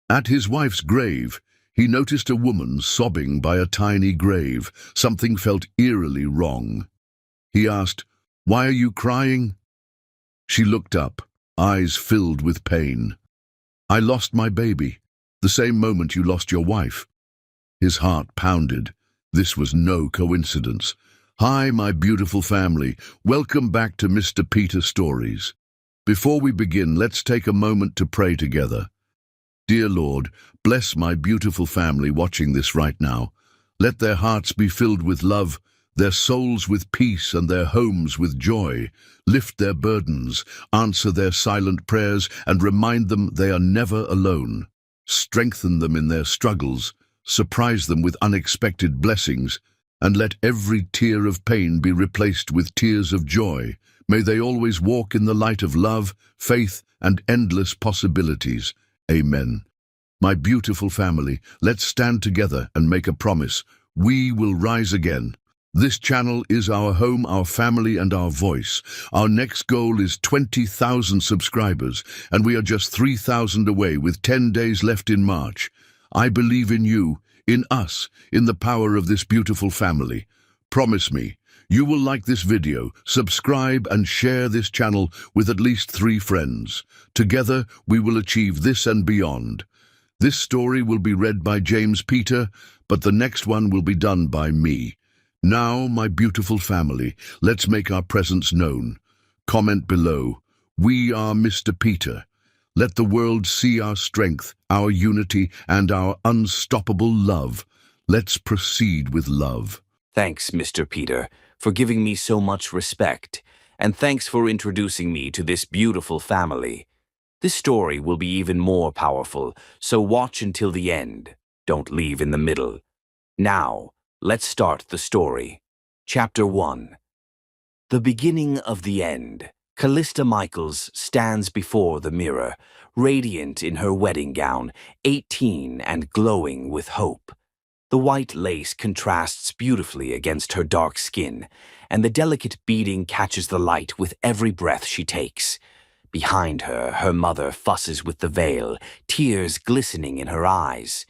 At his wife's grave, he noticed a woman sobbing by a tiny grave. Something felt eerily wrong. He asked, "Why are you crying?" She looked up, eyes filled with pain. "I lost my baby, the same moment you lost your wife." His heart pounded. This was no coincidence. "Hi, my beautiful family. Welcome back to Mr. Peter Stories. Before we begin, let's take a moment to pray together. Dear Lord, bless my beautiful family watching this right now. Let their hearts be filled with love, their souls with peace, and their homes with joy. Lift their burdens, answer their silent prayers, and remind them they are never alone. Strengthen them in their struggles, surprise them with unexpected blessings, and let every tear of pain be replaced with tears of joy. May they always walk in the light of love, faith, and endless possibilities. Amen. My beautiful family, let's stand together and make a promise. We will rise again. This channel is our home, our family, and our voice. Our next goal is 20,000 subscribers, and we are just 3,000 away with 10 days left in March. I believe in you, in us, in the power of this beautiful family. Promise me, you will like this video, subscribe, and share this channel with at least 3 friends. Together, we will achieve this and beyond. This story will be read by James Peter, but the next one will be done by me. Now, my beautiful family, let's make our presence known. Comment below. We are Mr. Peter. Let the world see our strength, our unity, and our unstoppable love. Let's proceed with love. Thanks, Mr. Peter, for giving me so much respect, and thanks for introducing me to this beautiful family. This story will be even more powerful, so watch until the end. Don't leave in the middle. Now, let's start the story. Chapter 1. The beginning of the end. Callista Michaels stands before the mirror, radiant in her wedding gown, 18 and glowing with hope. The white lace contrasts beautifully against her dark skin, and the delicate beading catches the light with every breath she takes. Behind her, her mother fusses with the veil, tears glistening in her eyes.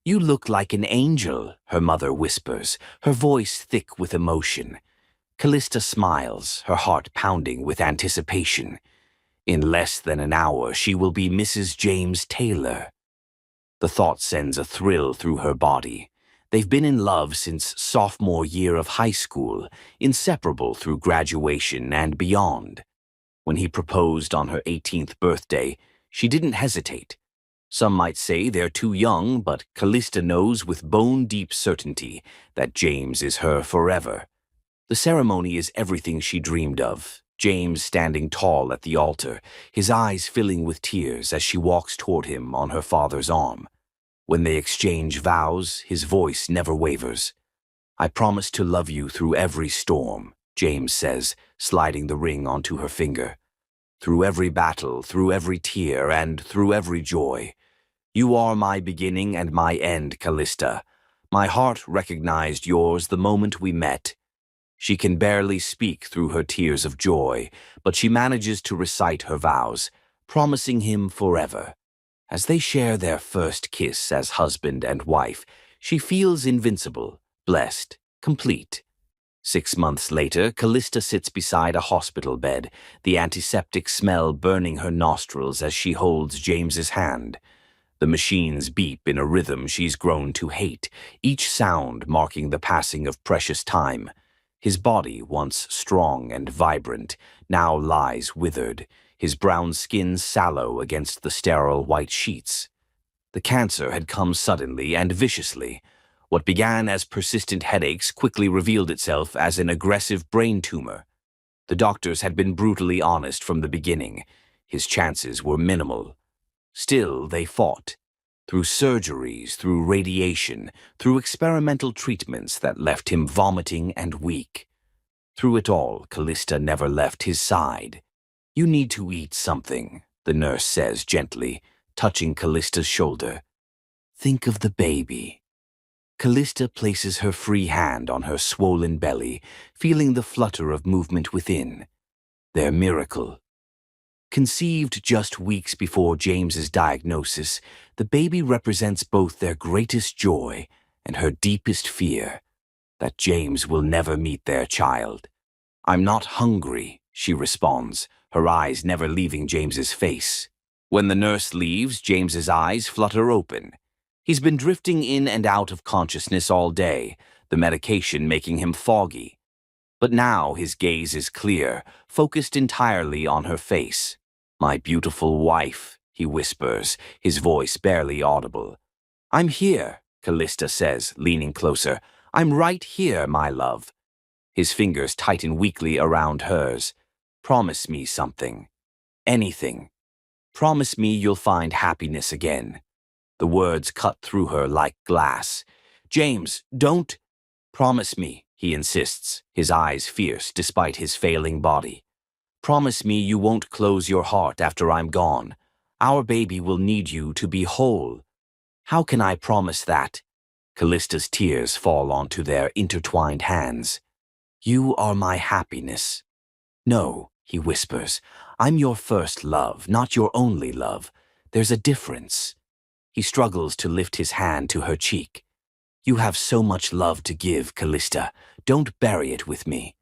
"You look like an angel," her mother whispers, her voice thick with emotion. Callista smiles, her heart pounding with anticipation. In less than an hour, she will be Mrs. James Taylor. The thought sends a thrill through her body. They've been in love since sophomore year of high school, inseparable through graduation and beyond. When he proposed on her 18th birthday, she didn't hesitate. Some might say they're too young, but Callista knows with bone-deep certainty that James is her forever. The ceremony is everything she dreamed of. James standing tall at the altar, his eyes filling with tears as she walks toward him on her father's arm. When they exchange vows, his voice never wavers. "I promise to love you through every storm," James says, sliding the ring onto her finger. "Through every battle, through every tear, and through every joy. You are my beginning and my end, Callista. My heart recognized yours the moment we met." She can barely speak through her tears of joy, but she manages to recite her vows, promising him forever. As they share their first kiss as husband and wife, she feels invincible, blessed, complete. 6 months later, Callista sits beside a hospital bed, the antiseptic smell burning her nostrils as she holds James's hand. The machines beep in a rhythm she's grown to hate, each sound marking the passing of precious time. His body, once strong and vibrant, now lies withered, his brown skin sallow against the sterile white sheets. The cancer had come suddenly and viciously. What began as persistent headaches quickly revealed itself as an aggressive brain tumor. The doctors had been brutally honest from the beginning. His chances were minimal. Still, they fought. Through surgeries, through radiation, through experimental treatments that left him vomiting and weak. Through it all, Callista never left his side. "You need to eat something," the nurse says gently, touching Callista's shoulder. "Think of the baby." Callista places her free hand on her swollen belly, feeling the flutter of movement within. Their miracle. Conceived just weeks before James's diagnosis, the baby represents both their greatest joy and her deepest fear, that James will never meet their child. "I'm not hungry," she responds, her eyes never leaving James's face. When the nurse leaves, James's eyes flutter open. He's been drifting in and out of consciousness all day, the medication making him foggy. But now his gaze is clear, focused entirely on her face. "My beautiful wife," he whispers, his voice barely audible. "I'm here," Callista says, leaning closer. "I'm right here, my love." His fingers tighten weakly around hers. "Promise me something. Anything. Promise me you'll find happiness again." The words cut through her like glass. "James, don't—" "Promise me," he insists, his eyes fierce despite his failing body. "Promise me you won't close your heart after I'm gone. Our baby will need you to be whole." "How can I promise that?" Callista's tears fall onto their intertwined hands. "You are my happiness." "No," he whispers, "I'm your first love, not your only love. There's a difference." He struggles to lift his hand to her cheek. "You have so much love to give, Callista. Don't bury it with me."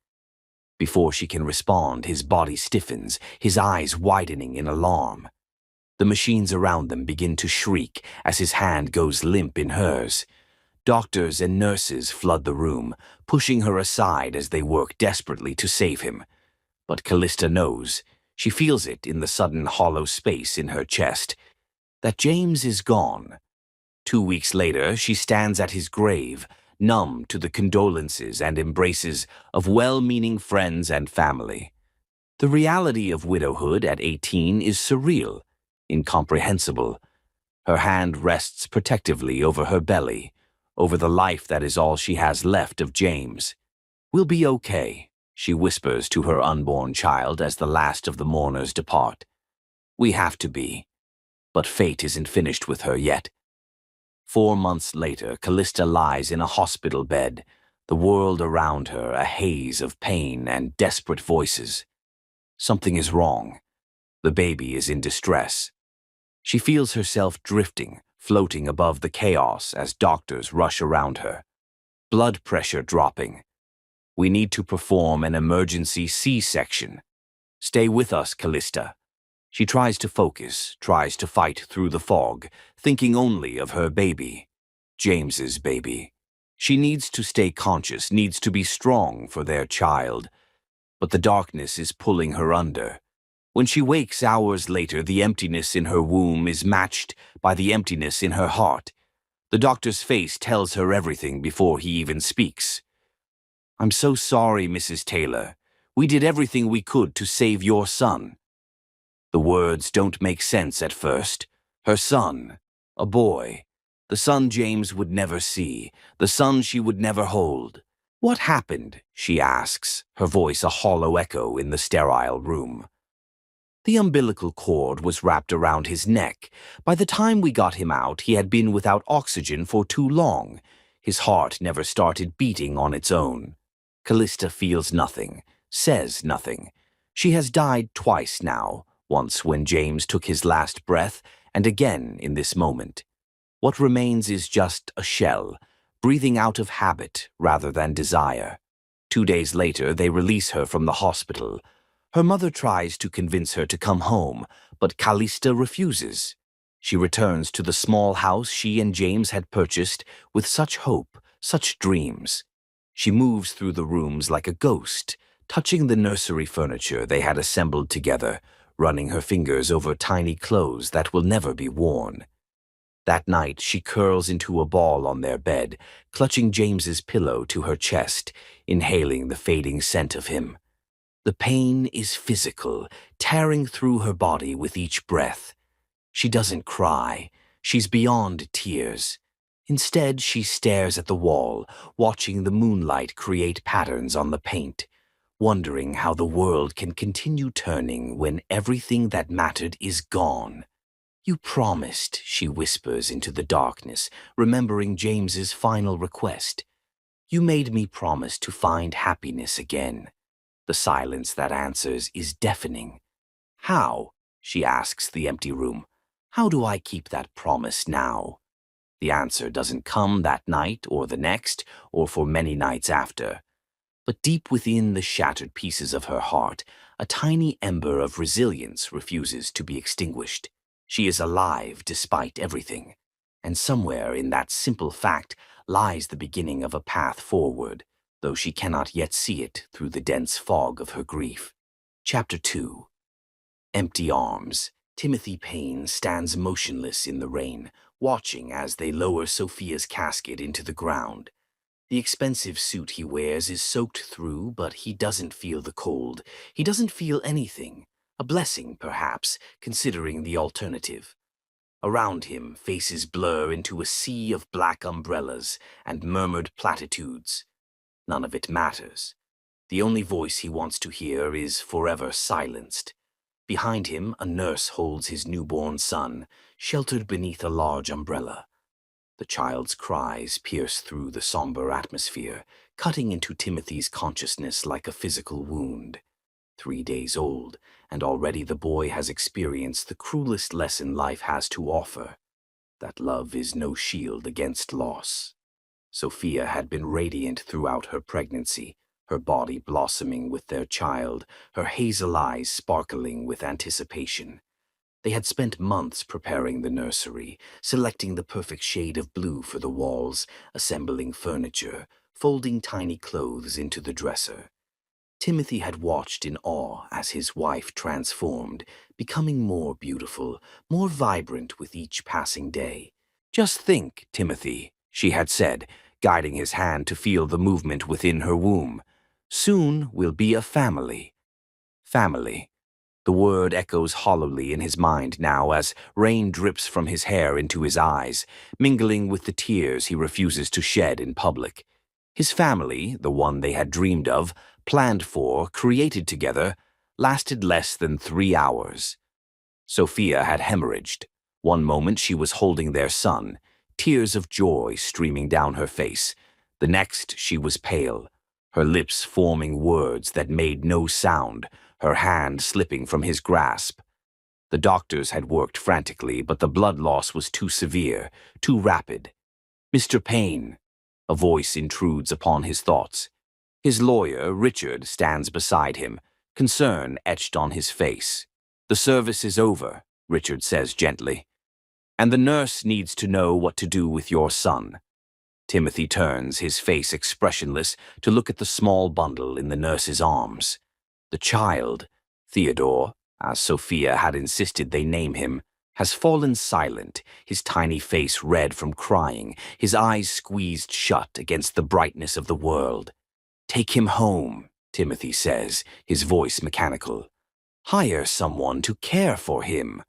Before she can respond, his body stiffens, his eyes widening in alarm. The machines around them begin to shriek as his hand goes limp in hers. Doctors and nurses flood the room, pushing her aside as they work desperately to save him. But Callista knows, she feels it in the sudden hollow space in her chest, that James is gone. 2 weeks later, she stands at his grave, numb to the condolences and embraces of well-meaning friends and family. The reality of widowhood at 18 is surreal, incomprehensible. Her hand rests protectively over her belly, over the life that is all she has left of James. "We'll be okay," she whispers to her unborn child as the last of the mourners depart. "We have to be." But fate isn't finished with her yet. 4 months later, Callista lies in a hospital bed, the world around her a haze of pain and desperate voices. Something is wrong. The baby is in distress. She feels herself drifting, floating above the chaos as doctors rush around her. Blood pressure dropping. "We need to perform an emergency C-section. Stay with us, Callista." She tries to focus, tries to fight through the fog, thinking only of her baby. James's baby. She needs to stay conscious, needs to be strong for their child. But the darkness is pulling her under. When she wakes hours later, the emptiness in her womb is matched by the emptiness in her heart. The doctor's face tells her everything before he even speaks. "I'm so sorry, Mrs. Taylor. We did everything we could to save your son." The words don't make sense at first. Her son, a boy, the son James would never see, the son she would never hold. "What happened?" she asks, her voice a hollow echo in the sterile room. "The umbilical cord was wrapped around his neck. By the time we got him out, he had been without oxygen for too long. His heart never started beating on its own." Callista feels nothing, says nothing. She has died twice now, once when James took his last breath, and again in this moment. What remains is just a shell, breathing out of habit rather than desire. 2 days later, they release her from the hospital. Her mother tries to convince her to come home, but Callista refuses. She returns to the small house she and James had purchased with such hope, such dreams. She moves through the rooms like a ghost, touching the nursery furniture they had assembled together, running her fingers over tiny clothes that will never be worn. That night, she curls into a ball on their bed, clutching James's pillow to her chest, inhaling the fading scent of him. The pain is physical, tearing through her body with each breath. She doesn't cry. She's beyond tears. Instead, she stares at the wall, watching the moonlight create patterns on the paint, wondering how the world can continue turning when everything that mattered is gone. "You promised," she whispers into the darkness, remembering James's final request. "You made me promise to find happiness again." The silence that answers is deafening. "How?" she asks the empty room. How do I keep that promise now? The answer doesn't come that night or the next or for many nights after. But deep within the shattered pieces of her heart, a tiny ember of resilience refuses to be extinguished. She is alive despite everything. And somewhere in that simple fact lies the beginning of a path forward, though she cannot yet see it through the dense fog of her grief. Chapter 2. Empty arms. Timothy Payne stands motionless in the rain, watching as they lower Sophia's casket into the ground. The expensive suit he wears is soaked through, but he doesn't feel the cold. He doesn't feel anything. A blessing, perhaps, considering the alternative. Around him, faces blur into a sea of black umbrellas and murmured platitudes. None of it matters. The only voice he wants to hear is forever silenced. Behind him, a nurse holds his newborn son, sheltered beneath a large umbrella. The child's cries pierce through the somber atmosphere, cutting into Timothy's consciousness like a physical wound. 3 days old, and already the boy has experienced the cruelest lesson life has to offer, that love is no shield against loss. Sophia had been radiant throughout her pregnancy, her body blossoming with their child, her hazel eyes sparkling with anticipation. They had spent months preparing the nursery, selecting the perfect shade of blue for the walls, assembling furniture, folding tiny clothes into the dresser. Timothy had watched in awe as his wife transformed, becoming more beautiful, more vibrant with each passing day. "Just think, Timothy," she had said, guiding his hand to feel the movement within her womb. "Soon we'll be a family." Family. The word echoes hollowly in his mind now as rain drips from his hair into his eyes, mingling with the tears he refuses to shed in public. His family, the one they had dreamed of, planned for, created together, lasted less than 3 hours. Sophia had hemorrhaged. One moment she was holding their son, tears of joy streaming down her face. The next she was pale, her lips forming words that made no sound, her hand slipping from his grasp. The doctors had worked frantically, but the blood loss was too severe, too rapid. "Mr. Payne," a voice intrudes upon his thoughts. His lawyer, Richard, stands beside him, concern etched on his face. "The service is over," Richard says gently, "and the nurse needs to know what to do with your son." Timothy turns, his face expressionless, to look at the small bundle in the nurse's arms. The child, Theodore, as Sophia had insisted they name him, has fallen silent, his tiny face red from crying, his eyes squeezed shut against the brightness of the world. "Take him home," Timothy says, his voice mechanical. "Hire someone to care for him."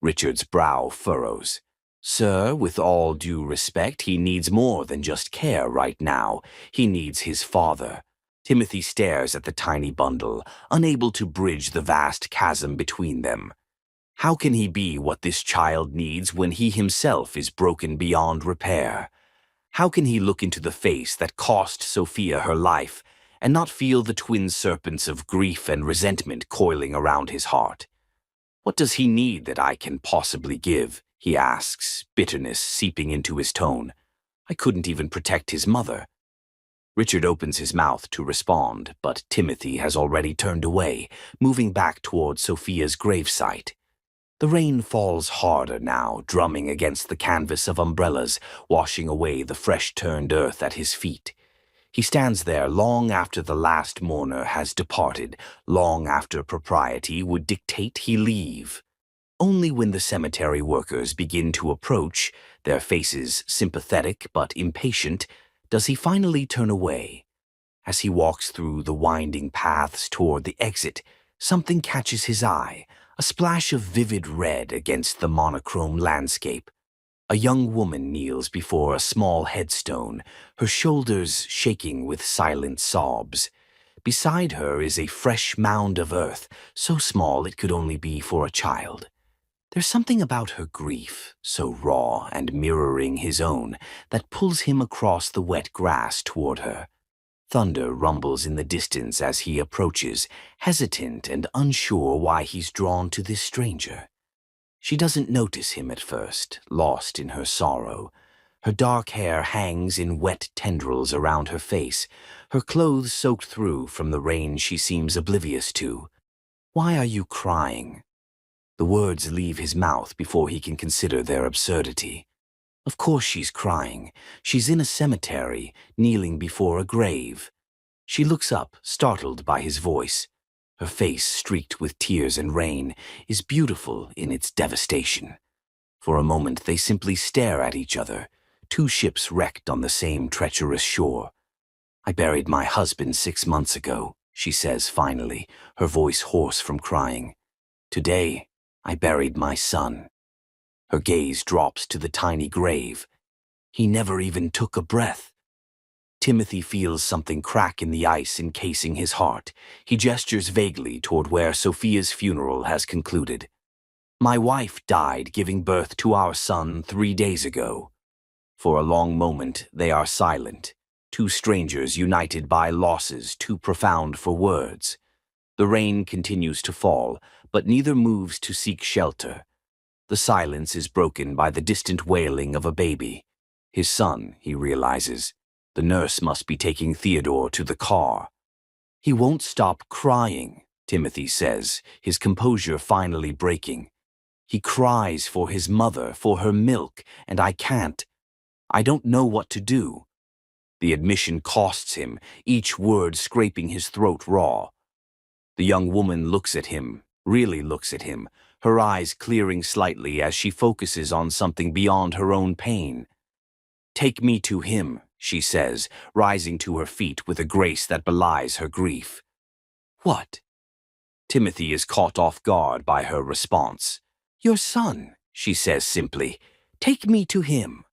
Richard's brow furrows. "Sir, with all due respect, he needs more than just care right now. He needs his father." Timothy stares at the tiny bundle, unable to bridge the vast chasm between them. How can he be what this child needs when he himself is broken beyond repair? How can he look into the face that cost Sophia her life and not feel the twin serpents of grief and resentment coiling around his heart? "What does he need that I can possibly give?" he asks, bitterness seeping into his tone. "I couldn't even protect his mother." Richard opens his mouth to respond, but Timothy has already turned away, moving back toward Sophia's gravesite. The rain falls harder now, drumming against the canvas of umbrellas, washing away the fresh-turned earth at his feet. He stands there long after the last mourner has departed, long after propriety would dictate he leave. Only when the cemetery workers begin to approach, their faces sympathetic but impatient, does he finally turn away. As he walks through the winding paths toward the exit, something catches his eye, a splash of vivid red against the monochrome landscape. A young woman kneels before a small headstone, her shoulders shaking with silent sobs. Beside her is a fresh mound of earth, so small it could only be for a child. There's something about her grief, so raw and mirroring his own, that pulls him across the wet grass toward her. Thunder rumbles in the distance as he approaches, hesitant and unsure why he's drawn to this stranger. She doesn't notice him at first, lost in her sorrow. Her dark hair hangs in wet tendrils around her face, her clothes soaked through from the rain she seems oblivious to. "Why are you crying?" The words leave his mouth before he can consider their absurdity. Of course she's crying. She's in a cemetery, kneeling before a grave. She looks up, startled by his voice. Her face, streaked with tears and rain, is beautiful in its devastation. For a moment they simply stare at each other, two ships wrecked on the same treacherous shore. "I buried my husband 6 months ago," she says finally, her voice hoarse from crying. "Today, I buried my son." Her gaze drops to the tiny grave. He never even took a breath. Timothy feels something crack in the ice encasing his heart. He gestures vaguely toward where Sophia's funeral has concluded. "My wife died giving birth to our son 3 days ago." For a long moment they are silent, two strangers united by losses too profound for words. The rain continues to fall, but neither moves to seek shelter. The silence is broken by the distant wailing of a baby. His son, he realizes. The nurse must be taking Theodore to the car. "He won't stop crying," Timothy says, his composure finally breaking. "He cries for his mother, for her milk, and I can't. I don't know what to do." The admission costs him, each word scraping his throat raw. The young woman looks at him, really looks at him, her eyes clearing slightly as she focuses on something beyond her own pain. "Take me to him," she says, rising to her feet with a grace that belies her grief. "What?" Timothy is caught off guard by her response. "Your son," she says simply. "Take me to him."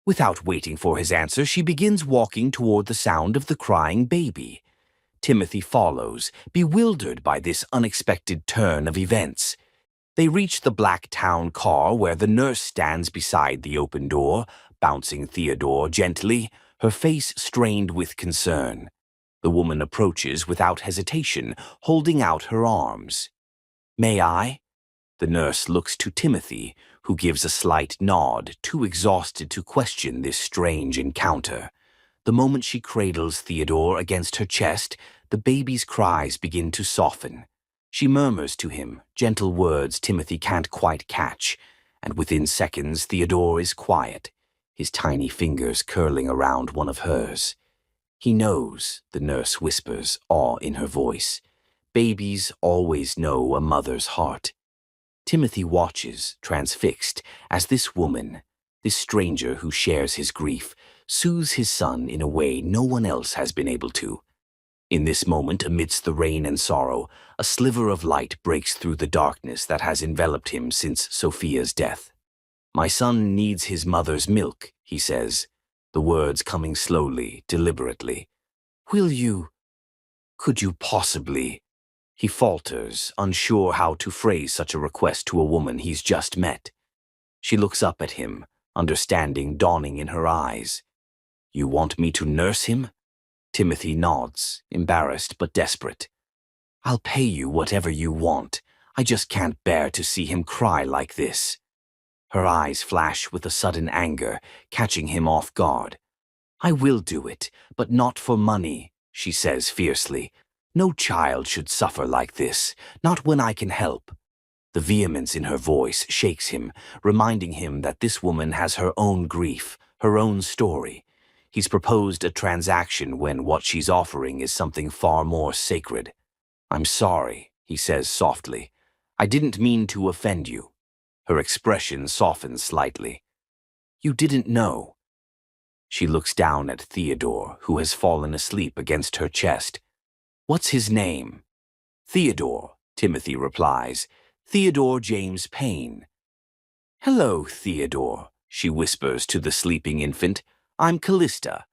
Without waiting for his answer, she begins walking toward the sound of the crying baby. Timothy follows, bewildered by this unexpected turn of events. They reach the black town car where the nurse stands beside the open door, bouncing Theodore gently, her face strained with concern. The woman approaches without hesitation, holding out her arms. "May I?" The nurse looks to Timothy, who gives a slight nod, too exhausted to question this strange encounter. The moment she cradles Theodore against her chest, the baby's cries begin to soften. She murmurs to him, gentle words Timothy can't quite catch, and within seconds Theodore is quiet, his tiny fingers curling around one of hers. "He knows," the nurse whispers, awe in her voice. "Babies always know a mother's heart." Timothy watches, transfixed, as this woman, this stranger who shares his grief, soothes his son in a way no one else has been able to. In this moment, amidst the rain and sorrow, a sliver of light breaks through the darkness that has enveloped him since Sophia's death. "My son needs his mother's milk," he says, the words coming slowly, deliberately. Could you possibly?" He falters, unsure how to phrase such a request to a woman he's just met. She looks up at him, understanding dawning in her eyes. "You want me to nurse him?" Timothy nods, embarrassed but desperate. "I'll pay you whatever you want. I just can't bear to see him cry like this." Her eyes flash with a sudden anger, catching him off guard. "I will do it, but not for money," she says fiercely. "No child should suffer like this, not when I can help." The vehemence in her voice shakes him, reminding him that this woman has her own grief, her own story. He's proposed a transaction when what she's offering is something far more sacred. "I'm sorry," he says softly. "I didn't mean to offend you." Her expression softens slightly. "You didn't know." She looks down at Theodore, who has fallen asleep against her chest. "What's his name?" "Theodore," Timothy replies. "Theodore James Payne." "Hello, Theodore," she whispers to the sleeping infant. "I'm Callista."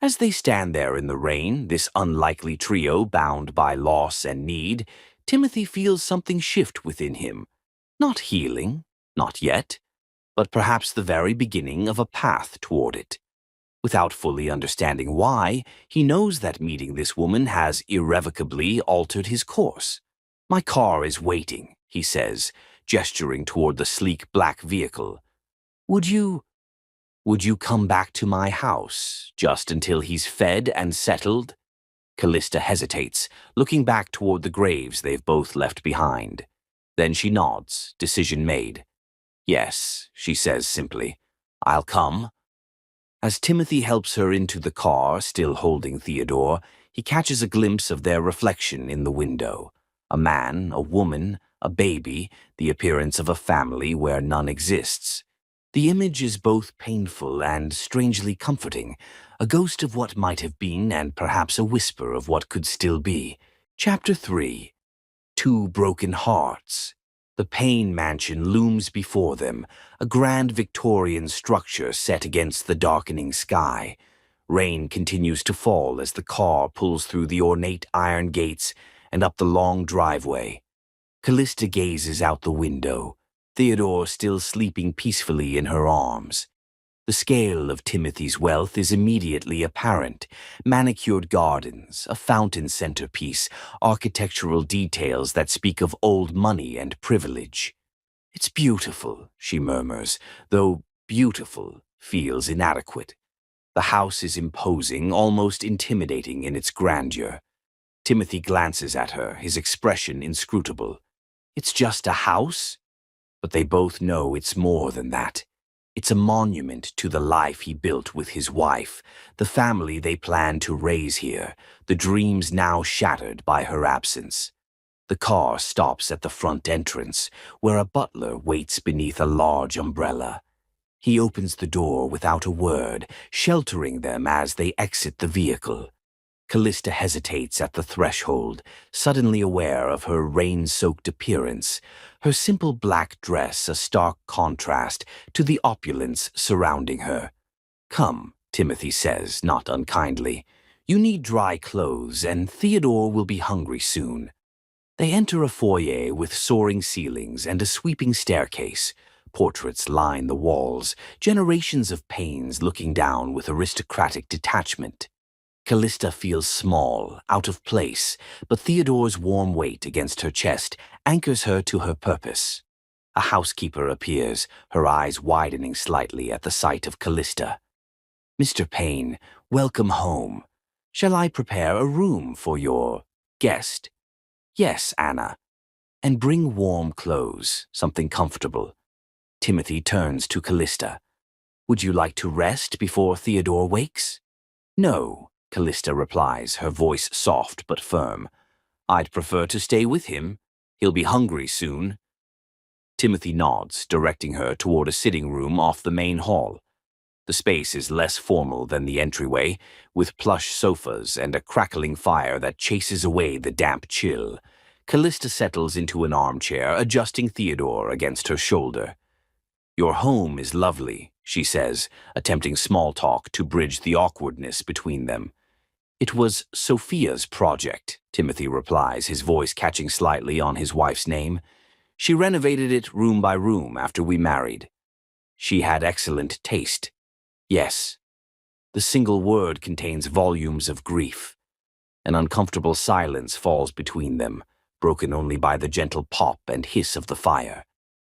As they stand there in the rain, this unlikely trio bound by loss and need, Timothy feels something shift within him. Not healing, not yet, but perhaps the very beginning of a path toward it. Without fully understanding why, he knows that meeting this woman has irrevocably altered his course. "My car is waiting," he says, gesturing toward the sleek black vehicle. Would you come back to my house, just until he's fed and settled?" Callista hesitates, looking back toward the graves they've both left behind. Then she nods, decision made. "Yes," she says simply. "I'll come." As Timothy helps her into the car, still holding Theodore, he catches a glimpse of their reflection in the window. A man, a woman, a baby, the appearance of a family where none exists. The image is both painful and strangely comforting, a ghost of what might have been and perhaps a whisper of what could still be. Chapter 3. Two Broken Hearts. The Payne Mansion looms before them, a grand Victorian structure set against the darkening sky. Rain continues to fall as the car pulls through the ornate iron gates and up the long driveway. Callista gazes out the window, Theodore still sleeping peacefully in her arms. The scale of Timothy's wealth is immediately apparent. Manicured gardens, a fountain centerpiece, architectural details that speak of old money and privilege. "It's beautiful," she murmurs, though beautiful feels inadequate. The house is imposing, almost intimidating in its grandeur. Timothy glances at her, his expression inscrutable. It's just a house? But they both know it's more than that. It's a monument to the life he built with his wife, the family they planned to raise here, the dreams now shattered by her absence. The car stops at the front entrance, where a butler waits beneath a large umbrella. He opens the door without a word, sheltering them as they exit the vehicle. Callista hesitates at the threshold, suddenly aware of her rain-soaked appearance, her simple black dress a stark contrast to the opulence surrounding her. "Come," Timothy says, not unkindly. "You need dry clothes, and Theodore will be hungry soon." They enter a foyer with soaring ceilings and a sweeping staircase. Portraits line the walls, generations of Paynes looking down with aristocratic detachment. Callista feels small, out of place, but Theodore's warm weight against her chest anchors her to her purpose. A housekeeper appears, her eyes widening slightly at the sight of Callista. "Mr. Payne, welcome home. Shall I prepare a room for your guest?" "Yes, Anna. And bring warm clothes, something comfortable." Timothy turns to Callista. "Would you like to rest before Theodore wakes?" "No," Callista replies, her voice soft but firm. "I'd prefer to stay with him. He'll be hungry soon." Timothy nods, directing her toward a sitting room off the main hall. The space is less formal than the entryway, with plush sofas and a crackling fire that chases away the damp chill. Callista settles into an armchair, adjusting Theodore against her shoulder. "Your home is lovely," she says, attempting small talk to bridge the awkwardness between them. "It was Sophia's project," Timothy replies, his voice catching slightly on his wife's name. "She renovated it room by room after we married." "She had excellent taste." "Yes." The single word contains volumes of grief. An uncomfortable silence falls between them, broken only by the gentle pop and hiss of the fire.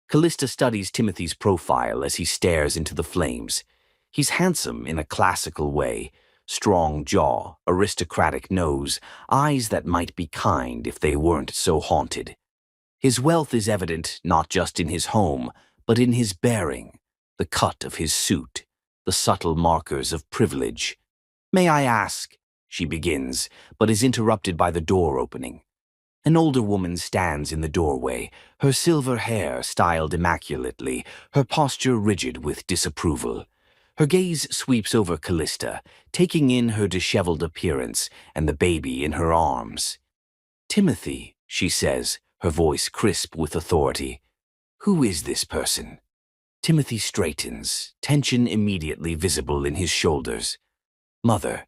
Callista studies Timothy's profile as he stares into the flames. He's handsome in a classical way. Strong jaw, aristocratic nose, eyes that might be kind if they weren't so haunted. His wealth is evident not just in his home, but in his bearing, the cut of his suit, the subtle markers of privilege. "May I ask?" she begins, but is interrupted by the door opening. An older woman stands in the doorway, her silver hair styled immaculately, her posture rigid with disapproval. Her gaze sweeps over Callista, taking in her disheveled appearance and the baby in her arms. "Timothy," she says, her voice crisp with authority. "Who is this person?" Timothy straightens, tension immediately visible in his shoulders. "Mother,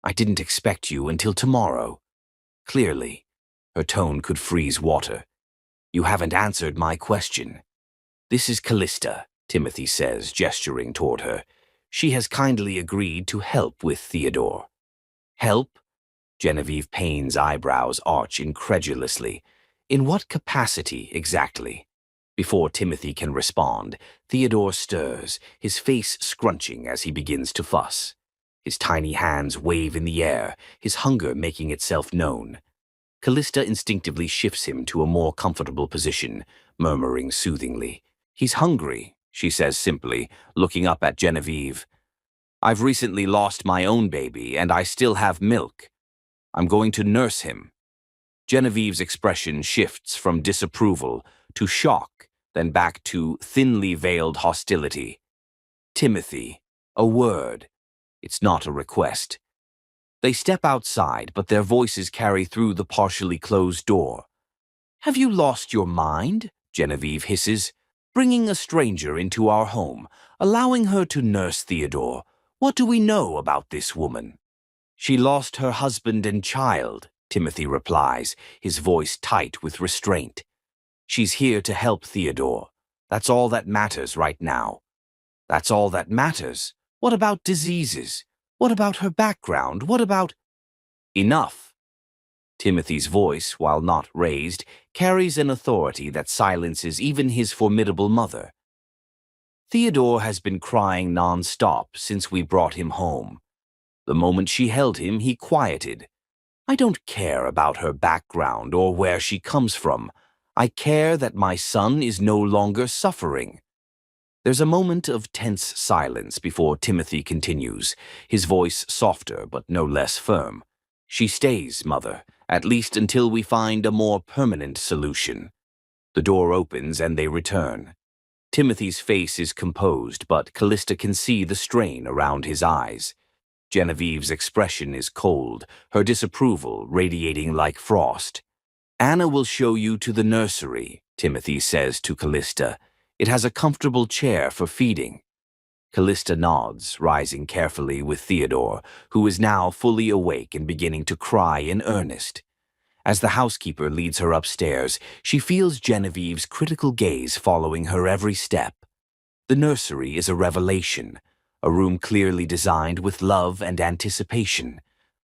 I didn't expect you until tomorrow." Clearly, her tone could freeze water. "You haven't answered my question." "This is Callista," Timothy says, gesturing toward her. She has kindly agreed to help with Theodore. Help? Genevieve Payne's eyebrows arch incredulously. In what capacity, exactly? Before Timothy can respond, Theodore stirs, his face scrunching as he begins to fuss. His tiny hands wave in the air, his hunger making itself known. Callista instinctively shifts him to a more comfortable position, murmuring soothingly. "He's hungry," she says simply, looking up at Genevieve. "I've recently lost my own baby, and I still have milk. I'm going to nurse him." Genevieve's expression shifts from disapproval to shock, then back to thinly veiled hostility. "Timothy, a word. It's not a request." They step outside, but their voices carry through the partially closed door. "Have you lost your mind?" Genevieve hisses. "Bringing a stranger into our home, allowing her to nurse Theodore. What do we know about this woman?" "She lost her husband and child," Timothy replies, his voice tight with restraint. "She's here to help Theodore. That's all that matters right now." "That's all that matters? What about diseases? What about her background? What about—" "Enough." Timothy's voice, while not raised, carries an authority that silences even his formidable mother. "Theodore has been crying non-stop since we brought him home. The moment she held him, he quieted. I don't care about her background or where she comes from. I care that my son is no longer suffering." There's a moment of tense silence before Timothy continues, his voice softer but no less firm. "She stays, Mother, at least until we find a more permanent solution." The door opens and they return. Timothy's face is composed, but Callista can see the strain around his eyes. Genevieve's expression is cold, her disapproval radiating like frost. "Anna will show you to the nursery," Timothy says to Callista. "It has a comfortable chair for feeding." Callista nods, rising carefully with Theodore, who is now fully awake and beginning to cry in earnest. As the housekeeper leads her upstairs, she feels Genevieve's critical gaze following her every step. The nursery is a revelation, a room clearly designed with love and anticipation.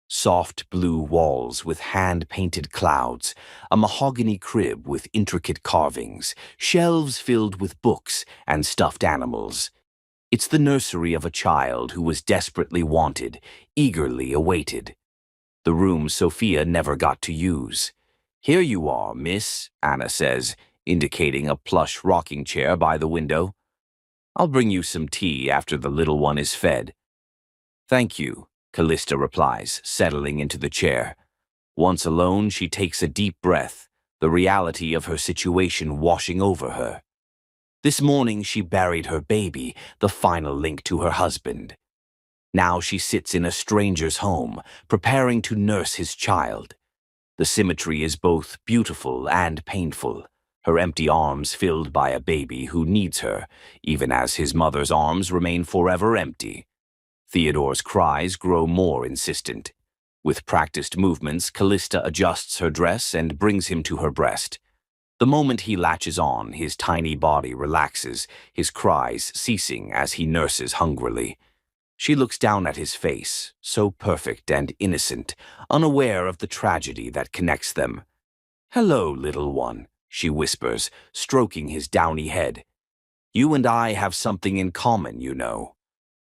Soft blue walls with hand-painted clouds, a mahogany crib with intricate carvings, shelves filled with books and stuffed animals. It's the nursery of a child who was desperately wanted, eagerly awaited. The room Sophia never got to use. "Here you are, miss," Anna says, indicating a plush rocking chair by the window. "I'll bring you some tea after the little one is fed." "Thank you," Callista replies, settling into the chair. Once alone, she takes a deep breath, the reality of her situation washing over her. This morning she buried her baby, the final link to her husband. Now she sits in a stranger's home, preparing to nurse his child. The symmetry is both beautiful and painful, her empty arms filled by a baby who needs her, even as his mother's arms remain forever empty. Theodore's cries grow more insistent. With practiced movements, Callista adjusts her dress and brings him to her breast. The moment he latches on, his tiny body relaxes, his cries ceasing as he nurses hungrily. She looks down at his face, so perfect and innocent, unaware of the tragedy that connects them. "Hello, little one," she whispers, stroking his downy head. "You and I have something in common, you know.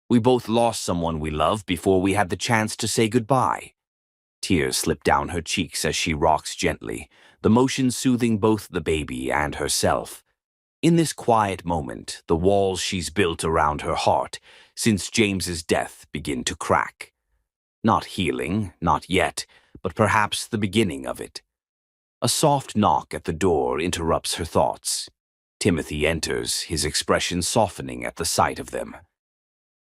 We both lost someone we love before we had the chance to say goodbye." Tears slip down her cheeks as she rocks gently, the motion soothing both the baby and herself. In this quiet moment, the walls she's built around her heart since James's death begin to crack. Not healing, not yet, but perhaps the beginning of it. A soft knock at the door interrupts her thoughts. Timothy enters, his expression softening at the sight of them.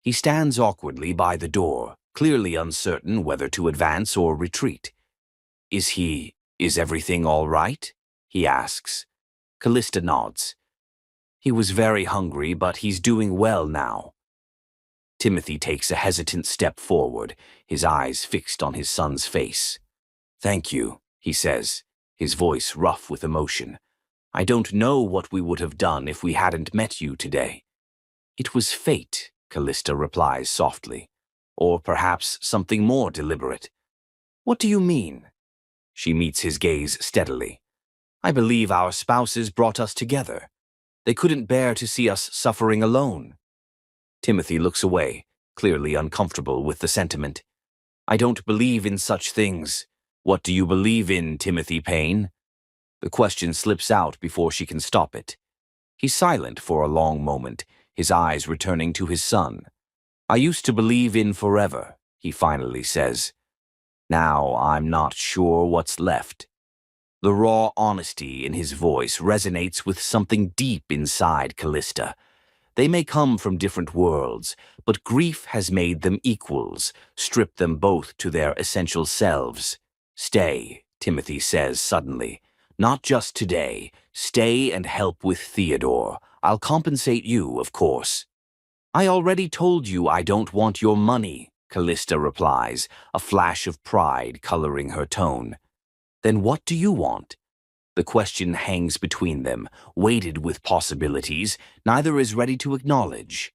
He stands awkwardly by the door, clearly uncertain whether to advance or retreat. Is everything all right?" he asks. Callista nods. "He was very hungry, but he's doing well now." Timothy takes a hesitant step forward, his eyes fixed on his son's face. "Thank you," he says, his voice rough with emotion. "I don't know what we would have done if we hadn't met you today. It was fate, Callista replies softly. Or perhaps something more deliberate. What do you mean? She meets his gaze steadily. I believe our spouses brought us together. They couldn't bear to see us suffering alone. Timothy looks away, clearly uncomfortable with the sentiment. I don't believe in such things. What do you believe in, Timothy Payne? The question slips out before she can stop it. He's silent for a long moment, his eyes returning to his son. I used to believe in forever, he finally says. Now I'm not sure what's left. The raw honesty in his voice resonates with something deep inside Callista. They may come from different worlds, but grief has made them equals, stripped them both to their essential selves. Stay, Timothy says suddenly. Not just today. Stay and help with Theodore. I'll compensate you, of course. I already told you I don't want your money, Callista replies, a flash of pride coloring her tone. Then what do you want? The question hangs between them, weighted with possibilities neither is ready to acknowledge.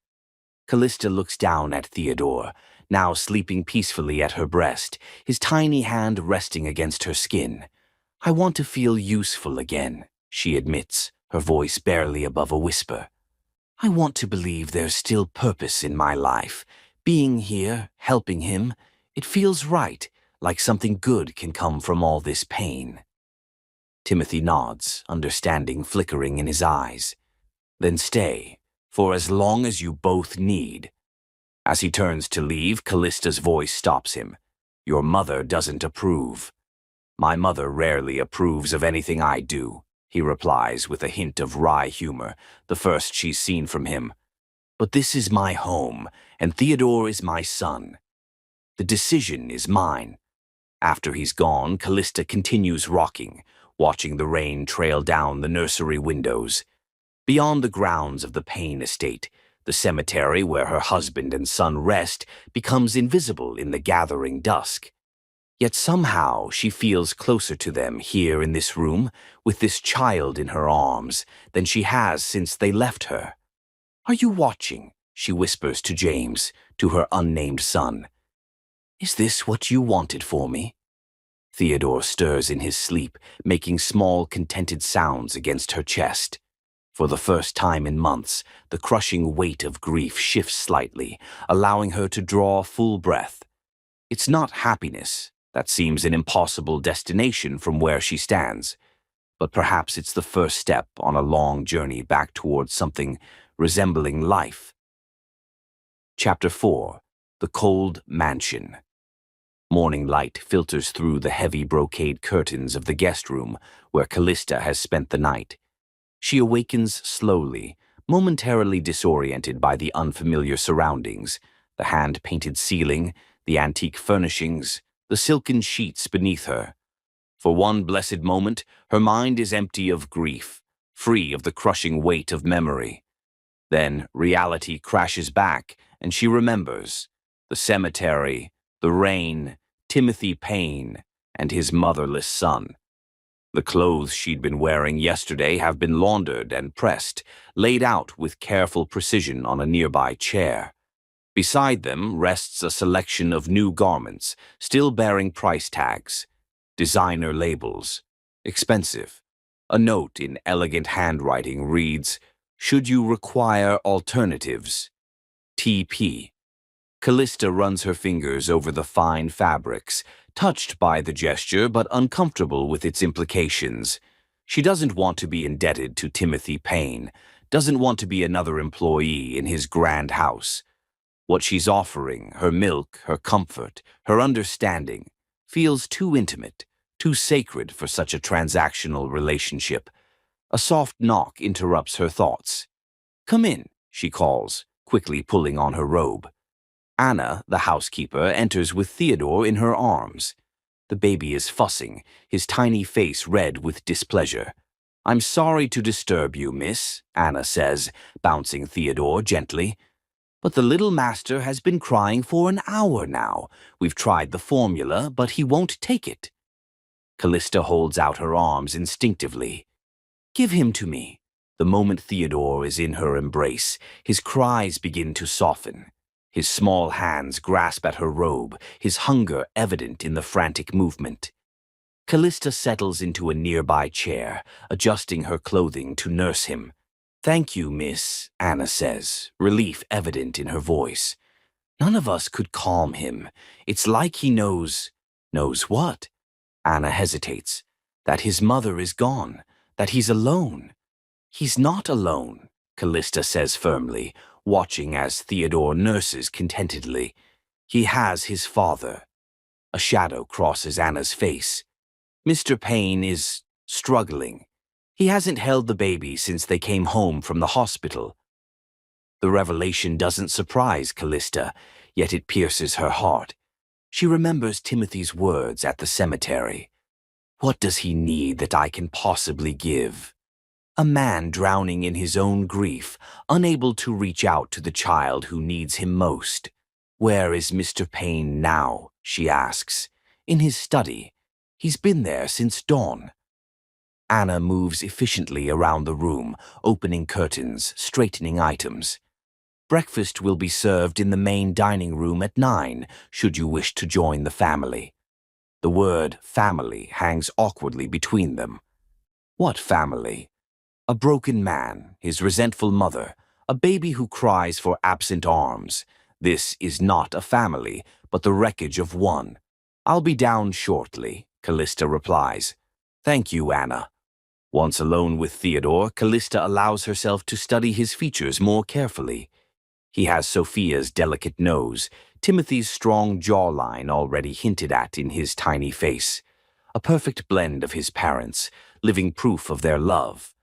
Callista looks down at Theodore, now sleeping peacefully at her breast, his tiny hand resting against her skin. I want to feel useful again, she admits, her voice barely above a whisper. I want to believe there's still purpose in my life. Being here, helping him, it feels right, like something good can come from all this pain. Timothy nods, understanding flickering in his eyes. Then stay, for as long as you both need. As he turns to leave, Callista's voice stops him. Your mother doesn't approve. My mother rarely approves of anything I do, he replies with a hint of wry humor, the first she's seen from him. But this is my home, and Theodore is my son. The decision is mine. After he's gone, Callista continues rocking, watching the rain trail down the nursery windows. Beyond the grounds of the Payne estate, the cemetery where her husband and son rest becomes invisible in the gathering dusk. Yet somehow she feels closer to them here in this room, with this child in her arms, than she has since they left her. Are you watching? She whispers to James, to her unnamed son. Is this what you wanted for me? Theodore stirs in his sleep, making small, contented sounds against her chest. For the first time in months, the crushing weight of grief shifts slightly, allowing her to draw full breath. It's not happiness. That seems an impossible destination from where she stands. But perhaps it's the first step on a long journey back towards something resembling life. Chapter 4. The Cold Mansion. Morning light filters through the heavy brocade curtains of the guest room where Callista has spent the night. She awakens slowly, momentarily disoriented by the unfamiliar surroundings, the hand-painted ceiling, the antique furnishings, the silken sheets beneath her. For one blessed moment, her mind is empty of grief, free of the crushing weight of memory. Then reality crashes back, and she remembers the cemetery, the rain, Timothy Payne, and his motherless son. The clothes she'd been wearing yesterday have been laundered and pressed, laid out with careful precision on a nearby chair. Beside them rests a selection of new garments, still bearing price tags, designer labels, expensive. A note in elegant handwriting reads, "Should you require alternatives, TP." Callista runs her fingers over the fine fabrics, touched by the gesture but uncomfortable with its implications. She doesn't want to be indebted to Timothy Payne, doesn't want to be another employee in his grand house. What she's offering, her milk, her comfort, her understanding, feels too intimate, too sacred for such a transactional relationship. A soft knock interrupts her thoughts. "Come in," she calls, quickly pulling on her robe. Anna, the housekeeper, enters with Theodore in her arms. The baby is fussing, his tiny face red with displeasure. "I'm sorry to disturb you, miss," Anna says, bouncing Theodore gently. "But the little master has been crying for an hour now. We've tried the formula, but he won't take it." Callista holds out her arms instinctively. "Give him to me." The moment Theodore is in her embrace, his cries begin to soften. His small hands grasp at her robe, his hunger evident in the frantic movement. Callista settles into a nearby chair, adjusting her clothing to nurse him. "Thank you, miss," Anna says, relief evident in her voice. "None of us could calm him. It's like he knows—" "Knows what?" Anna hesitates. "That his mother is gone, that he's alone." "He's not alone," Callista says firmly, watching as Theodore nurses contentedly. "He has his father." A shadow crosses Anna's face. "Mr. Payne is struggling. He hasn't held the baby since they came home from the hospital." The revelation doesn't surprise Callista, yet it pierces her heart. She remembers Timothy's words at the cemetery. "What does he need that I can possibly give?" A man drowning in his own grief, unable to reach out to the child who needs him most. "Where is Mr. Payne now?" she asks. "In his study. He's been there since dawn." Anna moves efficiently around the room, opening curtains, straightening items. "Breakfast will be served in the main dining room at 9, should you wish to join the family." The word family hangs awkwardly between them. What family? A broken man, his resentful mother, a baby who cries for absent arms. This is not a family, but the wreckage of one. "I'll be down shortly," Callista replies. "Thank you, Anna." Once alone with Theodore, Callista allows herself to study his features more carefully. He has Sophia's delicate nose, Timothy's strong jawline already hinted at in his tiny face. A perfect blend of his parents, living proof of their love.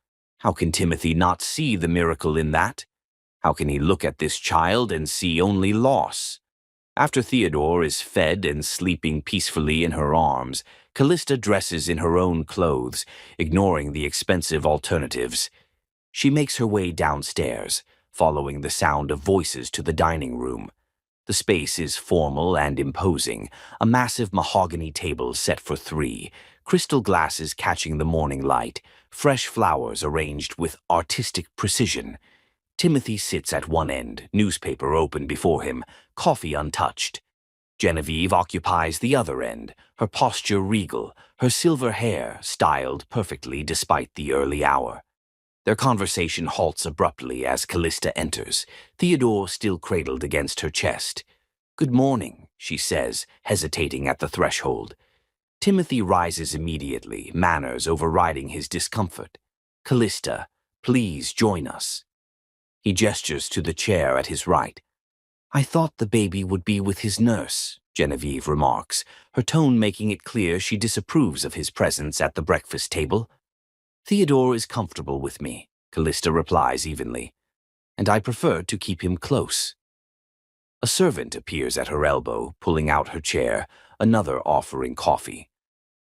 How can Timothy not see the miracle in that? How can he look at this child and see only loss? After Theodore is fed and sleeping peacefully in her arms, Callista dresses in her own clothes, ignoring the expensive alternatives. She makes her way downstairs, following the sound of voices to the dining room. The space is formal and imposing, a massive mahogany table set for 3, crystal glasses catching the morning light, fresh flowers arranged with artistic precision. Timothy sits at one end, newspaper open before him, coffee untouched. Genevieve occupies the other end, her posture regal, her silver hair styled perfectly despite the early hour. Their conversation halts abruptly as Callista enters, Theodore still cradled against her chest. "Good morning," she says, hesitating at the threshold. Timothy rises immediately, manners overriding his discomfort. "Callista, please join us." He gestures to the chair at his right. "I thought the baby would be with his nurse," Genevieve remarks, her tone making it clear she disapproves of his presence at the breakfast table. "Theodore is comfortable with me," Callista replies evenly, "and I prefer to keep him close." A servant appears at her elbow, pulling out her chair, another offering coffee.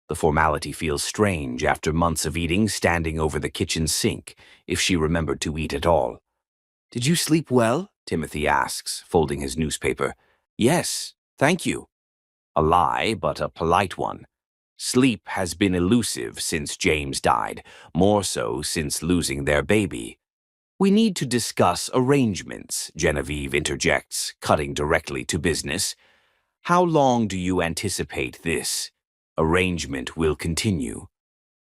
The formality feels strange after months of eating standing over the kitchen sink, if she remembered to eat at all. "Did you sleep well?" Timothy asks, folding his newspaper. "Yes, thank you." A lie, but a polite one. Sleep has been elusive since James died, more so since losing their baby. "We need to discuss arrangements," Genevieve interjects, cutting directly to business. "How long do you anticipate this arrangement will continue?"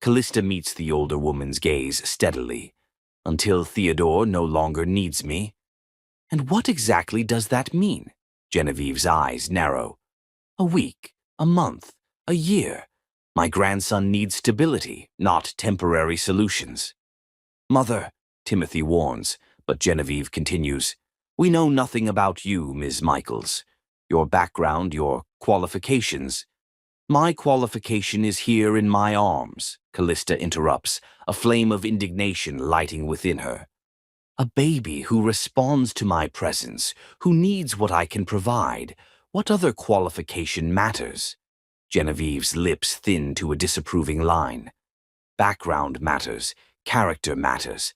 Callista meets the older woman's gaze steadily. "Until Theodore no longer needs me." "And what exactly does that mean?" Genevieve's eyes narrow. "A week, a month, a year. My grandson needs stability, not temporary solutions." "Mother," Timothy warns, but Genevieve continues, "we know nothing about you, Ms. Michaels. Your background, your qualifications." "My qualification is here in my arms," Callista interrupts, a flame of indignation lighting within her. "A baby who responds to my presence, who needs what I can provide. What other qualification matters?" Genevieve's lips thin to a disapproving line. "Background matters, character matters.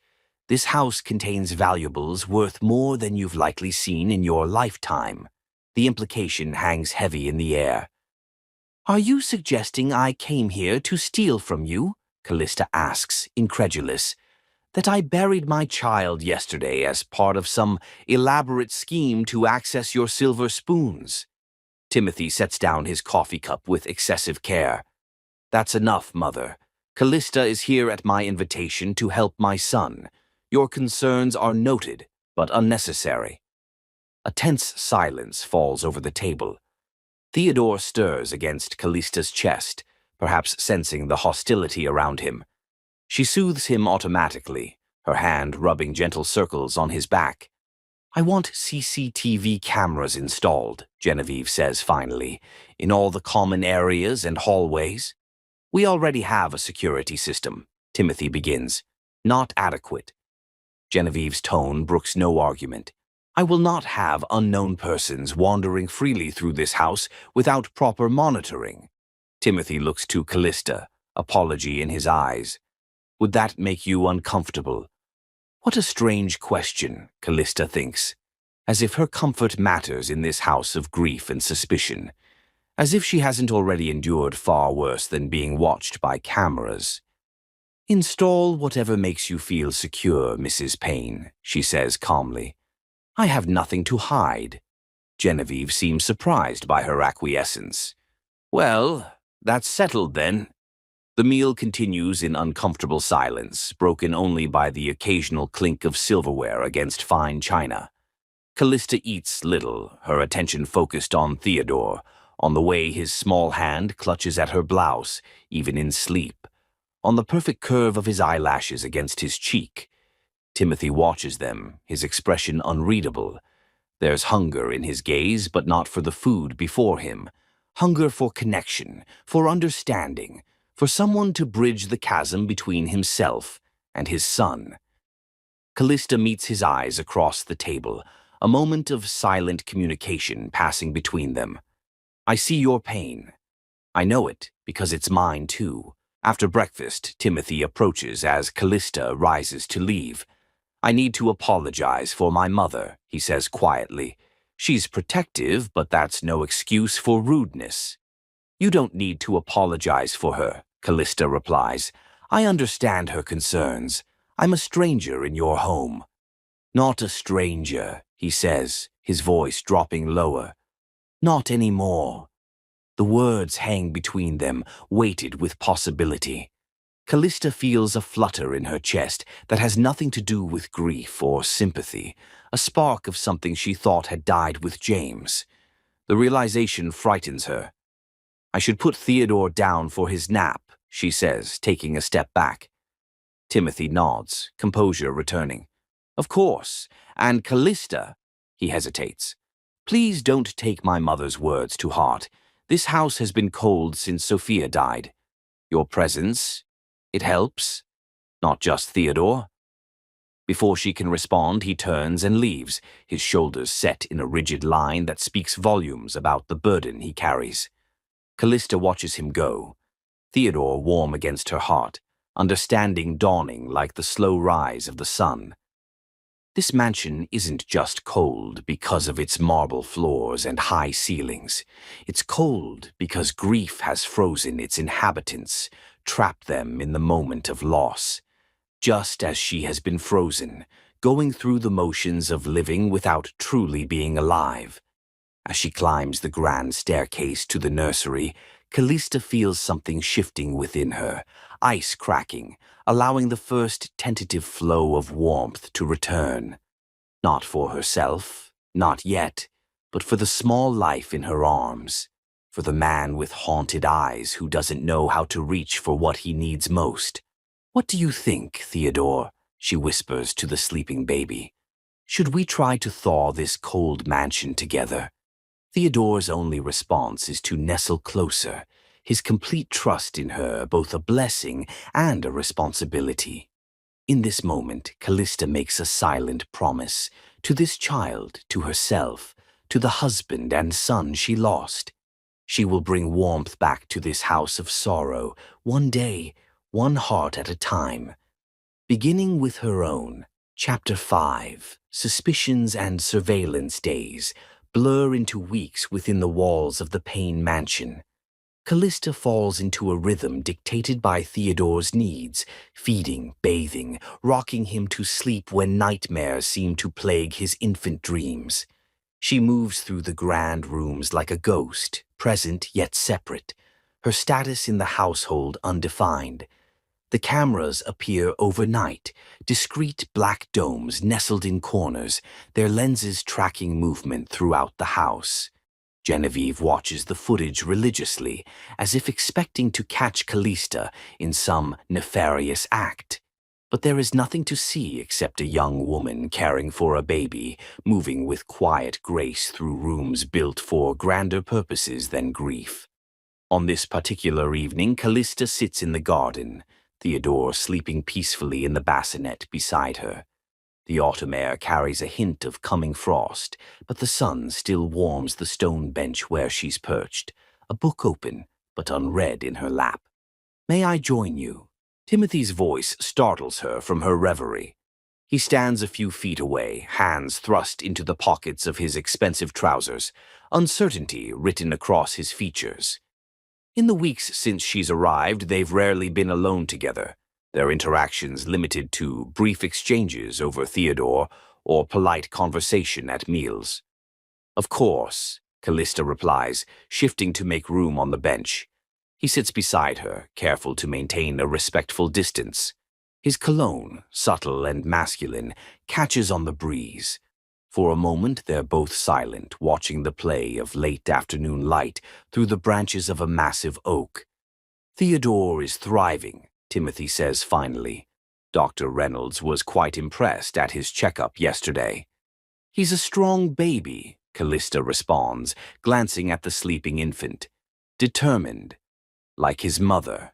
This house contains valuables worth more than you've likely seen in your lifetime." The implication hangs heavy in the air. "Are you suggesting I came here to steal from you?" Callista asks, incredulous. that I buried my child yesterday as part of some elaborate scheme to access your silver spoons. Timothy sets down his coffee cup with excessive care. That's enough, Mother. Callista is here at my invitation to help my son. Your concerns are noted, but unnecessary. A tense silence falls over the table. Theodore stirs against Callista's chest, perhaps sensing the hostility around him. She soothes him automatically, her hand rubbing gentle circles on his back. I want CCTV cameras installed, Genevieve says finally, in all the common areas and hallways. We already have a security system, Timothy begins. Not adequate. Genevieve's tone brooks no argument. I will not have unknown persons wandering freely through this house without proper monitoring. Timothy looks to Callista, apology in his eyes. Would that make you uncomfortable? What a strange question, Callista thinks. As if her comfort matters in this house of grief and suspicion. As if she hasn't already endured far worse than being watched by cameras. Install whatever makes you feel secure, Mrs. Payne, she says calmly. I have nothing to hide. Genevieve seems surprised by her acquiescence. Well, that's settled then. The meal continues in uncomfortable silence, broken only by the occasional clink of silverware against fine china. Callista eats little, her attention focused on Theodore, on the way his small hand clutches at her blouse, even in sleep, on the perfect curve of his eyelashes against his cheek. Timothy watches them, his expression unreadable. There's hunger in his gaze, but not for the food before him. Hunger for connection, for understanding, for someone to bridge the chasm between himself and his son. Callista meets his eyes across the table, a moment of silent communication passing between them. I see your pain. I know it, because it's mine too. After breakfast, Timothy approaches as Callista rises to leave. I need to apologize for my mother, he says quietly. She's protective, but that's no excuse for rudeness. You don't need to apologize for her, Callista replies. I understand her concerns. I'm a stranger in your home. Not a stranger, he says, his voice dropping lower. Not anymore. The words hang between them, weighted with possibility. Callista feels a flutter in her chest that has nothing to do with grief or sympathy, a spark of something she thought had died with James. The realization frightens her. I should put Theodore down for his nap, she says, taking a step back. Timothy nods, composure returning. Of course, and Callista, he hesitates. Please don't take my mother's words to heart. This house has been cold since Sophia died. Your presence, it helps. Not just Theodore. Before she can respond, he turns and leaves, his shoulders set in a rigid line that speaks volumes about the burden he carries. Callista watches him go. Theodore warm against her heart, understanding dawning like the slow rise of the sun. This mansion isn't just cold because of its marble floors and high ceilings. It's cold because grief has frozen its inhabitants, trapped them in the moment of loss. Just as she has been frozen, going through the motions of living without truly being alive. As she climbs the grand staircase to the nursery, Callista feels something shifting within her, ice cracking, allowing the first tentative flow of warmth to return. Not for herself, not yet, but for the small life in her arms, for the man with haunted eyes who doesn't know how to reach for what he needs most. What do you think, Theodore? She whispers to the sleeping baby. Should we try to thaw this cold mansion together? Theodore's only response is to nestle closer, his complete trust in her both a blessing and a responsibility. In this moment, Callista makes a silent promise to this child, to herself, to the husband and son she lost. She will bring warmth back to this house of sorrow, one day, one heart at a time. Beginning with her own, Chapter 5, Suspicions and Surveillance Days, blur into weeks within the walls of the Payne mansion. Callista falls into a rhythm dictated by Theodore's needs, feeding, bathing, rocking him to sleep when nightmares seem to plague his infant dreams. She moves through the grand rooms like a ghost, present yet separate, her status in the household undefined. The cameras appear overnight, discrete black domes nestled in corners, their lenses tracking movement throughout the house. Genevieve watches the footage religiously, as if expecting to catch Callista in some nefarious act. But there is nothing to see except a young woman caring for a baby, moving with quiet grace through rooms built for grander purposes than grief. On this particular evening, Callista sits in the garden, Theodore sleeping peacefully in the bassinet beside her. The autumn air carries a hint of coming frost, but the sun still warms the stone bench where she's perched, a book open but unread in her lap. "May I join you?" Timothy's voice startles her from her reverie. He stands a few feet away, hands thrust into the pockets of his expensive trousers, uncertainty written across his features. In the weeks since she's arrived, they've rarely been alone together, their interactions limited to brief exchanges over Theodore or polite conversation at meals. "Of course," Callista replies, shifting to make room on the bench. He sits beside her, careful to maintain a respectful distance. His cologne, subtle and masculine, catches on the breeze. For a moment, they're both silent, watching the play of late afternoon light through the branches of a massive oak. "Theodore is thriving," Timothy says finally. "Dr. Reynolds was quite impressed at his checkup yesterday." "He's a strong baby," Callista responds, glancing at the sleeping infant. "Determined, like his mother."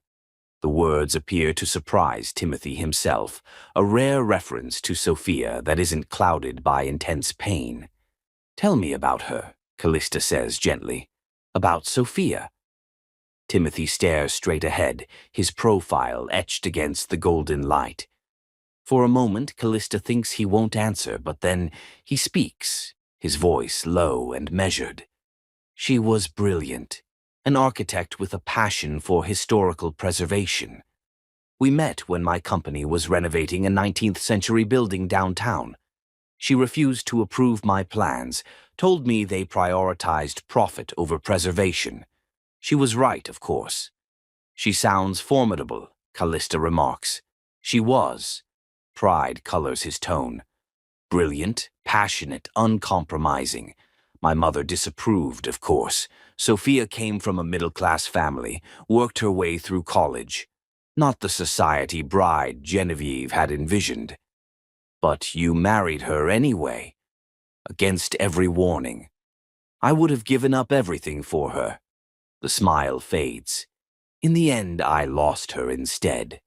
The words appear to surprise Timothy himself, a rare reference to Sophia that isn't clouded by intense pain. "Tell me about her," Callista says gently. "About Sophia." Timothy stares straight ahead, his profile etched against the golden light. For a moment, Callista thinks he won't answer, but then he speaks, his voice low and measured. "She was brilliant. An architect with a passion for historical preservation. We met when my company was renovating a 19th century building downtown. She refused to approve my plans, told me they prioritized profit over preservation. She was right, of course." "She sounds formidable," Callista remarks. "She was." Pride colors his tone. "Brilliant, passionate, uncompromising. My mother disapproved, of course. Sophia came from a middle-class family, worked her way through college. Not the society bride Genevieve had envisioned. But you married her anyway." "Against every warning. I would have given up everything for her." The smile fades. "In the end, I lost her instead."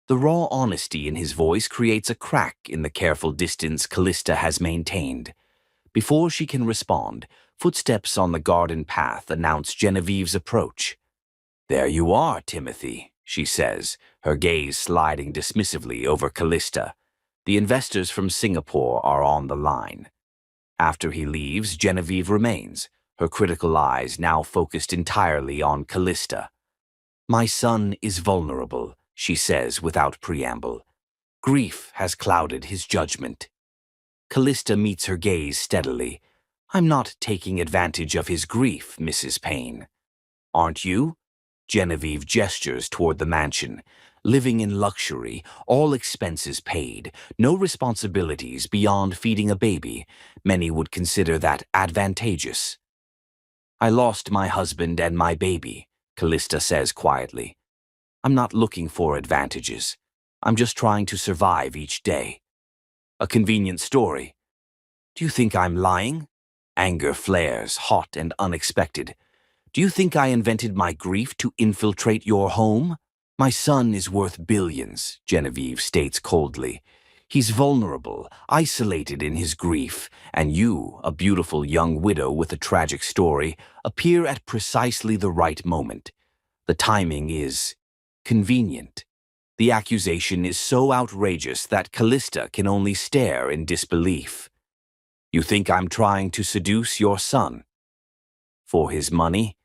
The raw honesty in his voice creates a crack in the careful distance Callista has maintained. Before she can respond, footsteps on the garden path announce Genevieve's approach. "There you are, Timothy," she says, her gaze sliding dismissively over Callista. "The investors from Singapore are on the line." After he leaves, Genevieve remains, her critical eyes now focused entirely on Callista. "My son is vulnerable," she says without preamble. "Grief has clouded his judgment." Callista meets her gaze steadily. "I'm not taking advantage of his grief, Mrs. Payne." "Aren't you?" Genevieve gestures toward the mansion. "Living in luxury, all expenses paid, no responsibilities beyond feeding a baby. Many would consider that advantageous." "I lost my husband and my baby," Callista says quietly. "I'm not looking for advantages. I'm just trying to survive each day." "A convenient story." "Do you think I'm lying?" Anger flares, hot and unexpected. "Do you think I invented my grief to infiltrate your home?" "My son is worth billions," Genevieve states coldly. "He's vulnerable, isolated in his grief, and you, a beautiful young widow with a tragic story, appear at precisely the right moment. The timing is convenient." The accusation is so outrageous that Callista can only stare in disbelief. "You think I'm trying to seduce your son?" "For his money?"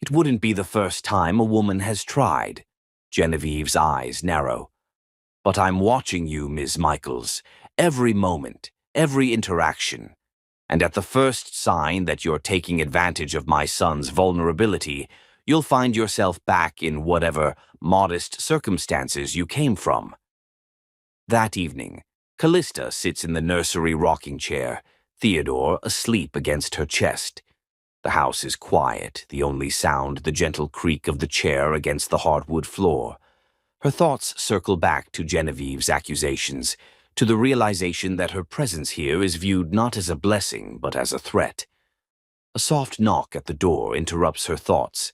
It wouldn't be the first time a woman has tried. Genevieve's eyes narrow. But I'm watching you, Ms. Michaels, every moment, every interaction. And at the first sign that you're taking advantage of my son's vulnerability, you'll find yourself back in whatever modest circumstances you came from. That evening, Callista sits in the nursery rocking chair, Theodore asleep against her chest. The house is quiet, the only sound the gentle creak of the chair against the hardwood floor. Her thoughts circle back to Genevieve's accusations, to the realization that her presence here is viewed not as a blessing but as a threat. A soft knock at the door interrupts her thoughts.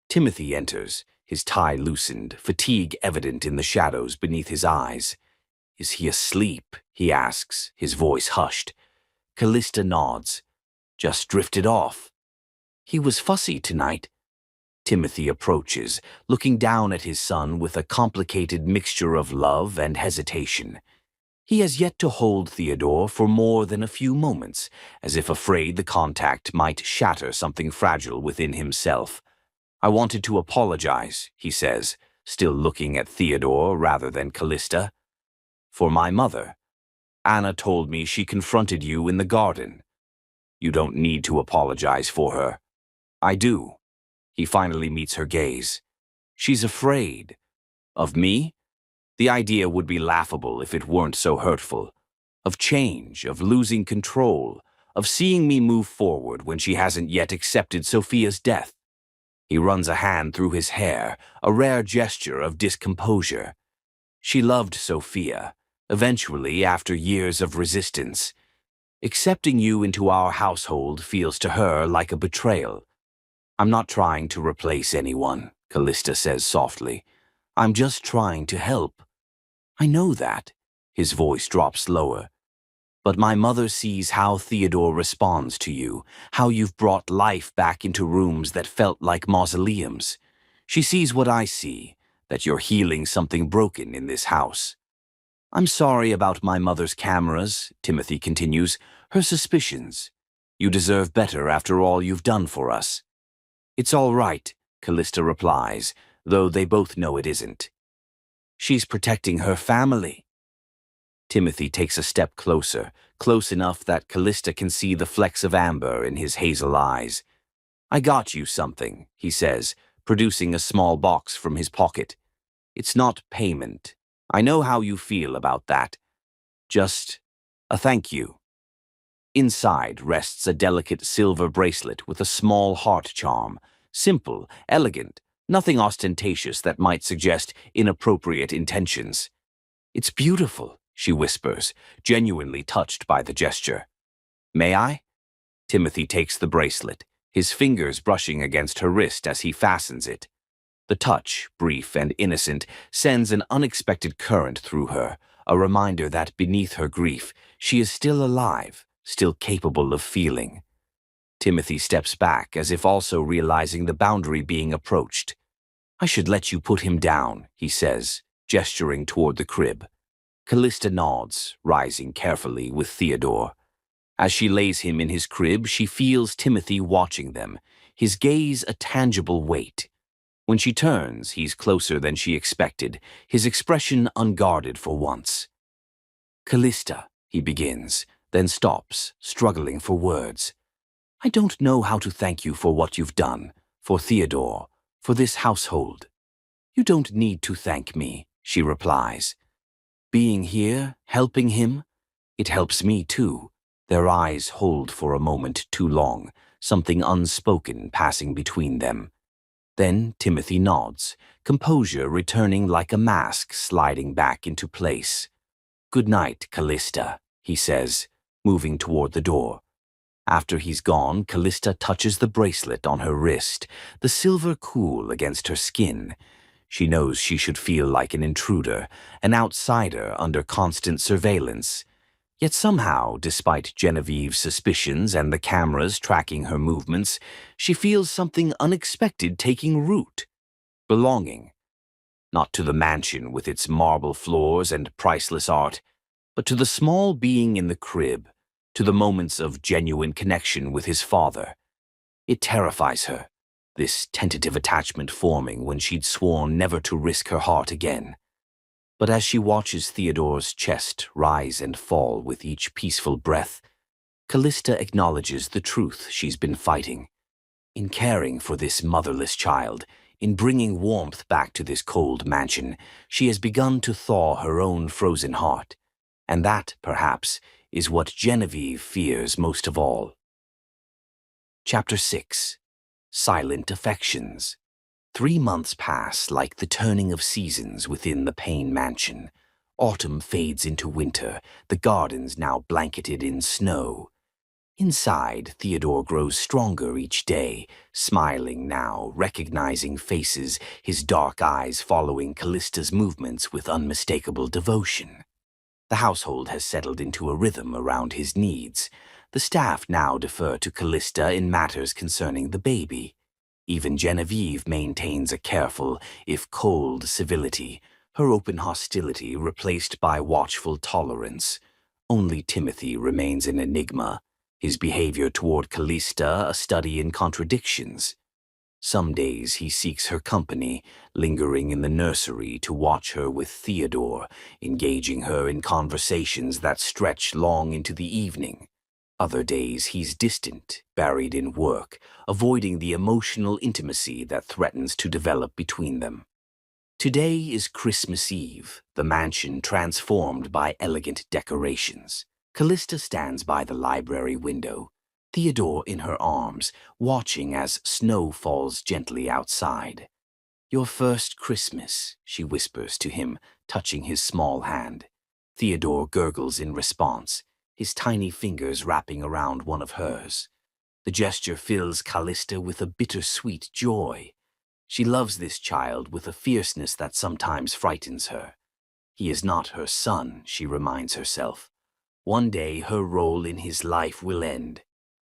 Timothy enters, his tie loosened, fatigue evident in the shadows beneath his eyes. "Is he asleep?" he asks, his voice hushed. Callista nods. "Just drifted off." "He was fussy tonight." Timothy approaches, looking down at his son with a complicated mixture of love and hesitation. He has yet to hold Theodore for more than a few moments, as if afraid the contact might shatter something fragile within himself. "I wanted to apologize," he says, still looking at Theodore rather than Callista. "For my mother. Anna told me she confronted you in the garden." "You don't need to apologize for her." "I do." He finally meets her gaze. "She's afraid." "Of me?" The idea would be laughable if it weren't so hurtful. Of change, of losing control, of seeing me move forward when she hasn't yet accepted Sophia's death. He runs a hand through his hair, a rare gesture of discomposure. "She loved Sophia, eventually after years of resistance. Accepting you into our household feels to her like a betrayal." "I'm not trying to replace anyone," Callista says softly. "I'm just trying to help." "I know that." His voice drops lower. "But my mother sees how Theodore responds to you, how you've brought life back into rooms that felt like mausoleums. She sees what I see, that you're healing something broken in this house." "I'm sorry about my mother's cameras," Timothy continues, "her suspicions. You deserve better after all you've done for us." "It's all right," Callista replies, though they both know it isn't. "She's protecting her family." Timothy takes a step closer, close enough that Callista can see the flecks of amber in his hazel eyes. "I got you something," he says, producing a small box from his pocket. "It's not payment. I know how you feel about that. Just a thank you." Inside rests a delicate silver bracelet with a small heart charm. Simple, elegant, nothing ostentatious that might suggest inappropriate intentions. "It's beautiful," she whispers, genuinely touched by the gesture. "May I?" Timothy takes the bracelet, his fingers brushing against her wrist as he fastens it. The touch, brief and innocent, sends an unexpected current through her, a reminder that beneath her grief, she is still alive, still capable of feeling. Timothy steps back, as if also realizing the boundary being approached. "I should let you put him down," he says, gesturing toward the crib. Callista nods, rising carefully with Theodore. As she lays him in his crib, she feels Timothy watching them, his gaze a tangible weight. When she turns, he's closer than she expected, his expression unguarded for once. "Callista," he begins, then stops, struggling for words. "I don't know how to thank you for what you've done, for Theodore, for this household." "You don't need to thank me," she replies. "Being here, helping him, it helps me too." Their eyes hold for a moment too long, something unspoken passing between them. Then Timothy nods, composure returning like a mask sliding back into place. "Good night, Callista," he says, moving toward the door. After he's gone, Callista touches the bracelet on her wrist, the silver cool against her skin. She knows she should feel like an intruder, an outsider under constant surveillance. Yet somehow, despite Genevieve's suspicions and the cameras tracking her movements, she feels something unexpected taking root. Belonging. Not to the mansion with its marble floors and priceless art, but to the small being in the crib, to the moments of genuine connection with his father. It terrifies her, this tentative attachment forming when she'd sworn never to risk her heart again. But as she watches Theodore's chest rise and fall with each peaceful breath, Callista acknowledges the truth she's been fighting. In caring for this motherless child, in bringing warmth back to this cold mansion, she has begun to thaw her own frozen heart. And that, perhaps, is what Genevieve fears most of all. Chapter 6. Silent Affections. 3 months pass like the turning of seasons within the Payne mansion. Autumn fades into winter, the gardens now blanketed in snow. Inside, Theodore grows stronger each day, smiling now, recognizing faces, his dark eyes following Callista's movements with unmistakable devotion. The household has settled into a rhythm around his needs. The staff now defer to Callista in matters concerning the baby. Even Genevieve maintains a careful, if cold, civility, her open hostility replaced by watchful tolerance. Only Timothy remains an enigma, his behavior toward Callista a study in contradictions. Some days he seeks her company, lingering in the nursery to watch her with Theodore, engaging her in conversations that stretch long into the evening. Other days he's distant, buried in work, avoiding the emotional intimacy that threatens to develop between them. Today is Christmas Eve, the mansion transformed by elegant decorations. Callista stands by the library window, Theodore in her arms, watching as snow falls gently outside. "Your first Christmas," she whispers to him, touching his small hand. Theodore gurgles in response, his tiny fingers wrapping around one of hers. The gesture fills Callista with a bittersweet joy. She loves this child with a fierceness that sometimes frightens her. He is not her son, she reminds herself. One day her role in his life will end.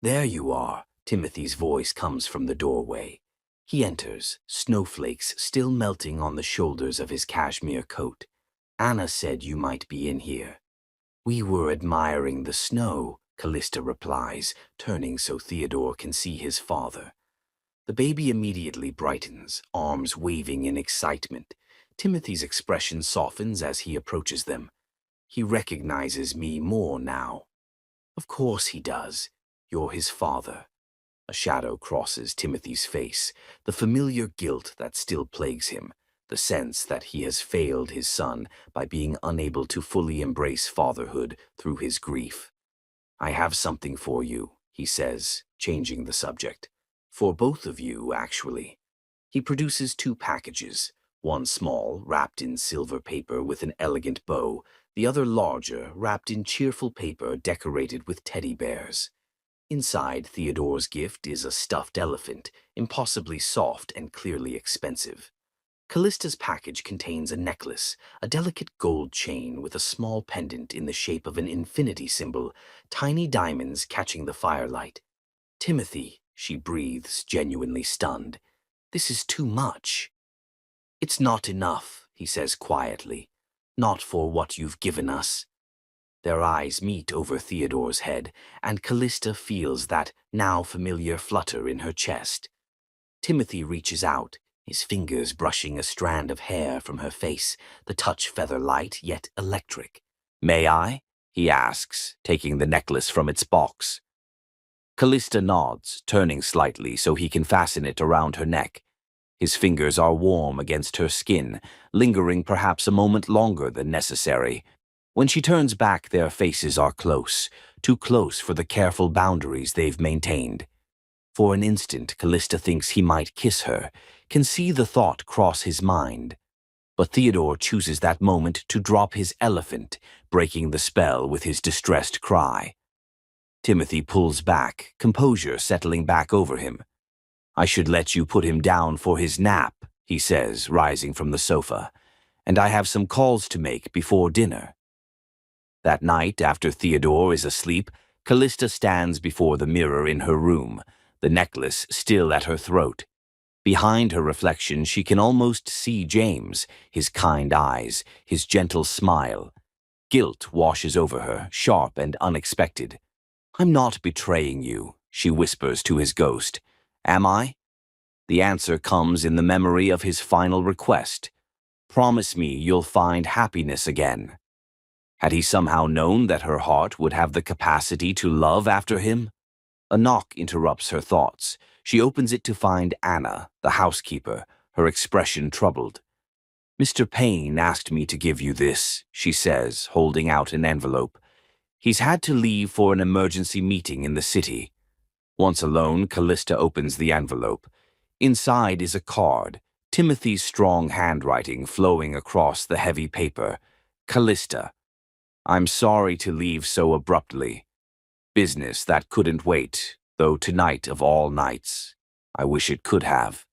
"There you are," Timothy's voice comes from the doorway. He enters, snowflakes still melting on the shoulders of his cashmere coat. "Anna said you might be in here." "We were admiring the snow," Callista replies, turning so Theodore can see his father. The baby immediately brightens, arms waving in excitement. Timothy's expression softens as he approaches them. "He recognizes me more now." "Of course he does. You're his father." A shadow crosses Timothy's face, the familiar guilt that still plagues him, the sense that he has failed his son by being unable to fully embrace fatherhood through his grief. "I have something for you," he says, changing the subject. "For both of you, actually." He produces 2 packages, one small, wrapped in silver paper with an elegant bow, the other larger, wrapped in cheerful paper decorated with teddy bears. Inside Theodore's gift is a stuffed elephant, impossibly soft and clearly expensive. Callista's package contains a necklace, a delicate gold chain with a small pendant in the shape of an infinity symbol, tiny diamonds catching the firelight. "Timothy," she breathes, genuinely stunned. "This is too much." "It's not enough," he says quietly. "Not for what you've given us." Their eyes meet over Theodore's head, and Callista feels that now familiar flutter in her chest. Timothy reaches out, his fingers brushing a strand of hair from her face, the touch feather-light yet electric. "May I?" he asks, taking the necklace from its box. Callista nods, turning slightly so he can fasten it around her neck. His fingers are warm against her skin, lingering perhaps a moment longer than necessary. When she turns back, their faces are close, too close for the careful boundaries they've maintained. For an instant, Callista thinks he might kiss her, can see the thought cross his mind. But Theodore chooses that moment to drop his elephant, breaking the spell with his distressed cry. Timothy pulls back, composure settling back over him. "I should let you put him down for his nap," he says, rising from the sofa. "And I have some calls to make before dinner." That night, after Theodore is asleep, Callista stands before the mirror in her room, the necklace still at her throat. Behind her reflection, she can almost see James, his kind eyes, his gentle smile. Guilt washes over her, sharp and unexpected. "I'm not betraying you," she whispers to his ghost. "Am I?" The answer comes in the memory of his final request. Promise me you'll find happiness again. Had he somehow known that her heart would have the capacity to love after him? A knock interrupts her thoughts. She opens it to find Anna, the housekeeper, her expression troubled. "Mr. Payne asked me to give you this," she says, holding out an envelope. "He's had to leave for an emergency meeting in the city." Once alone, Callista opens the envelope. Inside is a card, Timothy's strong handwriting flowing across the heavy paper. "Callista, I'm sorry to leave so abruptly. Business that couldn't wait, though tonight of all nights, I wish it could have.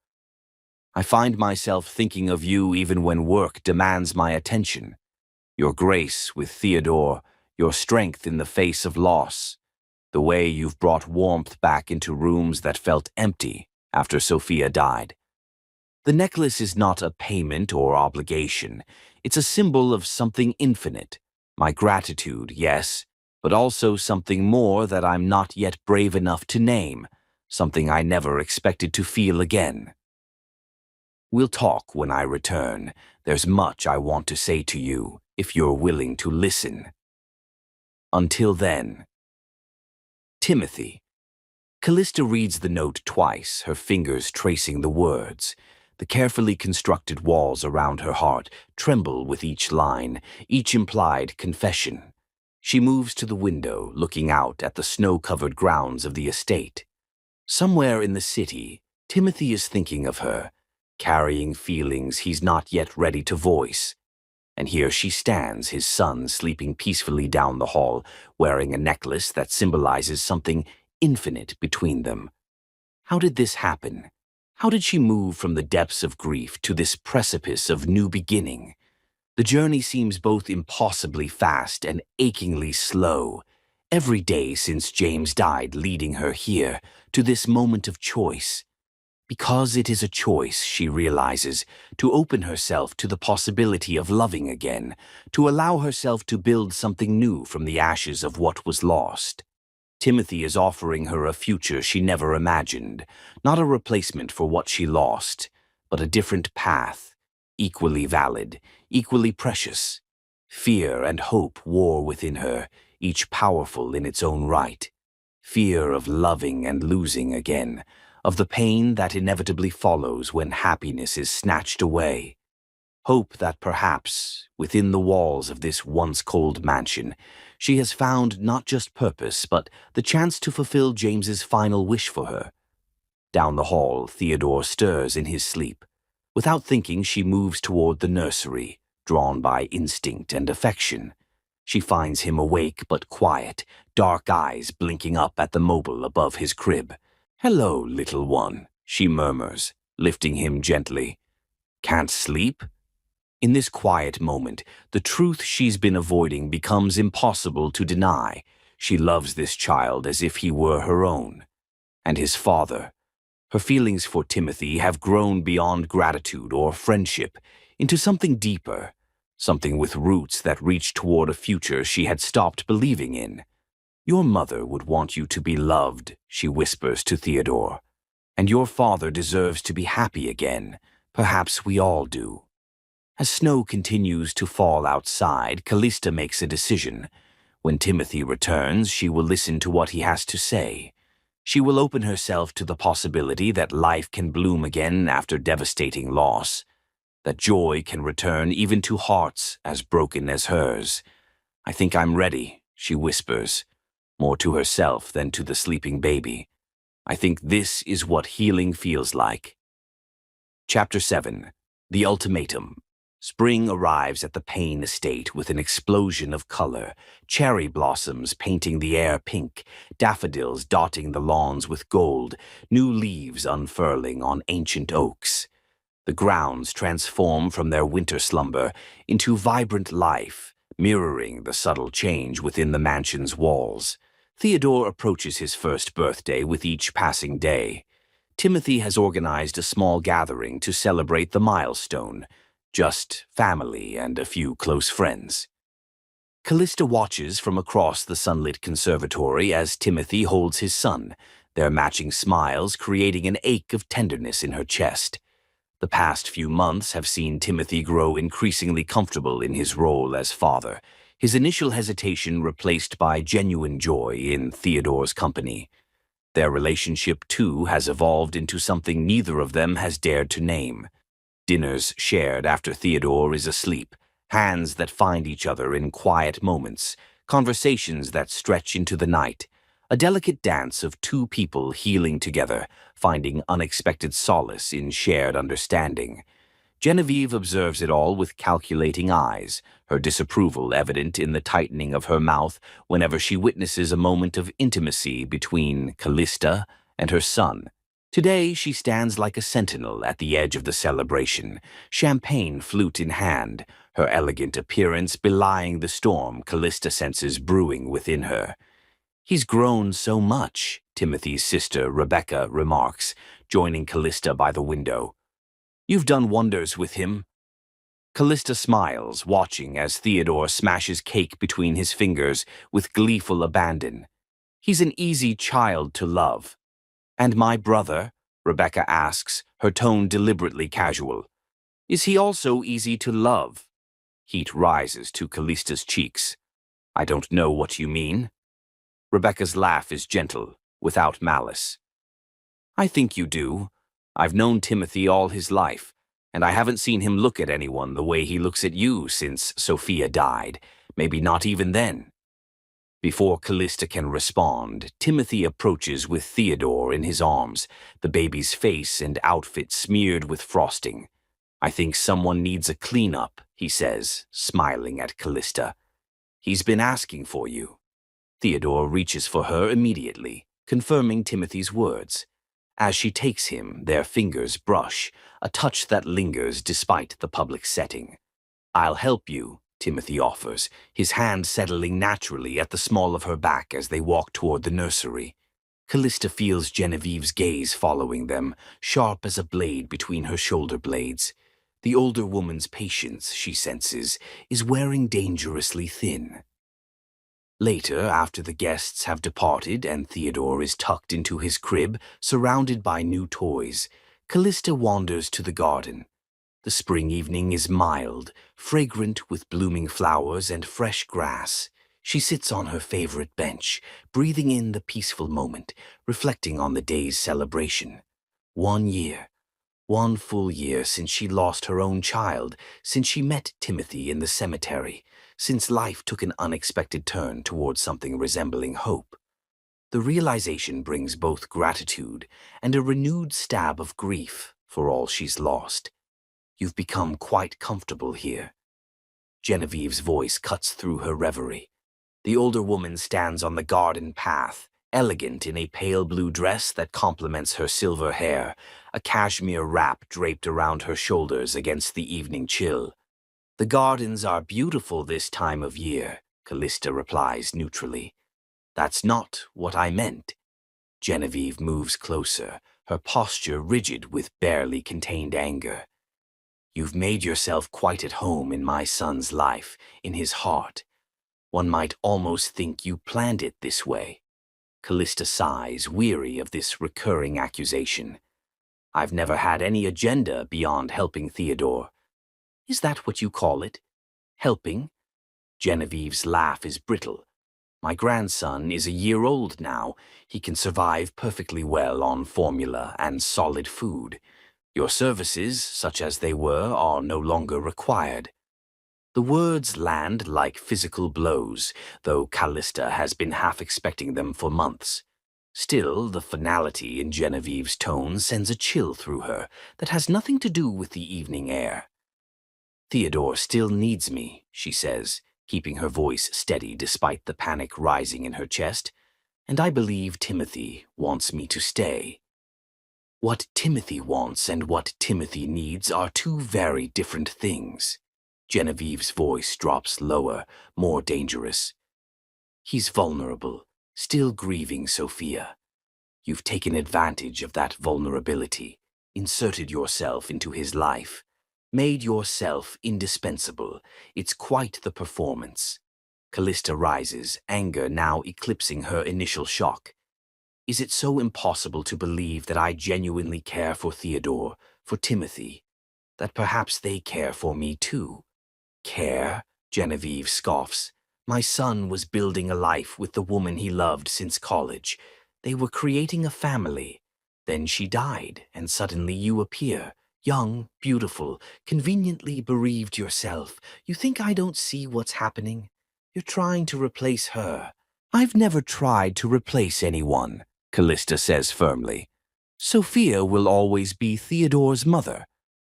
I find myself thinking of you even when work demands my attention. Your grace with Theodore, your strength in the face of loss, the way you've brought warmth back into rooms that felt empty after Sophia died. The necklace is not a payment or obligation. It's a symbol of something infinite. My gratitude, yes, but also something more that I'm not yet brave enough to name, something I never expected to feel again. We'll talk when I return. There's much I want to say to you, if you're willing to listen. Until then. Timothy. Callista reads the note twice, her fingers tracing the words. The carefully constructed walls around her heart tremble with each line, each implied confession. She moves to the window, looking out at the snow-covered grounds of the estate. Somewhere in the city, Timothy is thinking of her, carrying feelings he's not yet ready to voice. And here she stands, his son sleeping peacefully down the hall, wearing a necklace that symbolizes something infinite between them. How did this happen? How did she move from the depths of grief to this precipice of new beginning? The journey seems both impossibly fast and achingly slow, every day since James died leading her here to this moment of choice. Because it is a choice, she realizes, to open herself to the possibility of loving again, to allow herself to build something new from the ashes of what was lost. Timothy is offering her a future she never imagined, not a replacement for what she lost, but a different path, equally valid, equally precious. Fear and hope war within her, each powerful in its own right. Fear of loving and losing again, of the pain that inevitably follows when happiness is snatched away. Hope that perhaps, within the walls of this once cold mansion, she has found not just purpose, but the chance to fulfill James's final wish for her. Down the hall, Theodore stirs in his sleep. Without thinking, she moves toward the nursery, drawn by instinct and affection. She finds him awake but quiet, dark eyes blinking up at the mobile above his crib. "Hello, little one," she murmurs, lifting him gently. "Can't sleep?" In this quiet moment, the truth she's been avoiding becomes impossible to deny. She loves this child as if he were her own. And his father. Her feelings for Timothy have grown beyond gratitude or friendship into something deeper, something with roots that reach toward a future she had stopped believing in. "Your mother would want you to be loved," she whispers to Theodore. "And your father deserves to be happy again. Perhaps we all do." As snow continues to fall outside, Callista makes a decision. When Timothy returns, she will listen to what he has to say. She will open herself to the possibility that life can bloom again after devastating loss, that joy can return even to hearts as broken as hers. "I think I'm ready," she whispers, more to herself than to the sleeping baby. "I think this is what healing feels like." Chapter 7. The Ultimatum. Spring arrives at the Payne estate with an explosion of color, cherry blossoms painting the air pink, daffodils dotting the lawns with gold, new leaves unfurling on ancient oaks. The grounds transform from their winter slumber into vibrant life, mirroring the subtle change within the mansion's walls. Theodore approaches his first birthday with each passing day. Timothy has organized a small gathering to celebrate the milestone, just family and a few close friends. Callista watches from across the sunlit conservatory as Timothy holds his son, their matching smiles creating an ache of tenderness in her chest. The past few months have seen Timothy grow increasingly comfortable in his role as father, his initial hesitation replaced by genuine joy in Theodore's company. Their relationship, too, has evolved into something neither of them has dared to name. Dinners shared after Theodore is asleep, hands that find each other in quiet moments, conversations that stretch into the night, a delicate dance of two people healing together, finding unexpected solace in shared understanding. Genevieve observes it all with calculating eyes, her disapproval evident in the tightening of her mouth whenever she witnesses a moment of intimacy between Callista and her son. Today she stands like a sentinel at the edge of the celebration, champagne flute in hand, her elegant appearance belying the storm Callista senses brewing within her. "He's grown so much," Timothy's sister Rebecca remarks, joining Callista by the window. "You've done wonders with him." Callista smiles, watching as Theodore smashes cake between his fingers with gleeful abandon. "He's an easy child to love." "And my brother?" Rebecca asks, her tone deliberately casual. "Is he also easy to love?" Heat rises to Callista's cheeks. "I don't know what you mean." Rebecca's laugh is gentle, without malice. "I think you do. I've known Timothy all his life, and I haven't seen him look at anyone the way he looks at you since Sophia died, maybe not even then." Before Callista can respond, Timothy approaches with Theodore in his arms, the baby's face and outfit smeared with frosting. "I think someone needs a cleanup," he says, smiling at Callista. "He's been asking for you." Theodore reaches for her immediately, confirming Timothy's words. As she takes him, their fingers brush, a touch that lingers despite the public setting. "I'll help you," Timothy offers, his hand settling naturally at the small of her back as they walk toward the nursery. Callista feels Genevieve's gaze following them, sharp as a blade between her shoulder blades. The older woman's patience, she senses, is wearing dangerously thin. Later, after the guests have departed and Theodore is tucked into his crib, surrounded by new toys, Callista wanders to the garden. The spring evening is mild, fragrant with blooming flowers and fresh grass. She sits on her favorite bench, breathing in the peaceful moment, reflecting on the day's celebration. 1 year. 1 full year since she lost her own child, since she met Timothy in the cemetery, since life took an unexpected turn towards something resembling hope. The realization brings both gratitude and a renewed stab of grief for all she's lost. "You've become quite comfortable here." Genevieve's voice cuts through her reverie. The older woman stands on the garden path, elegant in a pale blue dress that complements her silver hair, a cashmere wrap draped around her shoulders against the evening chill. "The gardens are beautiful this time of year," Callista replies neutrally. "That's not what I meant." Genevieve moves closer, her posture rigid with barely contained anger. "You've made yourself quite at home in my son's life, in his heart. One might almost think you planned it this way." Callista sighs, weary of this recurring accusation. "I've never had any agenda beyond helping Theodore." "Is that what you call it? Helping?" Genevieve's laugh is brittle. "My grandson is a year old now. He can survive perfectly well on formula and solid food. Your services, such as they were, are no longer required." The words land like physical blows, though Callista has been half expecting them for months. Still, the finality in Genevieve's tone sends a chill through her that has nothing to do with the evening air. "Theodore still needs me," she says, keeping her voice steady despite the panic rising in her chest, "and I believe Timothy wants me to stay." What Timothy wants and what Timothy needs are two very different things. Genevieve's voice drops lower, more dangerous. "He's vulnerable, still grieving Sophia. You've taken advantage of that vulnerability, inserted yourself into his life, made yourself indispensable. It's quite the performance." Callista rises, anger now eclipsing her initial shock. Is it so impossible to believe that I genuinely care for Theodore, for Timothy, that perhaps they care for me too? Care? Genevieve scoffs. My son was building a life with the woman he loved since college. They were creating a family. Then she died, and suddenly you appear, young, beautiful, conveniently bereaved yourself. You think I don't see what's happening? You're trying to replace her. I've never tried to replace anyone, Callista says firmly. Sophia will always be Theodore's mother.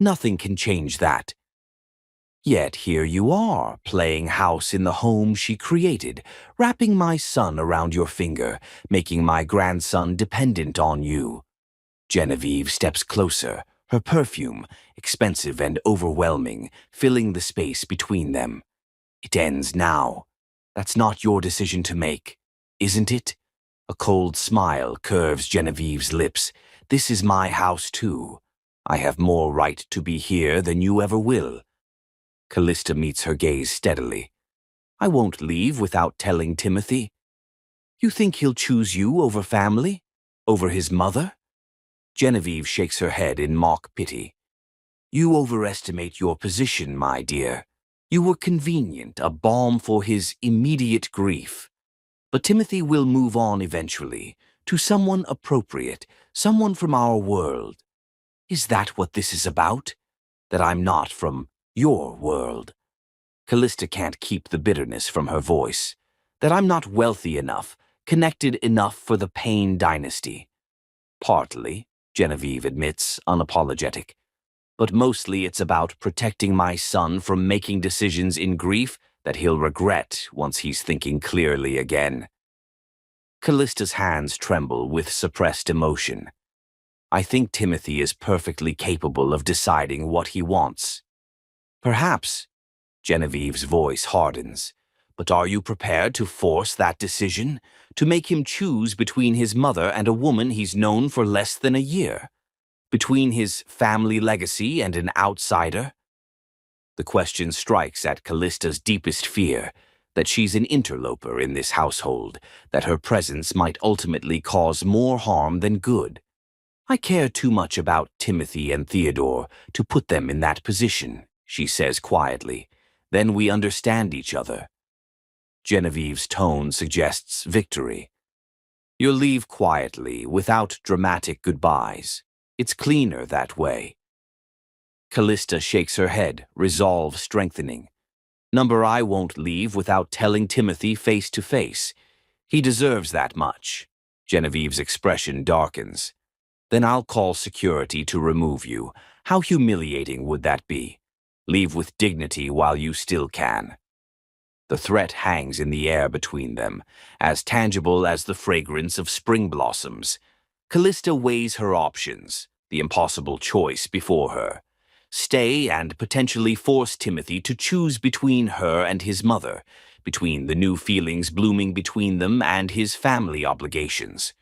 Nothing can change that. Yet here you are, playing house in the home she created, wrapping my son around your finger, making my grandson dependent on you. Genevieve steps closer, her perfume, expensive and overwhelming, filling the space between them. It ends now. That's not your decision to make, isn't it? A cold smile curves Genevieve's lips. This is my house too. I have more right to be here than you ever will. Callista meets her gaze steadily. I won't leave without telling Timothy. You think he'll choose you over family? Over his mother? Genevieve shakes her head in mock pity. You overestimate your position, my dear. You were convenient, a balm for his immediate grief. But Timothy will move on eventually, to someone appropriate, someone from our world. Is that what this is about? That I'm not from your world? Callista can't keep the bitterness from her voice. That I'm not wealthy enough, connected enough for the Payne dynasty. Partly, Genevieve admits, unapologetic. But mostly it's about protecting my son from making decisions in grief that he'll regret once he's thinking clearly again. Callista's hands tremble with suppressed emotion. I think Timothy is perfectly capable of deciding what he wants. Perhaps, Genevieve's voice hardens, but are you prepared to force that decision? To make him choose between his mother and a woman he's known for less than a year? Between his family legacy and an outsider? The question strikes at Callista's deepest fear, that she's an interloper in this household, that her presence might ultimately cause more harm than good. I care too much about Timothy and Theodore to put them in that position, she says quietly. Then we understand each other. Genevieve's tone suggests victory. You'll leave quietly, without dramatic goodbyes. It's cleaner that way. Callista shakes her head, resolve strengthening. Number, I won't leave without telling Timothy face to face. He deserves that much. Genevieve's expression darkens. Then I'll call security to remove you. How humiliating would that be? Leave with dignity while you still can. The threat hangs in the air between them, as tangible as the fragrance of spring blossoms. Callista weighs her options, the impossible choice before her. Stay and potentially force Timothy to choose between her and his mother, between the new feelings blooming between them and his family obligations.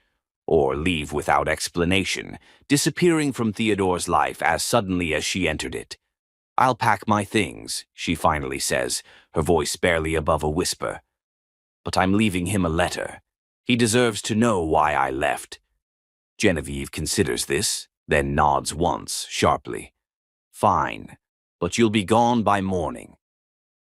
Or leave without explanation, disappearing from Theodore's life as suddenly as she entered it. I'll pack my things, she finally says, her voice barely above a whisper. But I'm leaving him a letter. He deserves to know why I left. Genevieve considers this, then nods once, sharply. Fine, but you'll be gone by morning.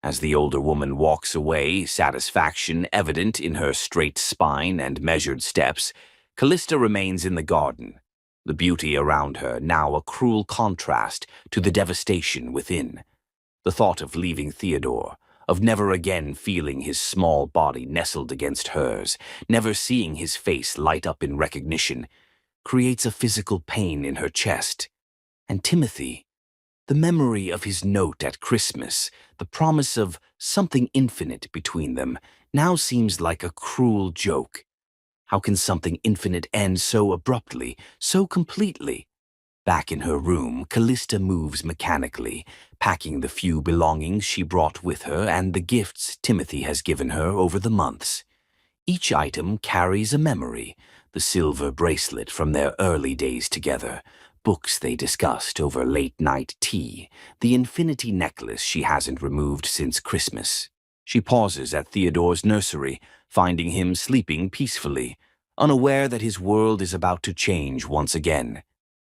As the older woman walks away, satisfaction evident in her straight spine and measured steps, Callista remains in the garden, the beauty around her now a cruel contrast to the devastation within. The thought of leaving Theodore, of never again feeling his small body nestled against hers, never seeing his face light up in recognition, creates a physical pain in her chest. And Timothy, the memory of his note at Christmas, the promise of something infinite between them, now seems like a cruel joke. How can something infinite end so abruptly, so completely? Back in her room, Callista moves mechanically, packing the few belongings she brought with her and the gifts Timothy has given her over the months. Each item carries a memory, the silver bracelet from their early days together, books they discussed over late-night tea, the infinity necklace she hasn't removed since Christmas. She pauses at Theodore's nursery, finding him sleeping peacefully, unaware that his world is about to change once again.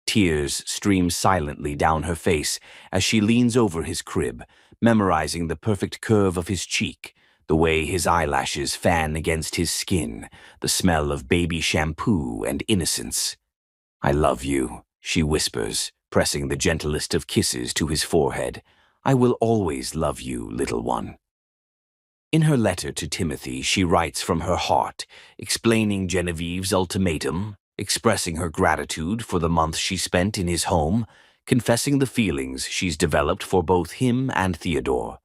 Tears stream silently down her face as she leans over his crib, memorizing the perfect curve of his cheek, the way his eyelashes fan against his skin, the smell of baby shampoo and innocence. "I love you," she whispers, pressing the gentlest of kisses to his forehead. "I will always love you, little one." In her letter to Timothy, she writes from her heart, explaining Genevieve's ultimatum, expressing her gratitude for the month she spent in his home, confessing the feelings she's developed for both him and Theodore.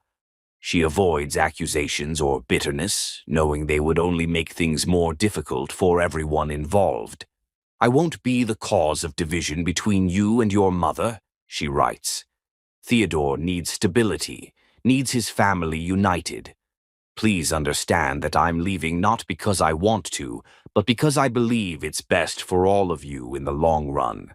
She avoids accusations or bitterness, knowing they would only make things more difficult for everyone involved. "I won't be the cause of division between you and your mother," she writes. "Theodore needs stability, needs his family united. Please understand that I'm leaving not because I want to, but because I believe it's best for all of you in the long run."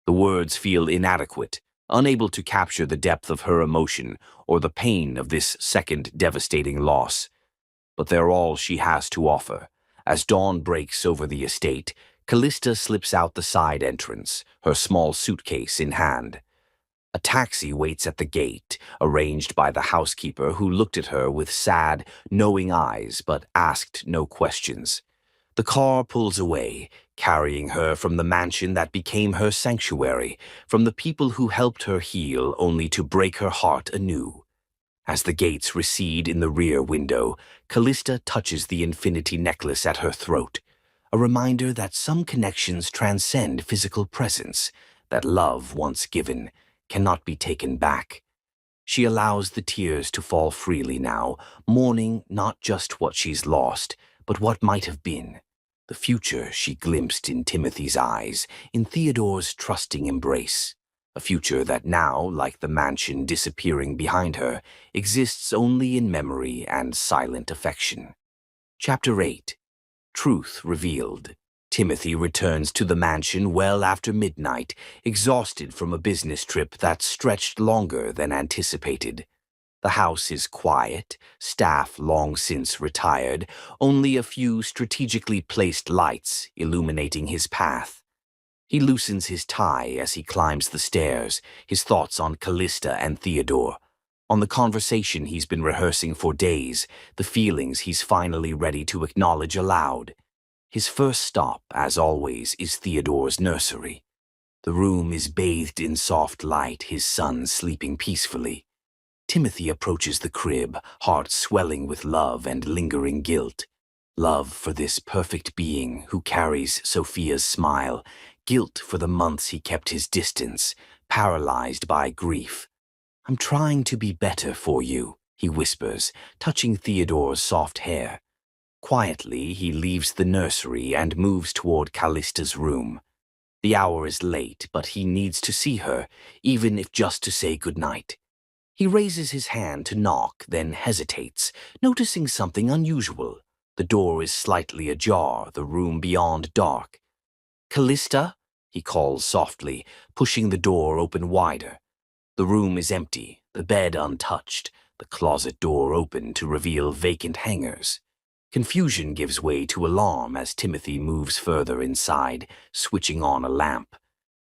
The words feel inadequate, unable to capture the depth of her emotion or the pain of this second devastating loss. But they're all she has to offer. As dawn breaks over the estate, Callista slips out the side entrance, her small suitcase in hand. A taxi waits at the gate, arranged by the housekeeper who looked at her with sad, knowing eyes but asked no questions. The car pulls away, carrying her from the mansion that became her sanctuary, from the people who helped her heal only to break her heart anew. As the gates recede in the rear window, Callista touches the infinity necklace at her throat, a reminder that some connections transcend physical presence, that love, once given, cannot be taken back. She allows the tears to fall freely now, mourning not just what she's lost, but what might have been. The future she glimpsed in Timothy's eyes, in Theodore's trusting embrace. A future that now, like the mansion disappearing behind her, exists only in memory and silent affection. Chapter 8. Truth Revealed. Timothy returns to the mansion well after midnight, exhausted from a business trip that stretched longer than anticipated. The house is quiet, staff long since retired, only a few strategically placed lights illuminating his path. He loosens his tie as he climbs the stairs, his thoughts on Callista and Theodore, on the conversation he's been rehearsing for days, the feelings he's finally ready to acknowledge aloud. His first stop, as always, is Theodore's nursery. The room is bathed in soft light, his son sleeping peacefully. Timothy approaches the crib, heart swelling with love and lingering guilt. Love for this perfect being who carries Sophia's smile, guilt for the months he kept his distance, paralyzed by grief. "I'm trying to be better for you," he whispers, touching Theodore's soft hair. Quietly, he leaves the nursery and moves toward Callista's room. The hour is late, but he needs to see her, even if just to say goodnight. He raises his hand to knock, then hesitates, noticing something unusual. The door is slightly ajar, the room beyond dark. "Callista?" he calls softly, pushing the door open wider. The room is empty, the bed untouched, the closet door open to reveal vacant hangers. Confusion gives way to alarm as Timothy moves further inside, switching on a lamp.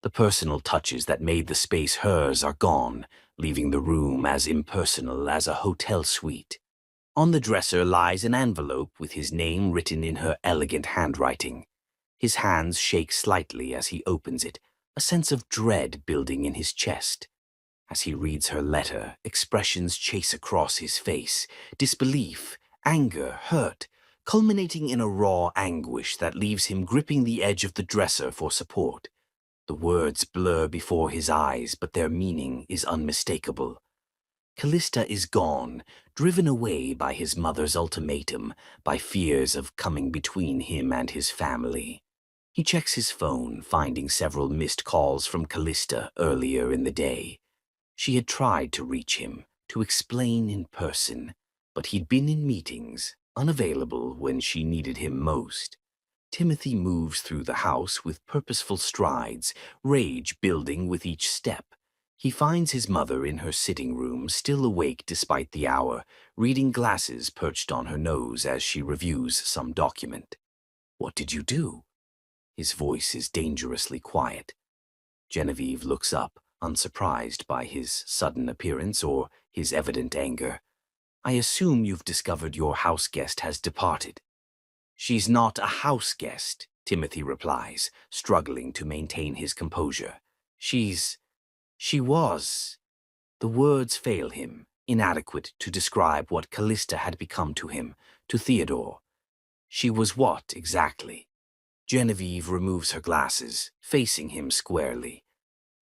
The personal touches that made the space hers are gone, leaving the room as impersonal as a hotel suite. On the dresser lies an envelope with his name written in her elegant handwriting. His hands shake slightly as he opens it, a sense of dread building in his chest. As he reads her letter, expressions chase across his face, disbelief, anger, hurt, culminating in a raw anguish that leaves him gripping the edge of the dresser for support. The words blur before his eyes, but their meaning is unmistakable. Callista is gone, driven away by his mother's ultimatum, by fears of coming between him and his family. He checks his phone, finding several missed calls from Callista earlier in the day. She had tried to reach him, to explain in person, but he'd been in meetings, unavailable when she needed him most. Timothy moves through the house with purposeful strides, rage building with each step. He finds his mother in her sitting room, still awake despite the hour, reading glasses perched on her nose as she reviews some document. What did you do? His voice is dangerously quiet. Genevieve looks up, unsurprised by his sudden appearance or his evident anger. I assume you've discovered your house guest has departed. She's not a house guest, Timothy replies, struggling to maintain his composure. She was. The words fail him, inadequate to describe what Callista had become to him, to Theodore. She was what, exactly? Genevieve removes her glasses, facing him squarely.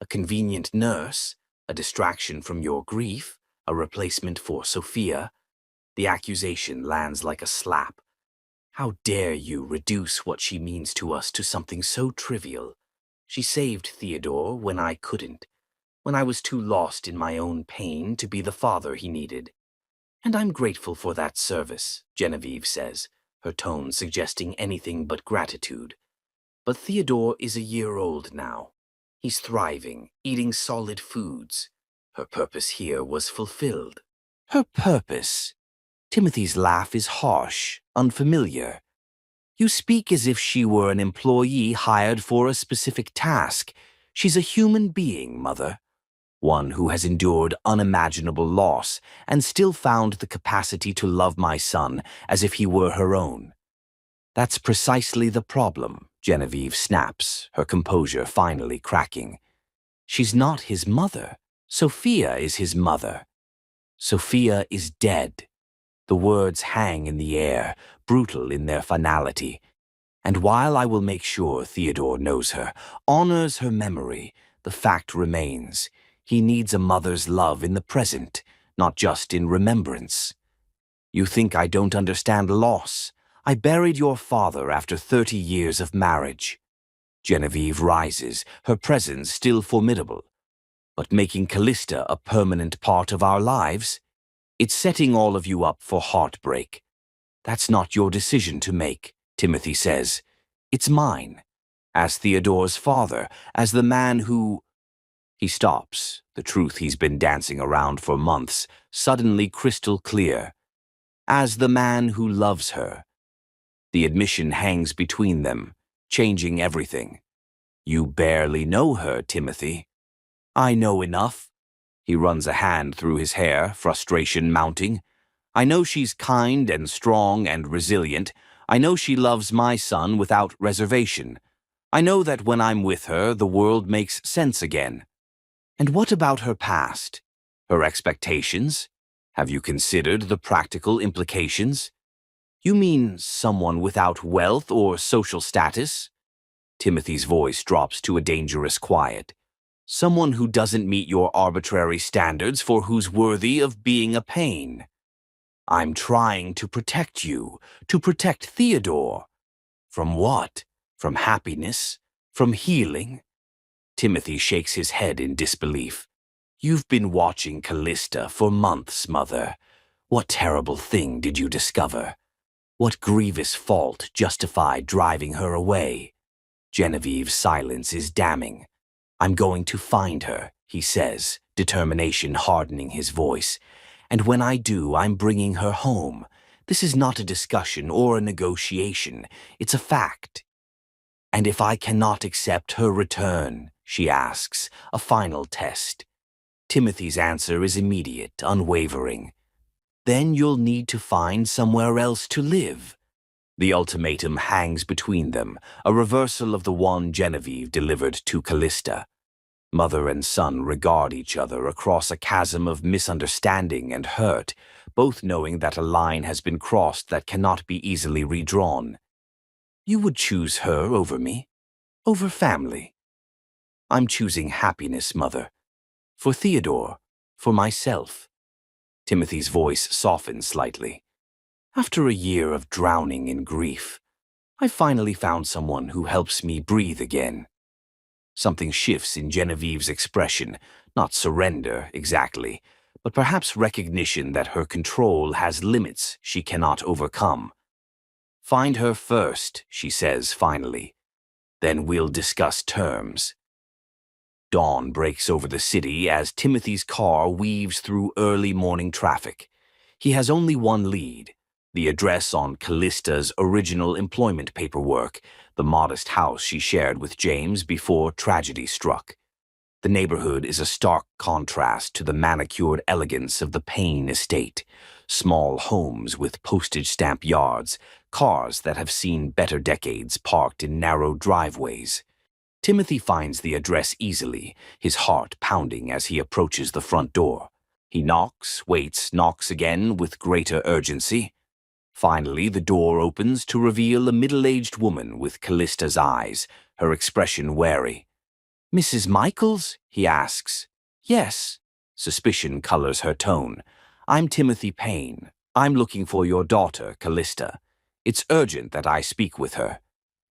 A convenient nurse, a distraction from your grief, a replacement for Sophia. The accusation lands like a slap. How dare you reduce what she means to us to something so trivial? She saved Theodore when I couldn't, when I was too lost in my own pain to be the father he needed. And I'm grateful for that service, Genevieve says, her tone suggesting anything but gratitude. But Theodore is a year old now. He's thriving, eating solid foods. Her purpose here was fulfilled. Her purpose? Timothy's laugh is harsh, unfamiliar. You speak as if she were an employee hired for a specific task. She's a human being, Mother. One who has endured unimaginable loss and still found the capacity to love my son as if he were her own. That's precisely the problem, Genevieve snaps, her composure finally cracking. She's not his mother. Sophia is his mother. Sophia is dead. The words hang in the air, brutal in their finality. And while I will make sure Theodore knows her, honors her memory, the fact remains. He needs a mother's love in the present, not just in remembrance. You think I don't understand loss? I buried your father after 30 years of marriage. Genevieve rises, her presence still formidable. But making Callista a permanent part of our lives? It's setting all of you up for heartbreak. That's not your decision to make, Timothy says. It's mine. As Theodore's father, as the man who... He stops, the truth he's been dancing around for months, suddenly crystal clear. As the man who loves her. The admission hangs between them, changing everything. You barely know her, Timothy. I know enough. He runs a hand through his hair, frustration mounting. I know she's kind and strong and resilient. I know she loves my son without reservation. I know that when I'm with her, the world makes sense again. And what about her past? Her expectations? Have you considered the practical implications? You mean someone without wealth or social status? Timothy's voice drops to a dangerous quiet. Someone who doesn't meet your arbitrary standards for who's worthy of being a pain. I'm trying to protect you, to protect Theodore. From what? From happiness? From healing? Timothy shakes his head in disbelief. You've been watching Callista for months, Mother. What terrible thing did you discover? What grievous fault justified driving her away? Genevieve's silence is damning. I'm going to find her, he says, determination hardening his voice. And when I do, I'm bringing her home. This is not a discussion or a negotiation. It's a fact. And if I cannot accept her return, she asks, a final test. Timothy's answer is immediate, unwavering. Then you'll need to find somewhere else to live. The ultimatum hangs between them, a reversal of the one Genevieve delivered to Callista. Mother and son regard each other across a chasm of misunderstanding and hurt, both knowing that a line has been crossed that cannot be easily redrawn. You would choose her over me? Over family? I'm choosing happiness, Mother. For Theodore. For myself. Timothy's voice softens slightly. After a year of drowning in grief, I finally found someone who helps me breathe again. Something shifts in Genevieve's expression, not surrender exactly, but perhaps recognition that her control has limits she cannot overcome. Find her first, she says finally. Then we'll discuss terms. Dawn breaks over the city as Timothy's car weaves through early morning traffic. He has only one lead, the address on Callista's original employment paperwork, the modest house she shared with James before tragedy struck. The neighborhood is a stark contrast to the manicured elegance of the Payne estate. Small homes with postage stamp yards, cars that have seen better decades parked in narrow driveways. Timothy finds the address easily, his heart pounding as he approaches the front door. He knocks, waits, knocks again with greater urgency. Finally, the door opens to reveal a middle-aged woman with Callista's eyes, her expression wary. "Mrs. Michaels?" he asks. "Yes." Suspicion colors her tone. "I'm Timothy Payne. I'm looking for your daughter, Callista. It's urgent that I speak with her."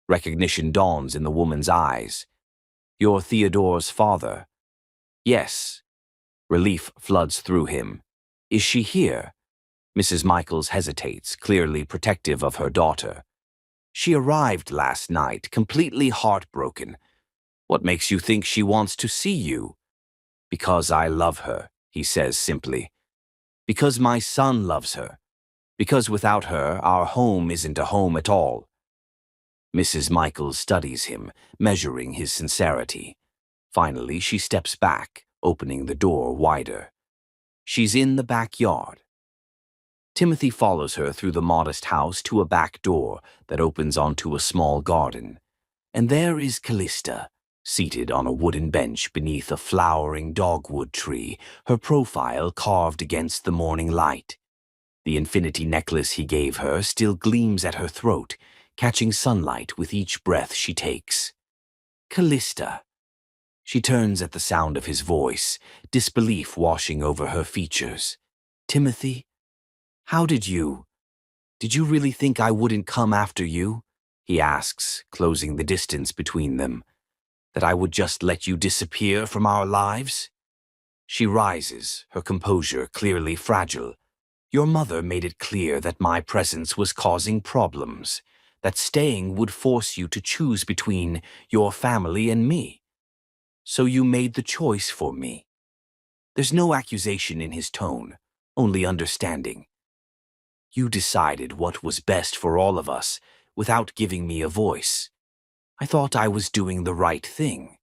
Recognition dawns in the woman's eyes. "You're Theodore's father." "Yes." Relief floods through him. "Is she here?" Mrs. Michaels hesitates, clearly protective of her daughter. "She arrived last night, completely heartbroken. What makes you think she wants to see you?" "Because I love her," he says simply. "Because my son loves her. Because without her, our home isn't a home at all." Mrs. Michaels studies him, measuring his sincerity. Finally, she steps back, opening the door wider. She's in the backyard. Timothy follows her through the modest house to a back door that opens onto a small garden. And there is Callista, seated on a wooden bench beneath a flowering dogwood tree, her profile carved against the morning light. The infinity necklace he gave her still gleams at her throat, catching sunlight with each breath she takes. "Callista." She turns at the sound of his voice, disbelief washing over her features. "Timothy, how did you really think I wouldn't come after you?" he asks, closing the distance between them. "That I would just let you disappear from our lives?" She rises, her composure clearly fragile. "Your mother made it clear that my presence was causing problems, that staying would force you to choose between your family and me. So you made the choice for me." There's no accusation in his tone, only understanding. "You decided what was best for all of us without giving me a voice. I thought I was doing the right thing.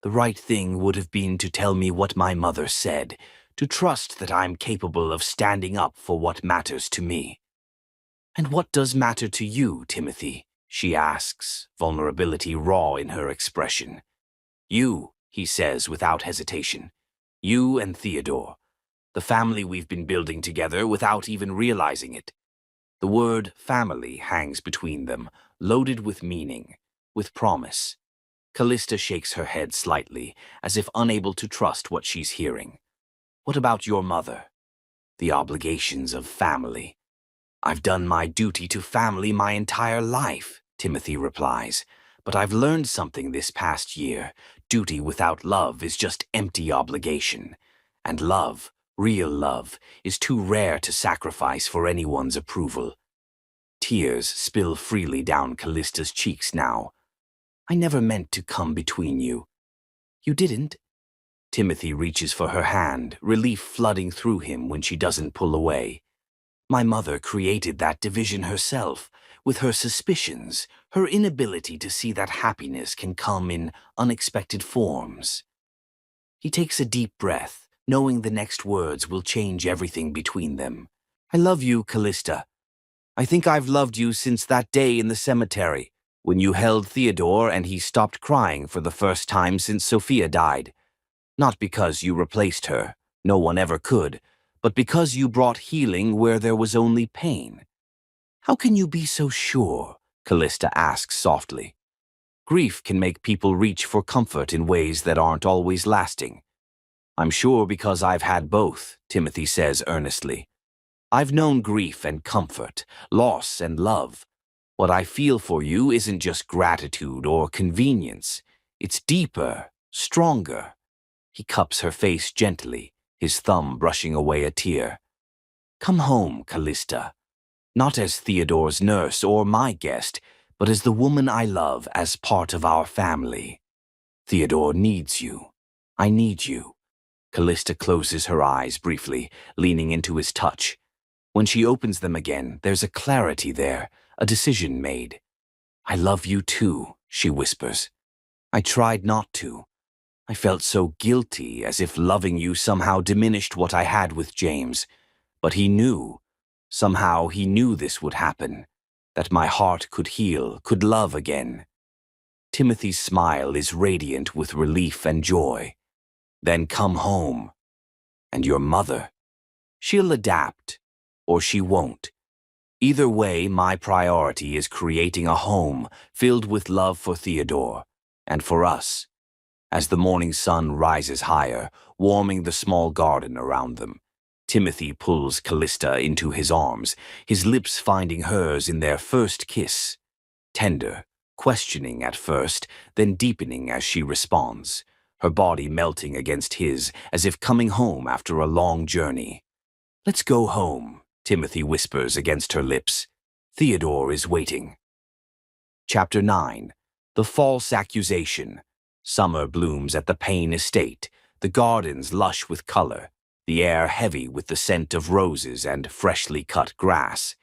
The right thing would have been to tell me what my mother said, to trust that I'm capable of standing up for what matters to me." "And what does matter to you, Timothy?" she asks, vulnerability raw in her expression. "You," he says without hesitation. "You and Theodore. The family we've been building together without even realizing it." The word family hangs between them, loaded with meaning, with promise. Callista shakes her head slightly, as if unable to trust what she's hearing. "What about your mother?" "The obligations of family." "I've done my duty to family my entire life," Timothy replies. "But I've learned something this past year. Duty without love is just empty obligation. And love, real love, is too rare to sacrifice for anyone's approval." Tears spill freely down Callista's cheeks now. "I never meant to come between you." "You didn't?" Timothy reaches for her hand, relief flooding through him when she doesn't pull away. "My mother created that division herself, with her suspicions, her inability to see that happiness can come in unexpected forms." He takes a deep breath, knowing the next words will change everything between them. "I love you, Callista. I think I've loved you since that day in the cemetery, when you held Theodore and he stopped crying for the first time since Sophia died. Not because you replaced her, no one ever could, but because you brought healing where there was only pain." "How can you be so sure?" Callista asks softly. "Grief can make people reach for comfort in ways that aren't always lasting." "I'm sure because I've had both," Timothy says earnestly. "I've known grief and comfort, loss and love. What I feel for you isn't just gratitude or convenience. It's deeper, stronger." He cups her face gently, his thumb brushing away a tear. "Come home, Callista. Not as Theodore's nurse or my guest, but as the woman I love, as part of our family. Theodore needs you. I need you." Callista closes her eyes briefly, leaning into his touch. When she opens them again, there's a clarity there, a decision made. "I love you too," she whispers. "I tried not to. I felt so guilty, as if loving you somehow diminished what I had with James. But he knew. Somehow he knew this would happen, that my heart could heal, could love again." Timothy's smile is radiant with relief and joy. "Then come home. And your mother? She'll adapt, or she won't. Either way, my priority is creating a home filled with love for Theodore, and for us." As the morning sun rises higher, warming the small garden around them, Timothy pulls Callista into his arms, his lips finding hers in their first kiss. Tender, questioning at first, then deepening as she responds, her body melting against his as if coming home after a long journey. "Let's go home," Timothy whispers against her lips. "Theodore is waiting." Chapter 9. The False Accusation. Summer blooms at the Payne estate, the gardens lush with color, the air heavy with the scent of roses and freshly cut grass.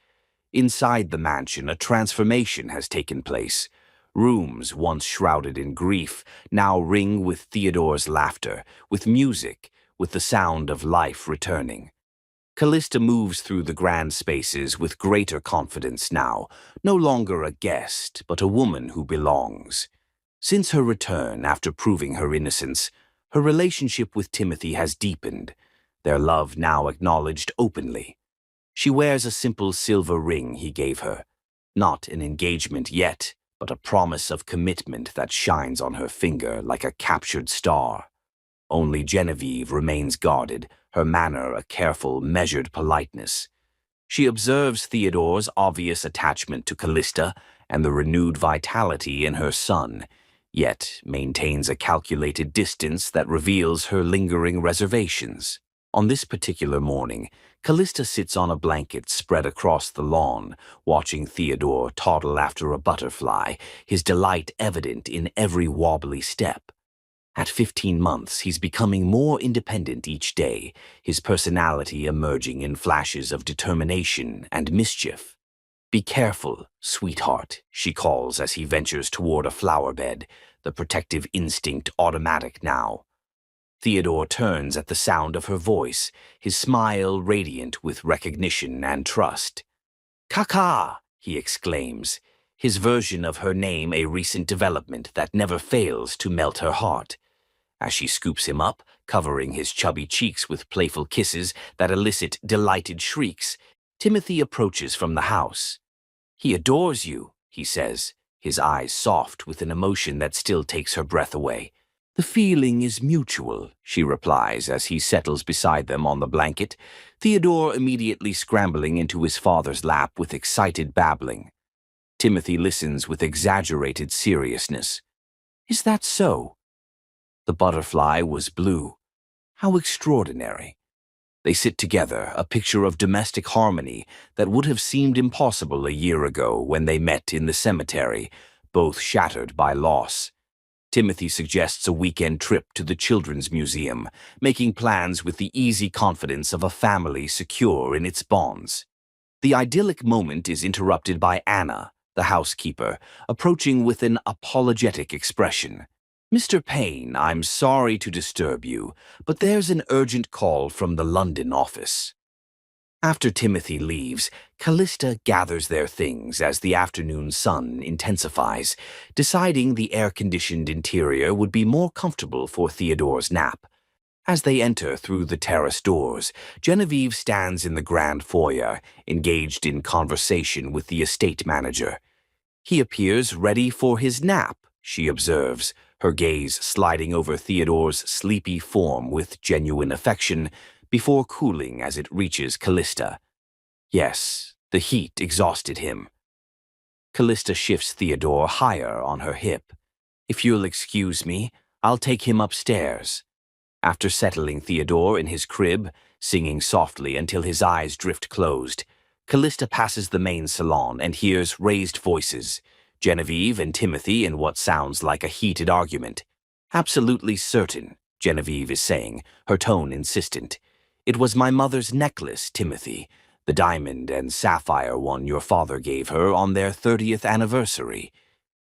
Inside the mansion, a transformation has taken place. Rooms once shrouded in grief now ring with Theodore's laughter, with music, with the sound of life returning. Callista moves through the grand spaces with greater confidence now, no longer a guest, but a woman who belongs. Since her return after proving her innocence, her relationship with Timothy has deepened, their love now acknowledged openly. She wears a simple silver ring he gave her, not an engagement yet, but a promise of commitment that shines on her finger like a captured star. Only Genevieve remains guarded, her manner a careful, measured politeness. She observes Theodore's obvious attachment to Callista and the renewed vitality in her son, yet maintains a calculated distance that reveals her lingering reservations. On this particular morning, Callista sits on a blanket spread across the lawn, watching Theodore toddle after a butterfly, his delight evident in every wobbly step. At 15 months, he's becoming more independent each day, his personality emerging in flashes of determination and mischief. "Be careful, sweetheart," she calls as he ventures toward a flower bed, the protective instinct automatic now. Theodore turns at the sound of her voice, his smile radiant with recognition and trust. "Kaka!" he exclaims, his version of her name a recent development that never fails to melt her heart. As she scoops him up, covering his chubby cheeks with playful kisses that elicit delighted shrieks, Timothy approaches from the house. "He adores you," he says, his eyes soft with an emotion that still takes her breath away. "The feeling is mutual," she replies as he settles beside them on the blanket, Theodore immediately scrambling into his father's lap with excited babbling. Timothy listens with exaggerated seriousness. "Is that so?" The butterfly was blue. How extraordinary. They sit together, a picture of domestic harmony that would have seemed impossible a year ago when they met in the cemetery, both shattered by loss. Timothy suggests a weekend trip to the Children's Museum, making plans with the easy confidence of a family secure in its bonds. The idyllic moment is interrupted by Anna, the housekeeper, approaching with an apologetic expression. "Mr. Payne, I'm sorry to disturb you, but there's an urgent call from the London office." After Timothy leaves, Callista gathers their things as the afternoon sun intensifies, deciding the air-conditioned interior would be more comfortable for Theodore's nap. As they enter through the terrace doors, Genevieve stands in the grand foyer, engaged in conversation with the estate manager. "He appears ready for his nap," she observes, her gaze sliding over Theodore's sleepy form with genuine affection, before cooling as it reaches Callista. Yes, the heat exhausted him. Callista shifts Theodore higher on her hip. "If you'll excuse me, I'll take him upstairs." After settling Theodore in his crib, singing softly until his eyes drift closed, Callista passes the main salon and hears raised voices. Genevieve and Timothy in what sounds like a heated argument. "Absolutely certain," Genevieve is saying, her tone insistent. "It was my mother's necklace, Timothy. The diamond and sapphire one your father gave her on their 30th anniversary.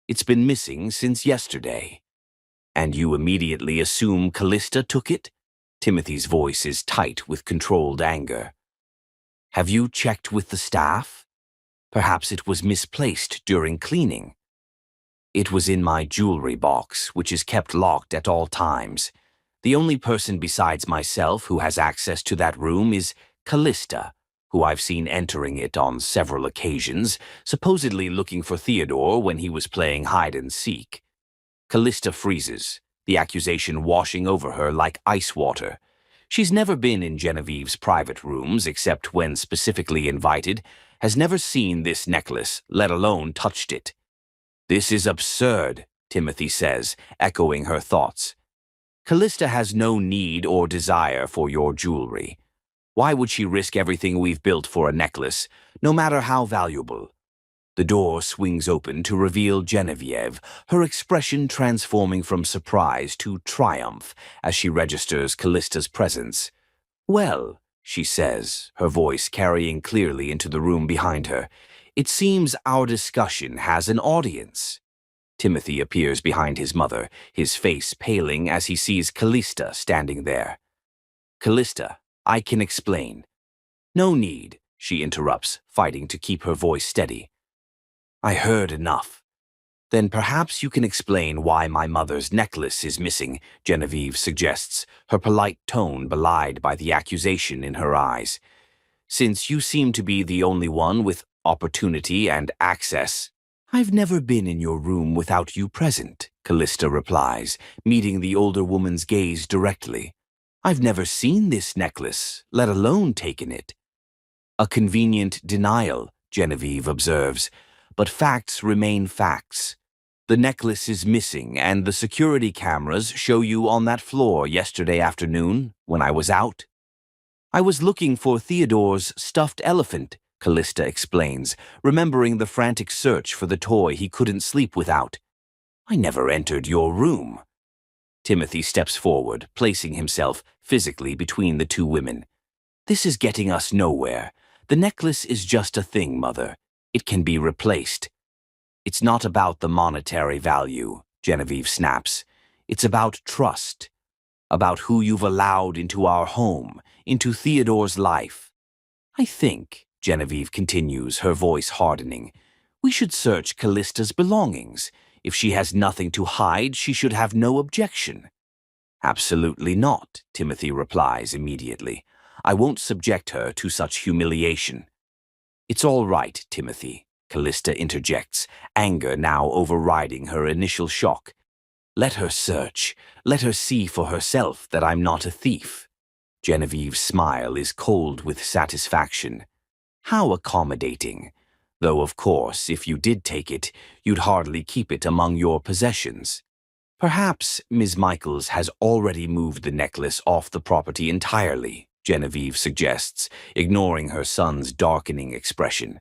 It's been missing since yesterday. And you immediately assume Callista took it? Timothy's voice is tight with controlled anger. Have you checked with the staff? Perhaps it was misplaced during cleaning. It was in my jewelry box, which is kept locked at all times. The only person besides myself who has access to that room is Callista, who I've seen entering it on several occasions, supposedly looking for Theodore when he was playing hide-and-seek. Callista freezes, the accusation washing over her like ice water. She's never been in Genevieve's private rooms except when specifically invited, has never seen this necklace, let alone touched it. This is absurd, Timothy says, echoing her thoughts. Callista has no need or desire for your jewelry. Why would she risk everything we've built for a necklace, no matter how valuable? The door swings open to reveal Genevieve, her expression transforming from surprise to triumph as she registers Callista's presence. Well, she says, her voice carrying clearly into the room behind her, it seems our discussion has an audience. Timothy appears behind his mother, his face paling as he sees Callista standing there. Callista, I can explain. No need, she interrupts, fighting to keep her voice steady. I heard enough. Then perhaps you can explain why my mother's necklace is missing, Genevieve suggests, her polite tone belied by the accusation in her eyes. Since you seem to be the only one with opportunity and access. I've never been in your room without you present, Callista replies, meeting the older woman's gaze directly. I've never seen this necklace, let alone taken it. A convenient denial, Genevieve observes, but facts remain facts. The necklace is missing, and the security cameras show you on that floor yesterday afternoon when I was out. I was looking for Theodore's stuffed elephant, Callista explains, remembering the frantic search for the toy he couldn't sleep without. I never entered your room. Timothy steps forward, placing himself physically between the two women. This is getting us nowhere. The necklace is just a thing, Mother. It can be replaced. It's not about the monetary value, Genevieve snaps. It's about trust, about who you've allowed into our home, into Theodore's life. I think, Genevieve continues, her voice hardening, we should search Callista's belongings. If she has nothing to hide, she should have no objection. Absolutely not, Timothy replies immediately. I won't subject her to such humiliation. It's all right, Timothy, Callista interjects, anger now overriding her initial shock. Let her search. Let her see for herself that I'm not a thief. Genevieve's smile is cold with satisfaction. How accommodating. Though, of course, if you did take it, you'd hardly keep it among your possessions. Perhaps Ms. Michaels has already moved the necklace off the property entirely, Genevieve suggests, ignoring her son's darkening expression.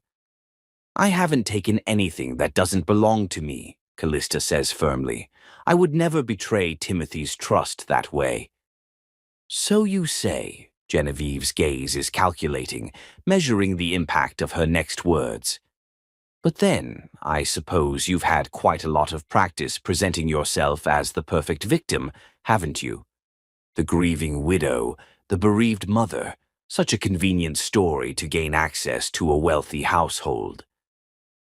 I haven't taken anything that doesn't belong to me, Callista says firmly. I would never betray Timothy's trust that way. So you say, Genevieve's gaze is calculating, measuring the impact of her next words. But then, I suppose you've had quite a lot of practice presenting yourself as the perfect victim, haven't you? The grieving widow, the bereaved mother, such a convenient story to gain access to a wealthy household.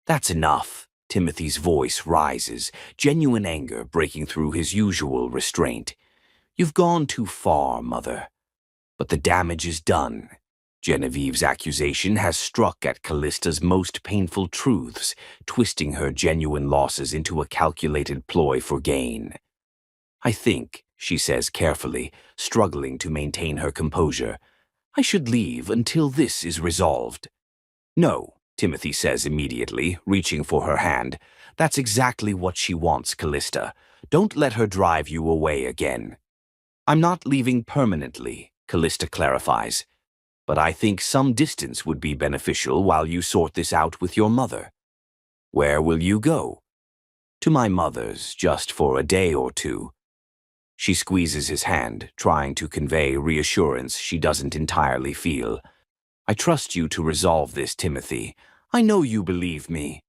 That's enough. Timothy's voice rises, genuine anger breaking through his usual restraint. You've gone too far, Mother. But the damage is done. Genevieve's accusation has struck at Callista's most painful truths, twisting her genuine losses into a calculated ploy for gain. I think, she says carefully, struggling to maintain her composure, I should leave until this is resolved. No, Timothy says immediately, reaching for her hand. That's exactly what she wants, Callista. Don't let her drive you away again. I'm not leaving permanently, Callista clarifies. But I think some distance would be beneficial while you sort this out with your mother. Where will you go? To my mother's, just for a day or two. She squeezes his hand, trying to convey reassurance she doesn't entirely feel. I trust you to resolve this, Timothy. I know you believe me.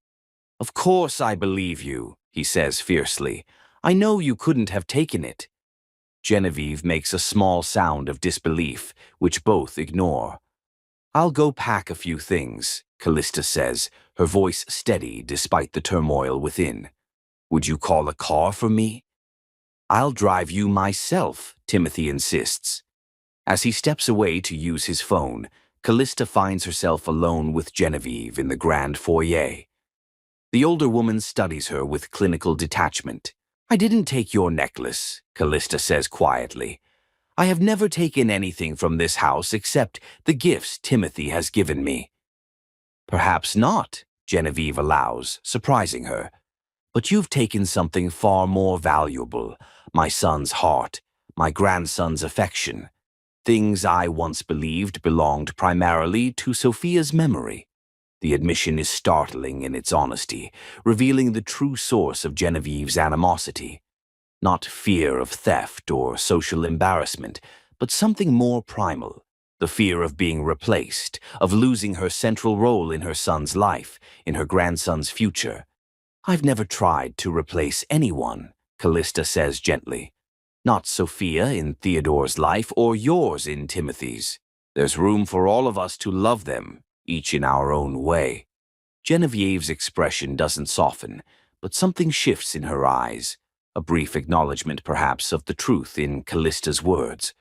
Of course I believe you, he says fiercely. I know you couldn't have taken it. Genevieve makes a small sound of disbelief, which both ignore. I'll go pack a few things, Callista says, her voice steady despite the turmoil within. Would you call a car for me? I'll drive you myself, Timothy insists. As he steps away to use his phone, Callista finds herself alone with Genevieve in the grand foyer. The older woman studies her with clinical detachment. I didn't take your necklace, Callista says quietly. I have never taken anything from this house except the gifts Timothy has given me. Perhaps not, Genevieve allows, surprising her. But you've taken something far more valuable, my son's heart, my grandson's affection. Things I once believed belonged primarily to Sophia's memory. The admission is startling in its honesty, revealing the true source of Genevieve's animosity. Not fear of theft or social embarrassment, but something more primal. The fear of being replaced, of losing her central role in her son's life, in her grandson's future. I've never tried to replace anyone, Callista says gently. Not Sophia in Theodore's life or yours in Timothy's. There's room for all of us to love them, each in our own way. Genevieve's expression doesn't soften, but something shifts in her eyes. A brief acknowledgement, perhaps, of the truth in Callista's words.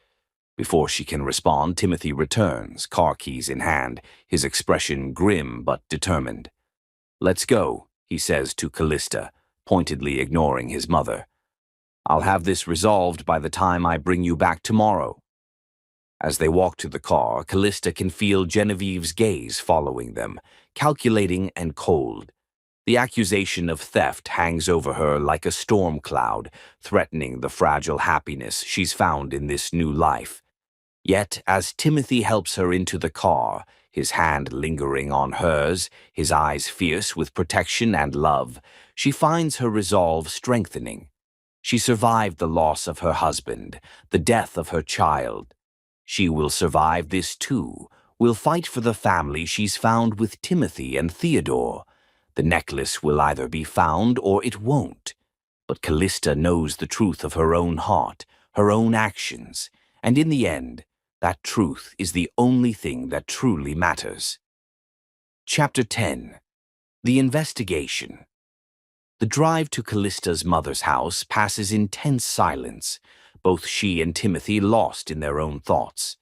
Before she can respond, Timothy returns, car keys in hand, his expression grim but determined. Let's go, he says to Callista, pointedly ignoring his mother. I'll have this resolved by the time I bring you back tomorrow. As they walk to the car, Callista can feel Genevieve's gaze following them, calculating and cold. The accusation of theft hangs over her like a storm cloud, threatening the fragile happiness she's found in this new life. Yet, as Timothy helps her into the car, his hand lingering on hers, his eyes fierce with protection and love, she finds her resolve strengthening. She survived the loss of her husband, the death of her child. She will survive this too, will fight for the family she's found with Timothy and Theodore. The necklace will either be found or it won't. But Callista knows the truth of her own heart, her own actions, and in the end, that truth is the only thing that truly matters. Chapter 10. The Investigation. The drive to Callista's mother's house passes in tense silence, both she and Timothy lost in their own thoughts.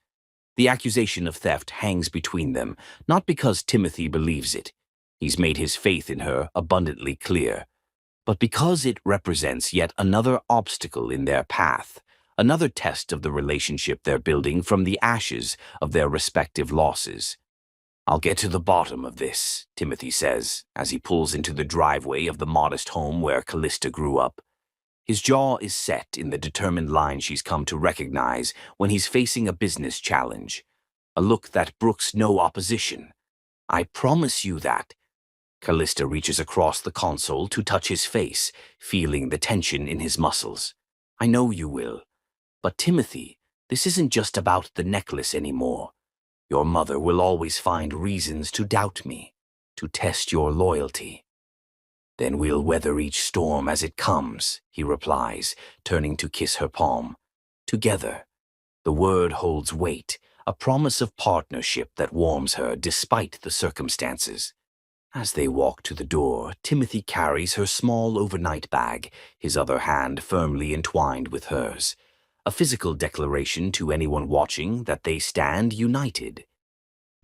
The accusation of theft hangs between them, not because Timothy believes it. He's made his faith in her abundantly clear, but because it represents yet another obstacle in their path, another test of the relationship they're building from the ashes of their respective losses. I'll get to the bottom of this, Timothy says, as he pulls into the driveway of the modest home where Callista grew up. His jaw is set in the determined line she's come to recognize when he's facing a business challenge, a look that brooks no opposition. I promise you that. Callista reaches across the console to touch his face, feeling the tension in his muscles. I know you will. But Timothy, this isn't just about the necklace anymore. Your mother will always find reasons to doubt me, to test your loyalty. Then we'll weather each storm as it comes, he replies, turning to kiss her palm. Together. The word holds weight, a promise of partnership that warms her despite the circumstances. As they walk to the door, Timothy carries her small overnight bag, his other hand firmly entwined with hers. A physical declaration to anyone watching that they stand united.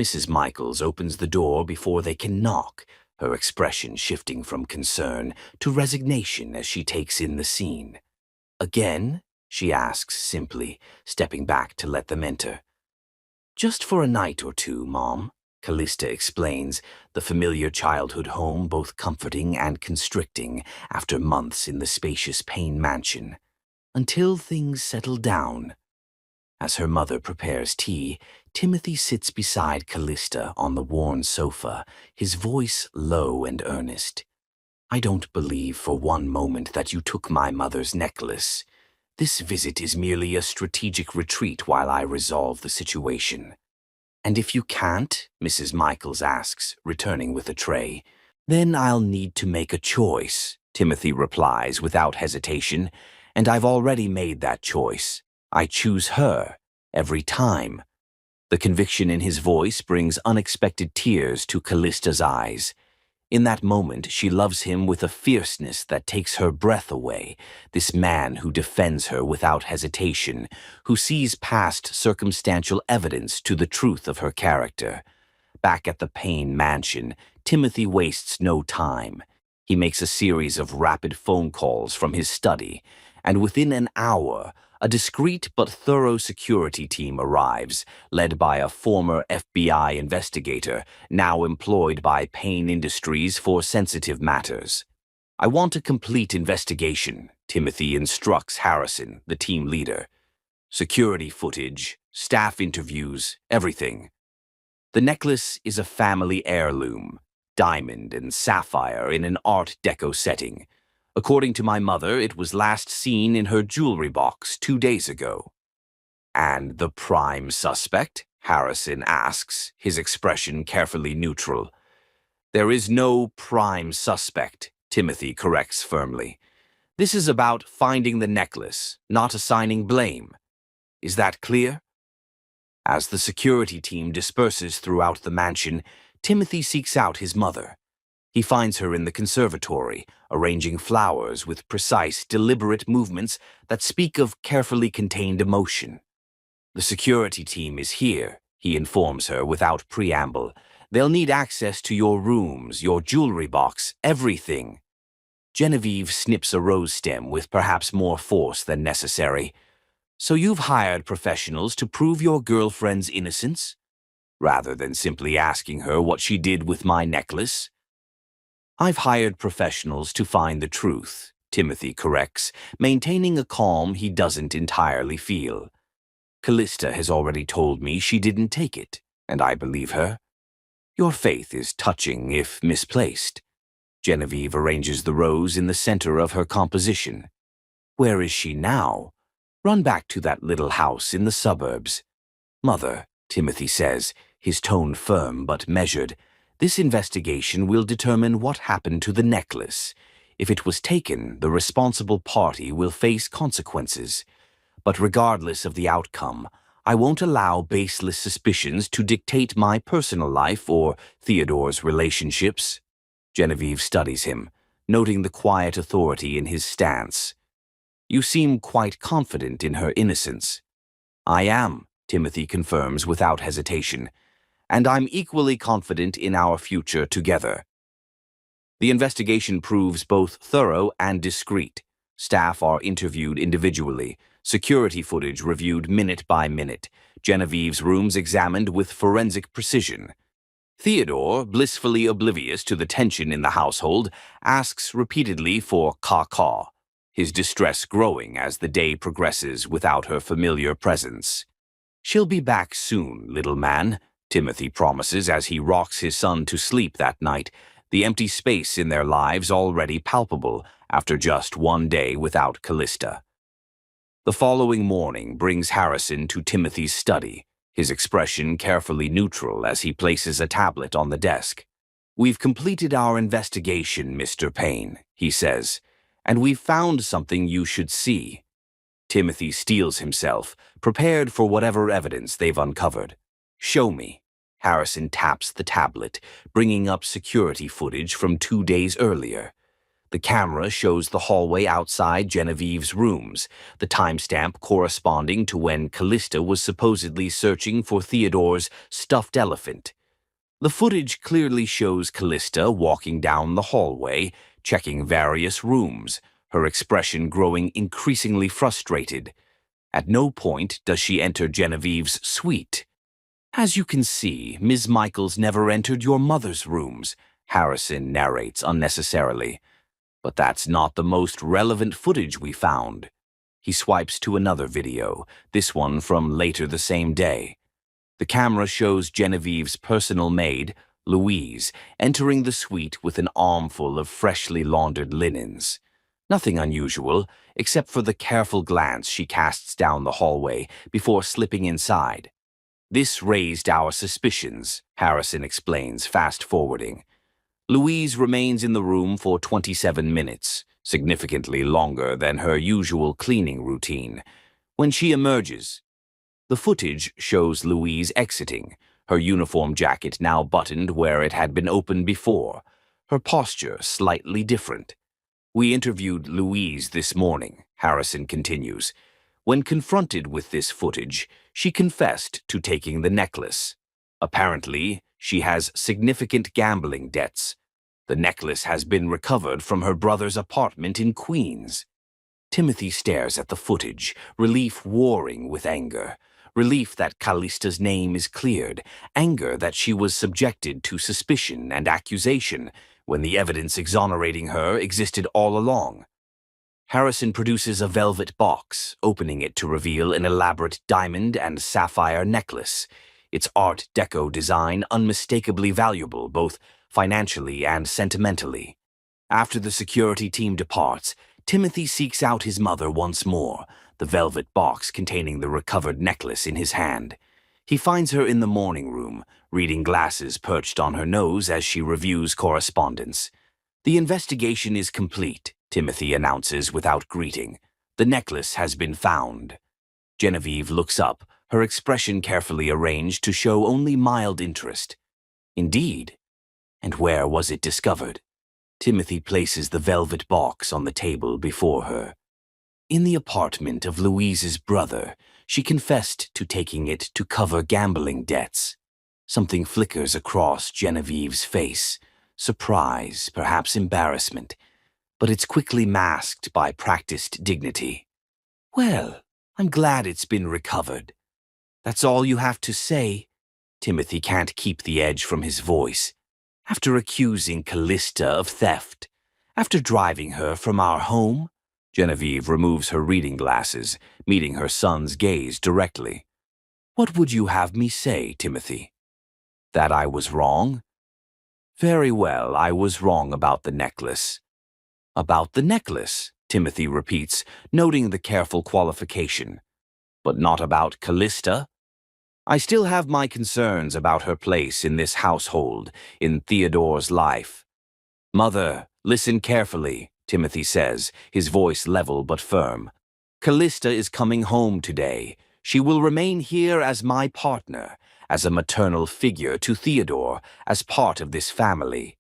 Mrs. Michaels opens the door before they can knock, her expression shifting from concern to resignation as she takes in the scene. Again? She asks simply, stepping back to let them enter. Just for a night or two, Mom, Callista explains, the familiar childhood home both comforting and constricting after months in the spacious Payne mansion. Until things settle down. As her mother prepares tea, Timothy sits beside Callista on the worn sofa, his voice low and earnest. I don't believe for one moment that you took my mother's necklace. This visit is merely a strategic retreat while I resolve the situation. "And if you can't," Mrs. Michaels asks, returning with a tray, "then I'll need to make a choice," Timothy replies without hesitation, "and I've already made that choice. I choose her, every time." The conviction in his voice brings unexpected tears to Callista's eyes. In that moment, she loves him with a fierceness that takes her breath away, this man who defends her without hesitation, who sees past circumstantial evidence to the truth of her character. Back at the Payne mansion, Timothy wastes no time. He makes a series of rapid phone calls from his study, and within an hour, a discreet but thorough security team arrives, led by a former FBI investigator, now employed by Payne Industries for sensitive matters. "I want a complete investigation," Timothy instructs Harrison, the team leader. "Security footage, staff interviews, everything." The necklace is a family heirloom, diamond and sapphire in an Art Deco setting. According to my mother, it was last seen in her jewelry box 2 days ago. "And the prime suspect?" Harrison asks, his expression carefully neutral. "There is no prime suspect," Timothy corrects firmly. "This is about finding the necklace, not assigning blame. Is that clear?" As the security team disperses throughout the mansion, Timothy seeks out his mother. He finds her in the conservatory, arranging flowers with precise, deliberate movements that speak of carefully contained emotion. "The security team is here," he informs her without preamble. "They'll need access to your rooms, your jewelry box, everything." Genevieve snips a rose stem with perhaps more force than necessary. "So you've hired professionals to prove your girlfriend's innocence?" Rather than simply asking her what she did with my necklace. "I've hired professionals to find the truth," Timothy corrects, maintaining a calm he doesn't entirely feel. "Callista has already told me she didn't take it, and I believe her." "Your faith is touching, if misplaced." Genevieve arranges the rose in the center of her composition. "Where is she now?" "Run back to that little house in the suburbs." "Mother," Timothy says, his tone firm but measured, "this investigation will determine what happened to the necklace. If it was taken, the responsible party will face consequences. But regardless of the outcome, I won't allow baseless suspicions to dictate my personal life or Theodore's relationships." Genevieve studies him, noting the quiet authority in his stance. "You seem quite confident in her innocence." "I am," Timothy confirms without hesitation, "and I'm equally confident in our future together." The investigation proves both thorough and discreet. Staff are interviewed individually, security footage reviewed minute by minute, Genevieve's rooms examined with forensic precision. Theodore, blissfully oblivious to the tension in the household, asks repeatedly for caw-caw, his distress growing as the day progresses without her familiar presence. "She'll be back soon, little man," Timothy promises as he rocks his son to sleep that night, the empty space in their lives already palpable after just 1 day without Callista. The following morning brings Harrison to Timothy's study, his expression carefully neutral as he places a tablet on the desk. "We've completed our investigation, Mr. Payne," he says, "and we've found something you should see." Timothy steels himself, prepared for whatever evidence they've uncovered. "Show me." Harrison taps the tablet, bringing up security footage from 2 days earlier. The camera shows the hallway outside Genevieve's rooms, the timestamp corresponding to when Callista was supposedly searching for Theodore's stuffed elephant. The footage clearly shows Callista walking down the hallway, checking various rooms, her expression growing increasingly frustrated. At no point does she enter Genevieve's suite. "As you can see, Ms. Michaels never entered your mother's rooms," Harrison narrates unnecessarily. "But that's not the most relevant footage we found." He swipes to another video, this one from later the same day. The camera shows Genevieve's personal maid, Louise, entering the suite with an armful of freshly laundered linens. Nothing unusual, except for the careful glance she casts down the hallway before slipping inside. This raised our suspicions, Harrison explains, fast-forwarding. Louise remains in the room for 27 minutes, significantly longer than her usual cleaning routine. When she emerges, the footage shows Louise exiting, her uniform jacket now buttoned where it had been opened before, her posture slightly different. We interviewed Louise this morning, Harrison continues. When confronted with this footage, she confessed to taking the necklace. Apparently, she has significant gambling debts. The necklace has been recovered from her brother's apartment in Queens. Timothy stares at the footage, relief warring with anger. Relief that Callista's name is cleared, anger that she was subjected to suspicion and accusation when the evidence exonerating her existed all along. Harrison produces a velvet box, opening it to reveal an elaborate diamond and sapphire necklace, its Art Deco design unmistakably valuable both financially and sentimentally. After the security team departs, Timothy seeks out his mother once more, the velvet box containing the recovered necklace in his hand. He finds her in the morning room, reading glasses perched on her nose as she reviews correspondence. The investigation is complete, Timothy announces without greeting. The necklace has been found. Genevieve looks up, her expression carefully arranged to show only mild interest. Indeed. And where was it discovered? Timothy places the velvet box on the table before her. In the apartment of Louise's brother, she confessed to taking it to cover gambling debts. Something flickers across Genevieve's face. Surprise, perhaps embarrassment. But it's quickly masked by practiced dignity. Well, I'm glad it's been recovered. That's all you have to say? Timothy can't keep the edge from his voice. After accusing Callista of theft, after driving her from our home, Genevieve removes her reading glasses, meeting her son's gaze directly. What would you have me say, Timothy? That I was wrong? Very well, I was wrong about the necklace. About the necklace, Timothy repeats, noting the careful qualification. But not about Callista? I still have my concerns about her place in this household, in Theodore's life. Mother, listen carefully, Timothy says, his voice level but firm. Callista is coming home today. She will remain here as my partner, as a maternal figure to Theodore, as part of this family.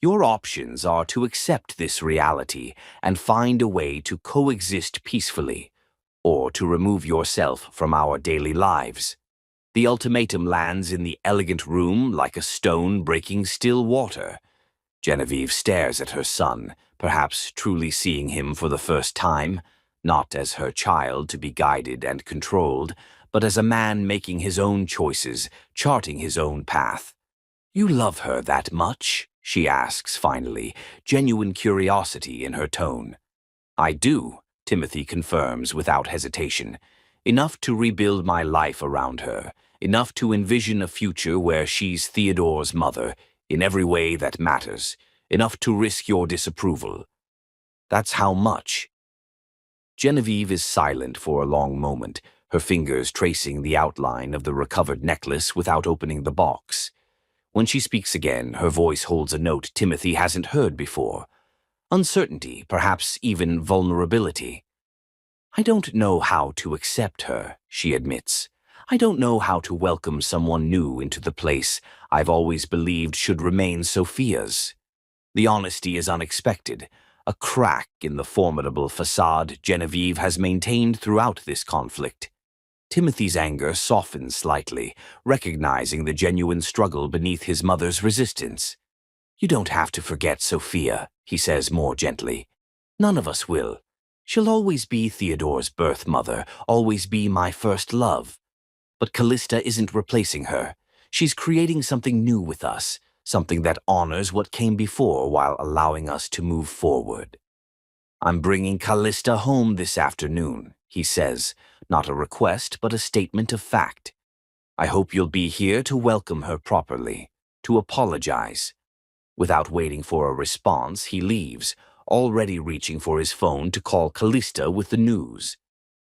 Your options are to accept this reality and find a way to coexist peacefully, or to remove yourself from our daily lives. The ultimatum lands in the elegant room like a stone breaking still water. Genevieve stares at her son, perhaps truly seeing him for the first time, not as her child to be guided and controlled, but as a man making his own choices, charting his own path. You love her that much? She asks finally, genuine curiosity in her tone. I do, Timothy confirms without hesitation. Enough to rebuild my life around her, enough to envision a future where she's Theodore's mother, in every way that matters, enough to risk your disapproval. That's how much. Genevieve is silent for a long moment, her fingers tracing the outline of the recovered necklace without opening the box. When she speaks again, her voice holds a note Timothy hasn't heard before. Uncertainty, perhaps even vulnerability. I don't know how to accept her, she admits. I don't know how to welcome someone new into the place I've always believed should remain Sophia's. The honesty is unexpected, a crack in the formidable facade Genevieve has maintained throughout this conflict. Timothy's anger softens slightly, recognizing the genuine struggle beneath his mother's resistance. You don't have to forget Sophia, he says more gently. None of us will. She'll always be Theodore's birth mother, always be my first love. But Callista isn't replacing her. She's creating something new with us, something that honors what came before while allowing us to move forward. I'm bringing Callista home this afternoon, he says, not a request but a statement of fact. I hope you'll be here to welcome her properly, to apologize. Without waiting for a response, he leaves, already reaching for his phone to call Callista with the news.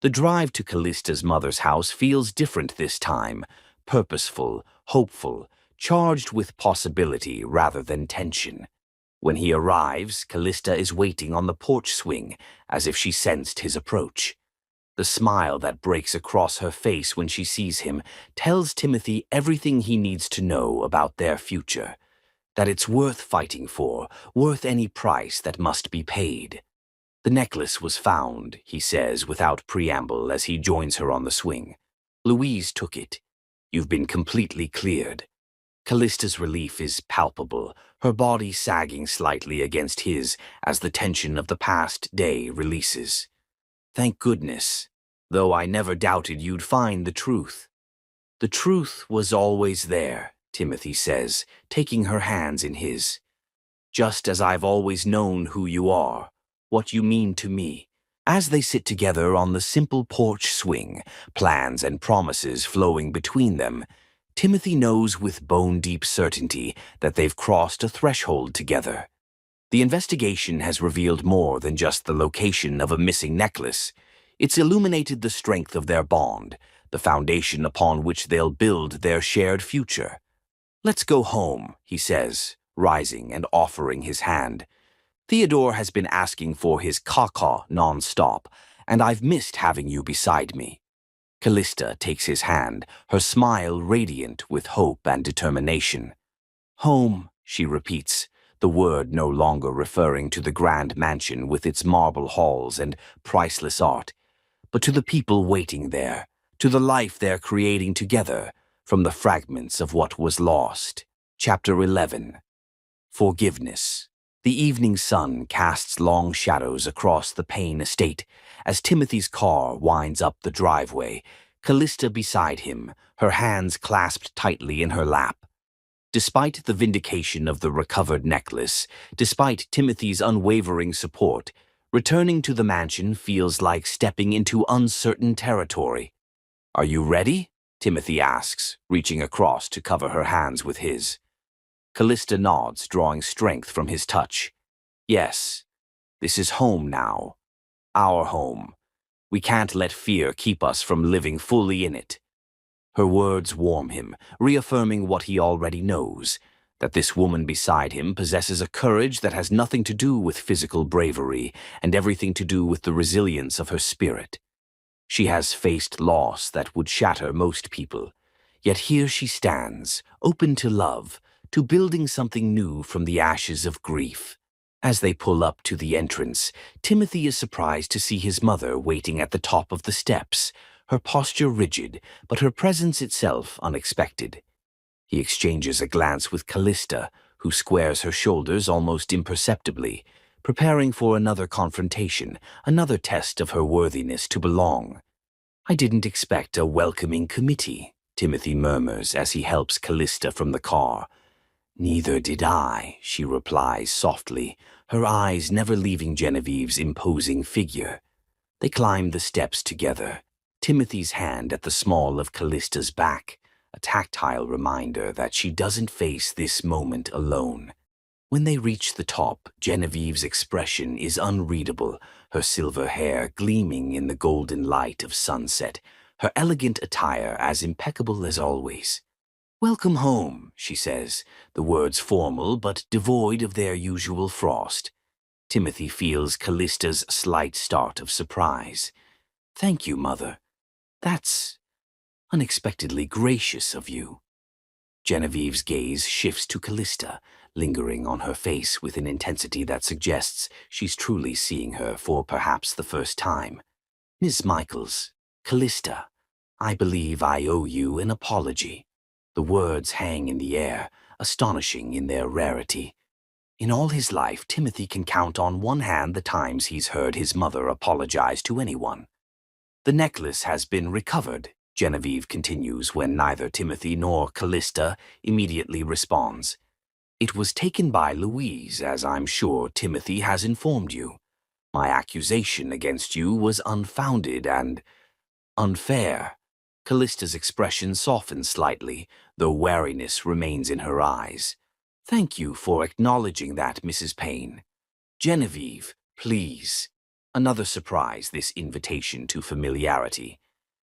The drive to Callista's mother's house feels different this time, purposeful, hopeful, charged with possibility rather than tension. When he arrives, Callista is waiting on the porch swing, as if she sensed his approach. The smile that breaks across her face when she sees him tells Timothy everything he needs to know about their future, that it's worth fighting for, worth any price that must be paid. The necklace was found, he says without preamble as he joins her on the swing. Louise took it. You've been completely cleared. Callista's relief is palpable, her body sagging slightly against his as the tension of the past day releases. Thank goodness, though I never doubted you'd find the truth. The truth was always there, Timothy says, taking her hands in his. Just as I've always known who you are, what you mean to me. As they sit together on the simple porch swing, plans and promises flowing between them, Timothy knows with bone-deep certainty that they've crossed a threshold together. The investigation has revealed more than just the location of a missing necklace. It's illuminated the strength of their bond, the foundation upon which they'll build their shared future. Let's go home, he says, rising and offering his hand. Theodore has been asking for his caca non-stop, and I've missed having you beside me. Callista takes his hand, her smile radiant with hope and determination. Home, she repeats, the word no longer referring to the grand mansion with its marble halls and priceless art, but to the people waiting there, to the life they're creating together from the fragments of what was lost. Chapter 11. Forgiveness. The evening sun casts long shadows across the Payne estate as Timothy's car winds up the driveway, Callista beside him, her hands clasped tightly in her lap. Despite the vindication of the recovered necklace, despite Timothy's unwavering support, returning to the mansion feels like stepping into uncertain territory. Are you ready? Timothy asks, reaching across to cover her hands with his. Callista nods, drawing strength from his touch. Yes, this is home now. Our home. We can't let fear keep us from living fully in it. Her words warm him, reaffirming what he already knows, that this woman beside him possesses a courage that has nothing to do with physical bravery and everything to do with the resilience of her spirit. She has faced loss that would shatter most people, yet here she stands, open to love, to building something new from the ashes of grief. As they pull up to the entrance, Timothy is surprised to see his mother waiting at the top of the steps, her posture rigid, but her presence itself unexpected. He exchanges a glance with Callista, who squares her shoulders almost imperceptibly, preparing for another confrontation, another test of her worthiness to belong. I didn't expect a welcoming committee, Timothy murmurs as he helps Callista from the car. Neither did I, she replies softly, her eyes never leaving Genevieve's imposing figure. They climb the steps together, Timothy's hand at the small of Callista's back, a tactile reminder that she doesn't face this moment alone. When they reach the top, Genevieve's expression is unreadable, her silver hair gleaming in the golden light of sunset, her elegant attire as impeccable as always. Welcome home, she says, the words formal but devoid of their usual frost. Timothy feels Callista's slight start of surprise. Thank you, Mother. That's unexpectedly gracious of you. Genevieve's gaze shifts to Callista, lingering on her face with an intensity that suggests she's truly seeing her for perhaps the first time. Miss Michaels, Callista, I believe I owe you an apology. The words hang in the air, astonishing in their rarity. In all his life, Timothy can count on one hand the times he's heard his mother apologize to anyone. The necklace has been recovered, Genevieve continues when neither Timothy nor Callista immediately responds. It was taken by Louise, as I'm sure Timothy has informed you. My accusation against you was unfounded and unfair. Callista's expression softens slightly, though wariness remains in her eyes. Thank you for acknowledging that, Mrs. Payne. Genevieve, please. Another surprise, this invitation to familiarity.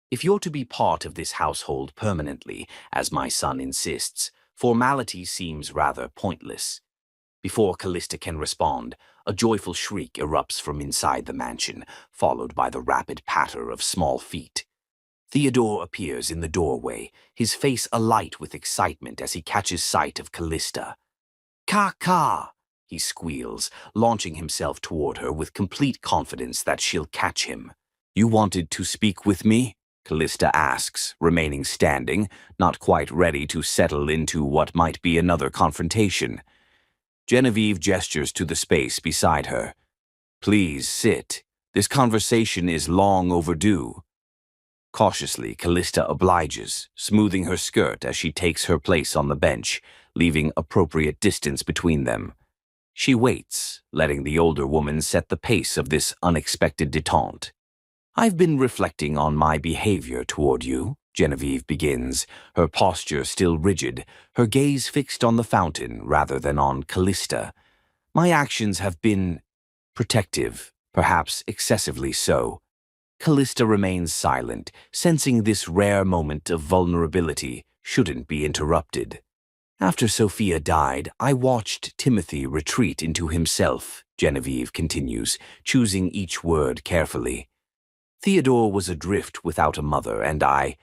If you're to be part of this household permanently, as my son insists, formality seems rather pointless. Before Callista can respond, a joyful shriek erupts from inside the mansion, followed by the rapid patter of small feet. Theodore appears in the doorway, his face alight with excitement as he catches sight of Callista. "Ka-ka!" he squeals, launching himself toward her with complete confidence that she'll catch him. "You wanted to speak with me?" Callista asks, remaining standing, not quite ready to settle into what might be another confrontation. Genevieve gestures to the space beside her. "Please sit. This conversation is long overdue." Cautiously, Callista obliges, smoothing her skirt as she takes her place on the bench, leaving appropriate distance between them. She waits, letting the older woman set the pace of this unexpected detente. "I've been reflecting on my behavior toward you," Genevieve begins, her posture still rigid, her gaze fixed on the fountain rather than on Callista. "My actions have been protective, perhaps excessively so." Callista remains silent, sensing this rare moment of vulnerability shouldn't be interrupted. "After Sophia died, I watched Timothy retreat into himself," Genevieve continues, choosing each word carefully. "Theodore was adrift without a mother, and I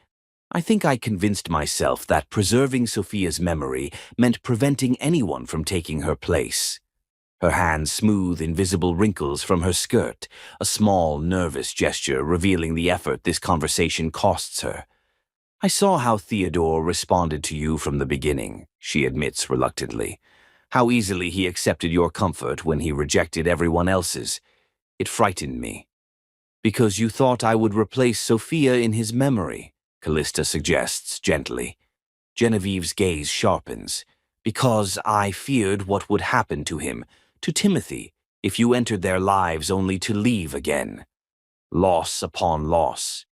think I convinced myself that preserving Sophia's memory meant preventing anyone from taking her place." Her hands smooth invisible wrinkles from her skirt, a small, nervous gesture revealing the effort this conversation costs her. "I saw how Theodore responded to you from the beginning," she admits reluctantly. "How easily he accepted your comfort when he rejected everyone else's. It frightened me." "Because you thought I would replace Sophia in his memory," Callista suggests gently. Genevieve's gaze sharpens. "Because I feared what would happen to him, to Timothy, if you entered their lives only to leave again." Loss upon loss.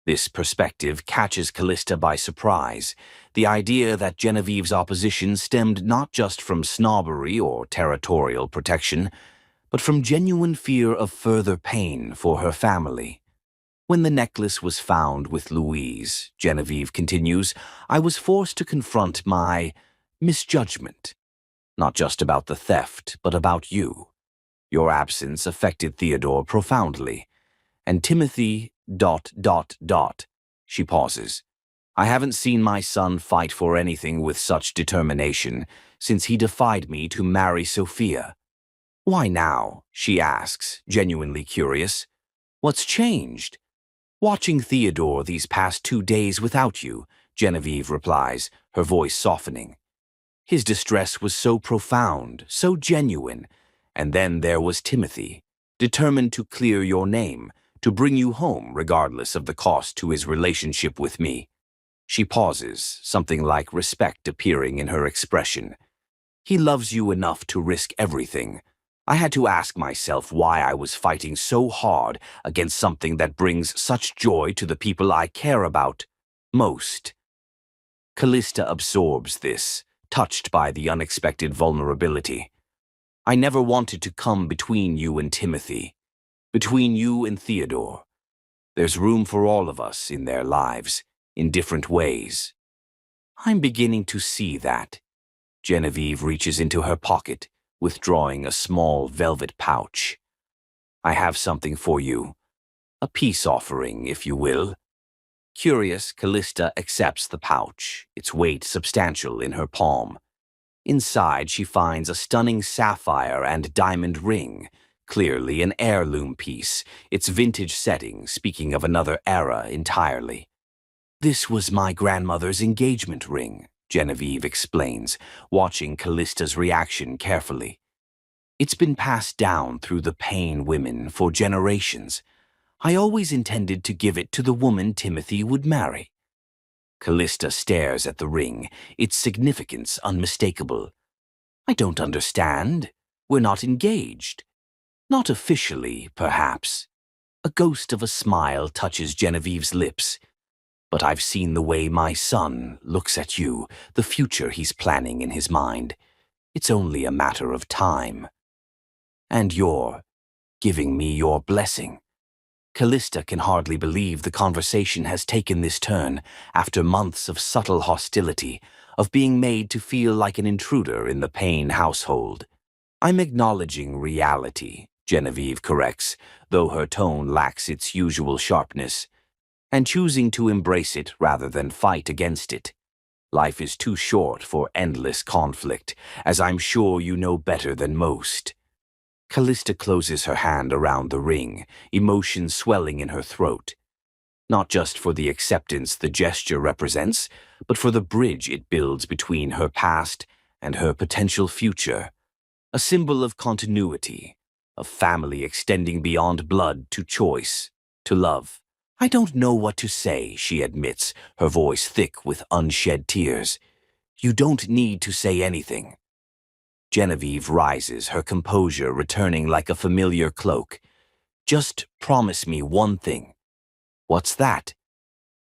This perspective catches Callista by surprise. The idea that Genevieve's opposition stemmed not just from snobbery or territorial protection, but from genuine fear of further pain for her family. "When the necklace was found with Louise," Genevieve continues, "I was forced to confront my misjudgment. Not just about the theft, but about you. Your absence affected Theodore profoundly. And Timothy... She pauses. "I haven't seen my son fight for anything with such determination since he defied me to marry Sophia." "Why now?" she asks, genuinely curious. "What's changed?" "Watching Theodore these past 2 days without you," Genevieve replies, her voice softening. "His distress was so profound, so genuine. And then there was Timothy, determined to clear your name, to bring you home regardless of the cost to his relationship with me." She pauses, something like respect appearing in her expression. "He loves you enough to risk everything. I had to ask myself why I was fighting so hard against something that brings such joy to the people I care about most." Callista absorbs this, touched by the unexpected vulnerability. "I never wanted to come between you and Timothy, between you and Theodore. There's room for all of us in their lives, in different ways." "I'm beginning to see that." Genevieve reaches into her pocket, withdrawing a small velvet pouch. "I have something for you. A peace offering, if you will." Curious, Callista accepts the pouch, its weight substantial in her palm. Inside, she finds a stunning sapphire and diamond ring, clearly an heirloom piece, its vintage setting speaking of another era entirely. "This was my grandmother's engagement ring," Genevieve explains, watching Callista's reaction carefully. "It's been passed down through the Payne women for generations. I always intended to give it to the woman Timothy would marry." Callista stares at the ring, its significance unmistakable. "I don't understand. We're not engaged." "Not officially, perhaps." A ghost of a smile touches Genevieve's lips. "But I've seen the way my son looks at you, the future he's planning in his mind. It's only a matter of time. And you're giving me your blessing." Callista can hardly believe the conversation has taken this turn after months of subtle hostility, of being made to feel like an intruder in the Payne household. "I'm acknowledging reality," Genevieve corrects, though her tone lacks its usual sharpness, "and choosing to embrace it rather than fight against it. Life is too short for endless conflict, as I'm sure you know better than most." Callista closes her hand around the ring, emotion swelling in her throat. Not just for the acceptance the gesture represents, but for the bridge it builds between her past and her potential future. A symbol of continuity, of family extending beyond blood to choice, to love. "I don't know what to say," she admits, her voice thick with unshed tears. "You don't need to say anything." Genevieve rises, her composure returning like a familiar cloak. "Just promise me one thing." "What's that?"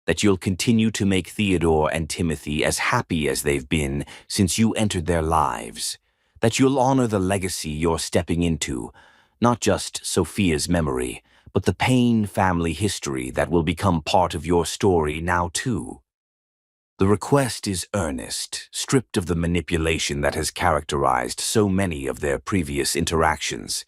"That you'll continue to make Theodore and Timothy as happy as they've been since you entered their lives. That you'll honor the legacy you're stepping into, not just Sophia's memory, but the Payne family history that will become part of your story now too." The request is earnest, stripped of the manipulation that has characterized so many of their previous interactions.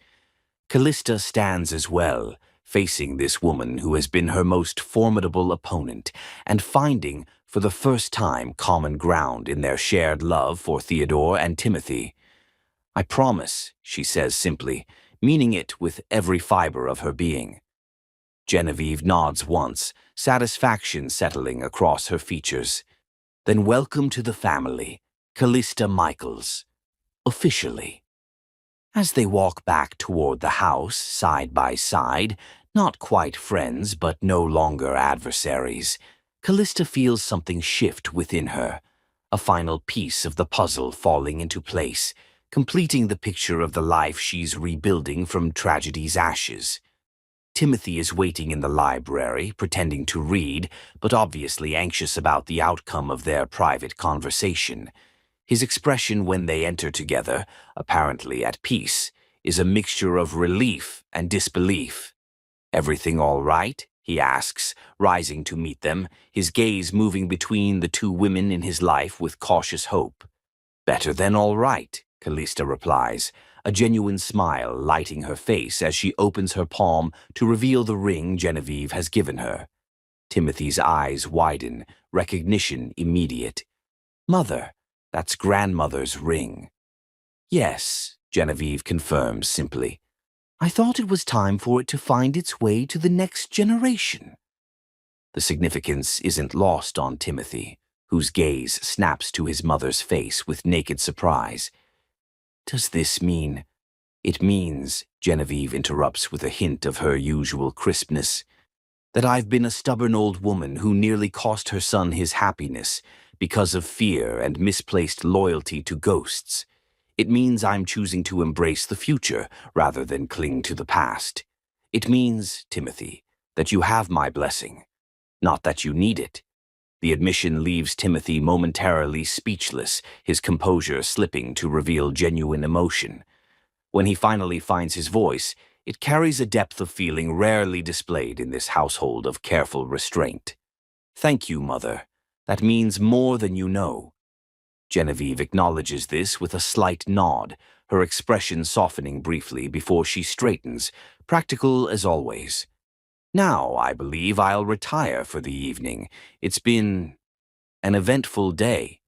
Callista stands as well, facing this woman who has been her most formidable opponent, and finding, for the first time, common ground in their shared love for Theodore and Timothy. "I promise," she says simply, meaning it with every fiber of her being. Genevieve nods once, satisfaction settling across her features. "Then welcome to the family, Callista Michaels. Officially." As they walk back toward the house, side by side, not quite friends but no longer adversaries, Callista feels something shift within her, a final piece of the puzzle falling into place, completing the picture of the life she's rebuilding from tragedy's ashes. Timothy is waiting in the library, pretending to read, but obviously anxious about the outcome of their private conversation. His expression when they enter together, apparently at peace, is a mixture of relief and disbelief. "Everything all right?" he asks, rising to meet them, his gaze moving between the two women in his life with cautious hope. "Better than all right," Callista replies, a genuine smile lighting her face as she opens her palm to reveal the ring Genevieve has given her. Timothy's eyes widen, recognition immediate. "Mother, that's grandmother's ring." "Yes," Genevieve confirms simply. "I thought it was time for it to find its way to the next generation." The significance isn't lost on Timothy, whose gaze snaps to his mother's face with naked surprise. "Does this mean—" "It means," Genevieve interrupts with a hint of her usual crispness, "that I've been a stubborn old woman who nearly cost her son his happiness because of fear and misplaced loyalty to ghosts. It means I'm choosing to embrace the future rather than cling to the past. It means, Timothy, that you have my blessing, not that you need it." The admission leaves Timothy momentarily speechless, his composure slipping to reveal genuine emotion. When he finally finds his voice, it carries a depth of feeling rarely displayed in this household of careful restraint. "Thank you, Mother. That means more than you know." Genevieve acknowledges this with a slight nod, her expression softening briefly before she straightens, practical as always. "Now, I believe I'll retire for the evening. It's been an eventful day."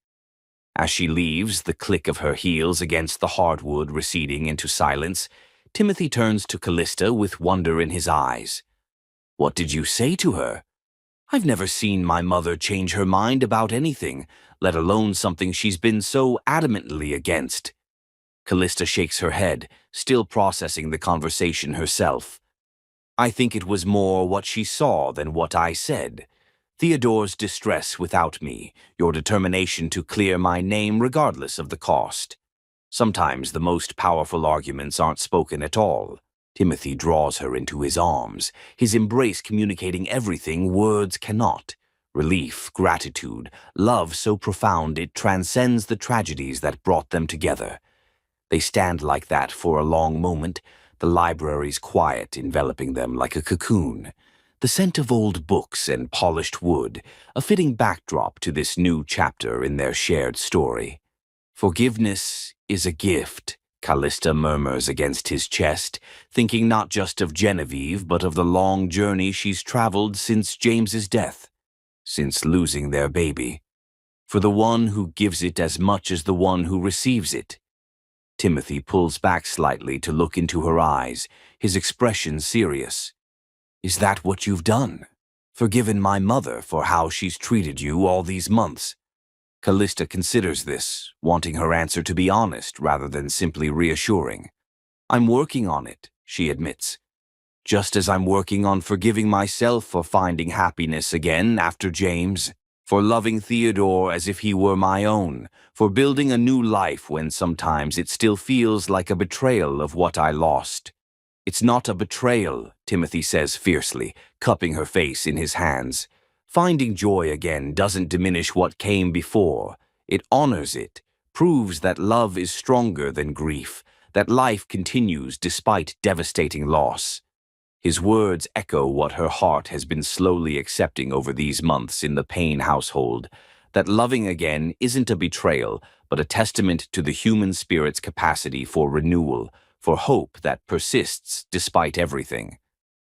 As she leaves, the click of her heels against the hardwood receding into silence, Timothy turns to Callista with wonder in his eyes. "What did you say to her?" "I've never seen my mother change her mind about anything, let alone something she's been so adamantly against." Callista shakes her head, still processing the conversation herself. "I think it was more what she saw than what I said. Theodore's distress without me, your determination to clear my name regardless of the cost. Sometimes the most powerful arguments aren't spoken at all." Timothy draws her into his arms, his embrace communicating everything words cannot. Relief, gratitude, love so profound it transcends the tragedies that brought them together. They stand like that for a long moment, the library's quiet enveloping them like a cocoon. The scent of old books and polished wood, a fitting backdrop to this new chapter in their shared story. Forgiveness is a gift, Callista murmurs against his chest, thinking not just of Genevieve, but of the long journey she's traveled since James's death, since losing their baby. For the one who gives it as much as the one who receives it. Timothy pulls back slightly to look into her eyes, his expression serious. Is that what you've done? Forgiven my mother for how she's treated you all these months? Callista considers this, wanting her answer to be honest rather than simply reassuring. I'm working on it, she admits. Just as I'm working on forgiving myself for finding happiness again after James, for loving Theodore as if he were my own, for building a new life when sometimes it still feels like a betrayal of what I lost. It's not a betrayal, Timothy says fiercely, cupping her face in his hands. Finding joy again doesn't diminish what came before. It honors it, proves that love is stronger than grief, that life continues despite devastating loss. His words echo what her heart has been slowly accepting over these months in the Payne household, that loving again isn't a betrayal, but a testament to the human spirit's capacity for renewal, for hope that persists despite everything.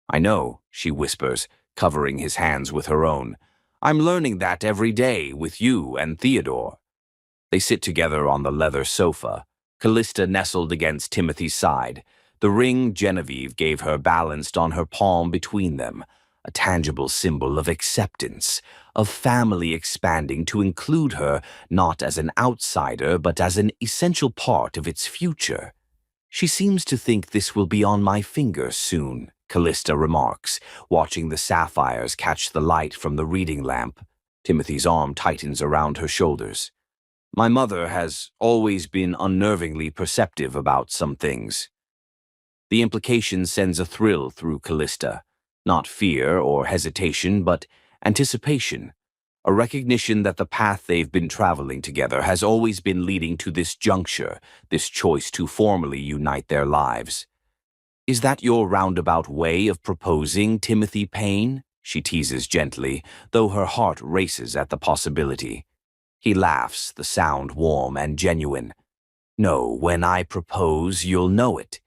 I know, she whispers, covering his hands with her own. I'm learning that every day with you and Theodore. They sit together on the leather sofa, Callista nestled against Timothy's side, the ring Genevieve gave her balanced on her palm between them, a tangible symbol of acceptance, of family expanding to include her not as an outsider but as an essential part of its future. She seems to think this will be on my finger soon, Callista remarks, watching the sapphires catch the light from the reading lamp. Timothy's arm tightens around her shoulders. My mother has always been unnervingly perceptive about some things. The implication sends a thrill through Callista, not fear or hesitation, but anticipation, a recognition that the path they've been traveling together has always been leading to this juncture, this choice to formally unite their lives. Is that your roundabout way of proposing, Timothy Payne? She teases gently, though her heart races at the possibility. He laughs, the sound warm and genuine. No, when I propose, you'll know it.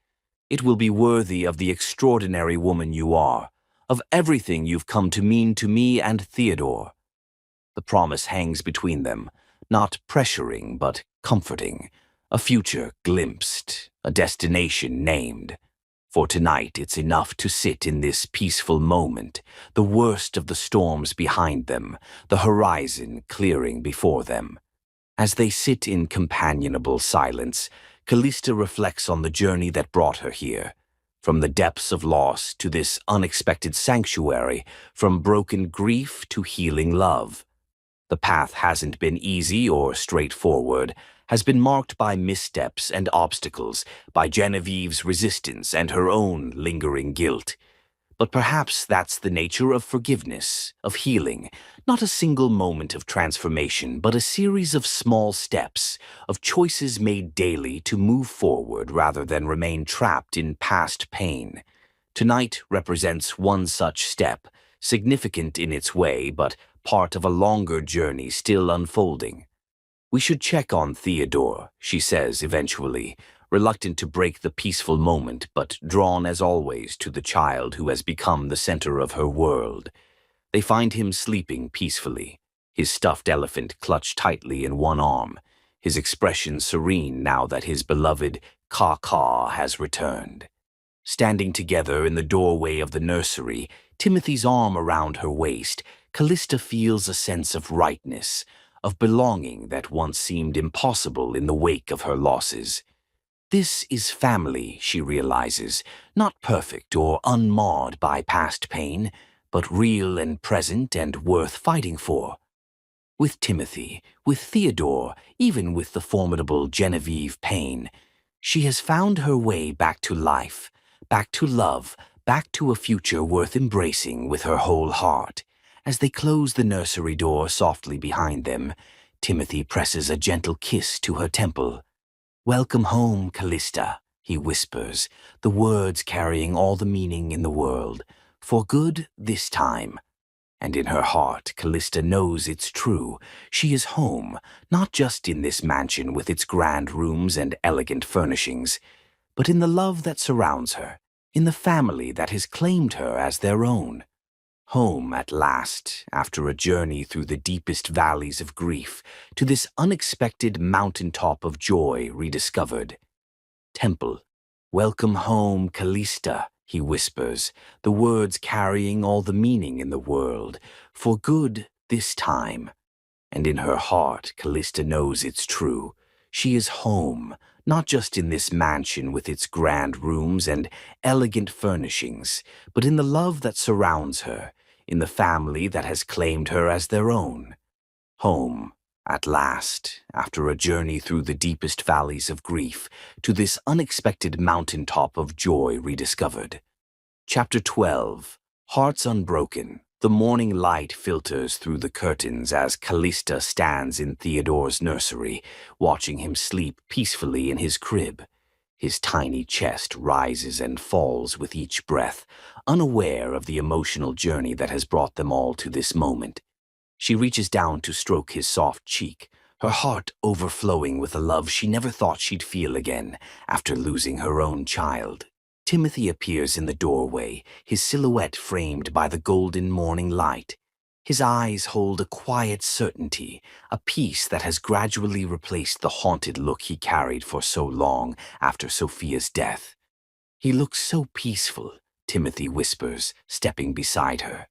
It will be worthy of the extraordinary woman you are, of everything you've come to mean to me and Theodore. The promise hangs between them, not pressuring but comforting, a future glimpsed, a destination named. For tonight it's enough to sit in this peaceful moment, the worst of the storms behind them, the horizon clearing before them. As they sit in companionable silence, Callista reflects on the journey that brought her here. From the depths of loss to this unexpected sanctuary, from broken grief to healing love. The path hasn't been easy or straightforward, has been marked by missteps and obstacles, by Genevieve's resistance and her own lingering guilt. But perhaps that's the nature of forgiveness, of healing, not a single moment of transformation, but a series of small steps, of choices made daily to move forward rather than remain trapped in past pain. Tonight represents one such step, significant in its way, but part of a longer journey still unfolding. We should check on Theodore, she says eventually, reluctant to break the peaceful moment, but drawn as always to the child who has become the center of her world. They find him sleeping peacefully, his stuffed elephant clutched tightly in one arm, his expression serene now that his beloved Caw-Caw has returned. Standing together in the doorway of the nursery, Timothy's arm around her waist, Callista feels a sense of rightness, of belonging that once seemed impossible in the wake of her losses. This is family, she realizes, not perfect or unmarred by past pain, but real and present and worth fighting for. With Timothy, with Theodore, even with the formidable Genevieve Payne, she has found her way back to life, back to love, back to a future worth embracing with her whole heart. As they close the nursery door softly behind them, Timothy presses a gentle kiss to her temple. Welcome home, Callista. he whispers, the words carrying all the meaning in the world. For good this time. And in her heart, Callista knows it's true. She is home, not just in this mansion with its grand rooms and elegant furnishings, but in the love that surrounds her, in the family that has claimed her as their own. Home at last, after a journey through the deepest valleys of grief, to this unexpected mountaintop of joy rediscovered. Temple, welcome home, Callista, he whispers, the words carrying all the meaning in the world, for good this time. And in her heart, Callista knows it's true. She is home, not just in this mansion with its grand rooms and elegant furnishings, but in the love that surrounds her, in the family that has claimed her as their own. Home, at last, after a journey through the deepest valleys of grief, to this unexpected mountaintop of joy rediscovered. Chapter 12. Hearts Unbroken. The morning light filters through the curtains as Callista stands in Theodore's nursery, watching him sleep peacefully in his crib. His tiny chest rises and falls with each breath, unaware of the emotional journey that has brought them all to this moment. She reaches down to stroke his soft cheek, her heart overflowing with a love she never thought she'd feel again after losing her own child. Timothy appears in the doorway, his silhouette framed by the golden morning light. His eyes hold a quiet certainty, a peace that has gradually replaced the haunted look he carried for so long after Sophia's death. He looks so peaceful, Timothy whispers, stepping beside her.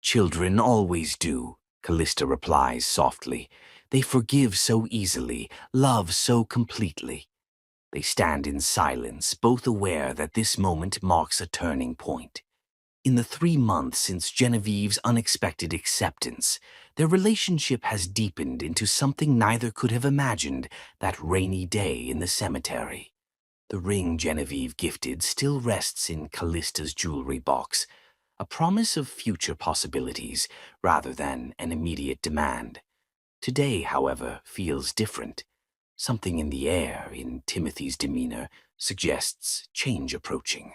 Children always do, Callista replies softly. They forgive so easily, love so completely. They stand in silence, both aware that this moment marks a turning point. In the 3 months since Genevieve's unexpected acceptance, their relationship has deepened into something neither could have imagined that rainy day in the cemetery. The ring Genevieve gifted still rests in Callista's jewelry box, a promise of future possibilities rather than an immediate demand. Today, however, feels different. Something in the air, in Timothy's demeanor, suggests change approaching.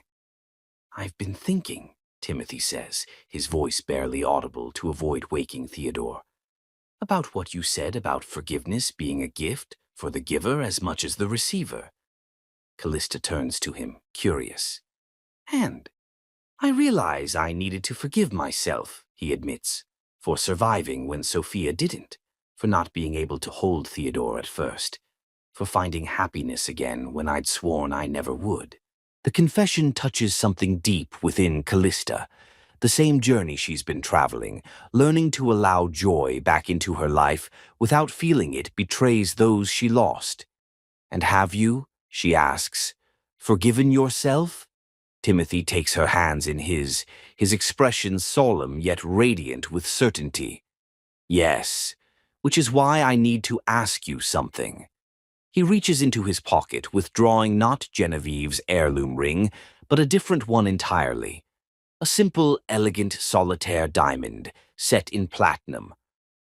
I've been thinking, Timothy says, his voice barely audible to avoid waking Theodore, about what you said about forgiveness being a gift for the giver as much as the receiver. Callista turns to him, curious. And I realize I needed to forgive myself, he admits, for surviving when Sophia didn't, for not being able to hold Theodore at first, for finding happiness again when I'd sworn I never would. The confession touches something deep within Callista, the same journey she's been traveling, learning to allow joy back into her life without feeling it betrays those she lost. And have you, she asks, forgiven yourself? Timothy takes her hands in his expression solemn yet radiant with certainty. Yes, which is why I need to ask you something. He reaches into his pocket, withdrawing not Genevieve's heirloom ring, but a different one entirely. A simple, elegant solitaire diamond, set in platinum,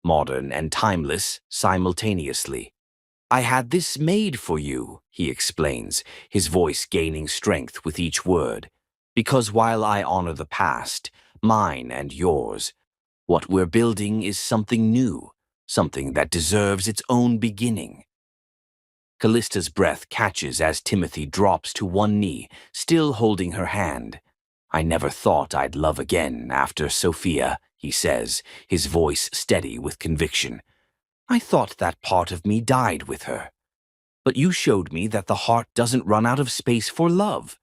modern and timeless simultaneously. I had this made for you, he explains, his voice gaining strength with each word, because while I honor the past, mine and yours, what we're building is something new, something that deserves its own beginning. Callista's breath catches as Timothy drops to one knee, still holding her hand. I never thought I'd love again after Sophia, he says, his voice steady with conviction. I thought that part of me died with her. But you showed me that the heart doesn't run out of space for love.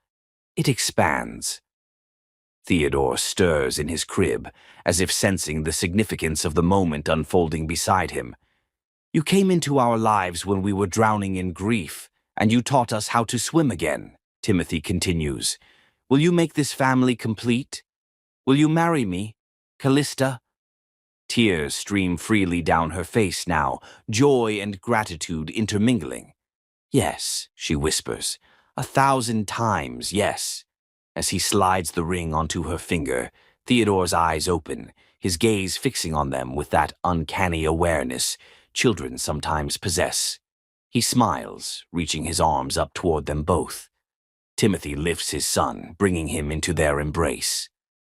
It expands. Theodore stirs in his crib, as if sensing the significance of the moment unfolding beside him. You came into our lives when we were drowning in grief, and you taught us how to swim again, Timothy continues. Will you make this family complete? Will you marry me, Callista? Tears stream freely down her face now, joy and gratitude intermingling. Yes, she whispers, 1,000 times yes. As he slides the ring onto her finger, Theodore's eyes open, his gaze fixing on them with that uncanny awareness children sometimes possess. He smiles, reaching his arms up toward them both. Timothy lifts his son, bringing him into their embrace.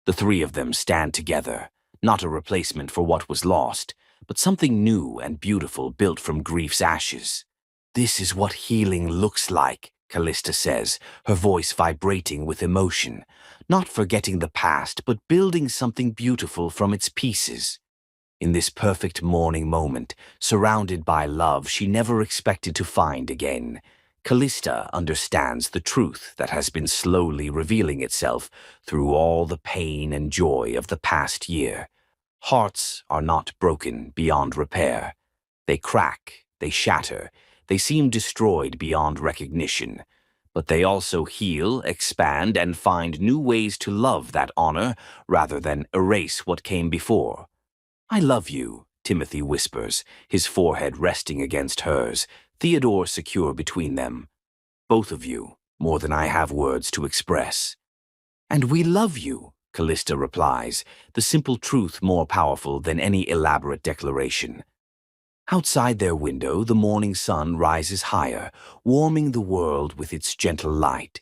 The three of them stand together, not a replacement for what was lost, but something new and beautiful built from grief's ashes. "This is what healing looks like," Callista says, her voice vibrating with emotion, "not forgetting the past, but building something beautiful from its pieces." In this perfect morning moment, surrounded by love she never expected to find again, Callista understands the truth that has been slowly revealing itself through all the pain and joy of the past year. Hearts are not broken beyond repair. They crack, they shatter, they seem destroyed beyond recognition. But they also heal, expand, and find new ways to love that honor rather than erase what came before. "I love you," Timothy whispers, his forehead resting against hers, Theodore secure between them. "Both of you, more than I have words to express." "And we love you," Callista replies, the simple truth more powerful than any elaborate declaration. Outside their window, the morning sun rises higher, warming the world with its gentle light.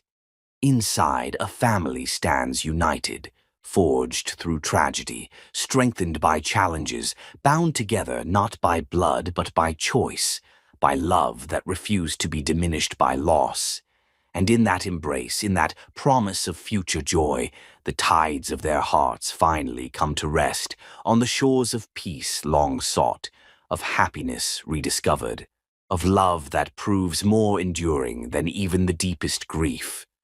Inside, a family stands united, forged through tragedy, strengthened by challenges, bound together not by blood but by choice, by love that refused to be diminished by loss. And in that embrace, in that promise of future joy, the tides of their hearts finally come to rest on the shores of peace long sought, of happiness rediscovered, of love that proves more enduring than even the deepest grief.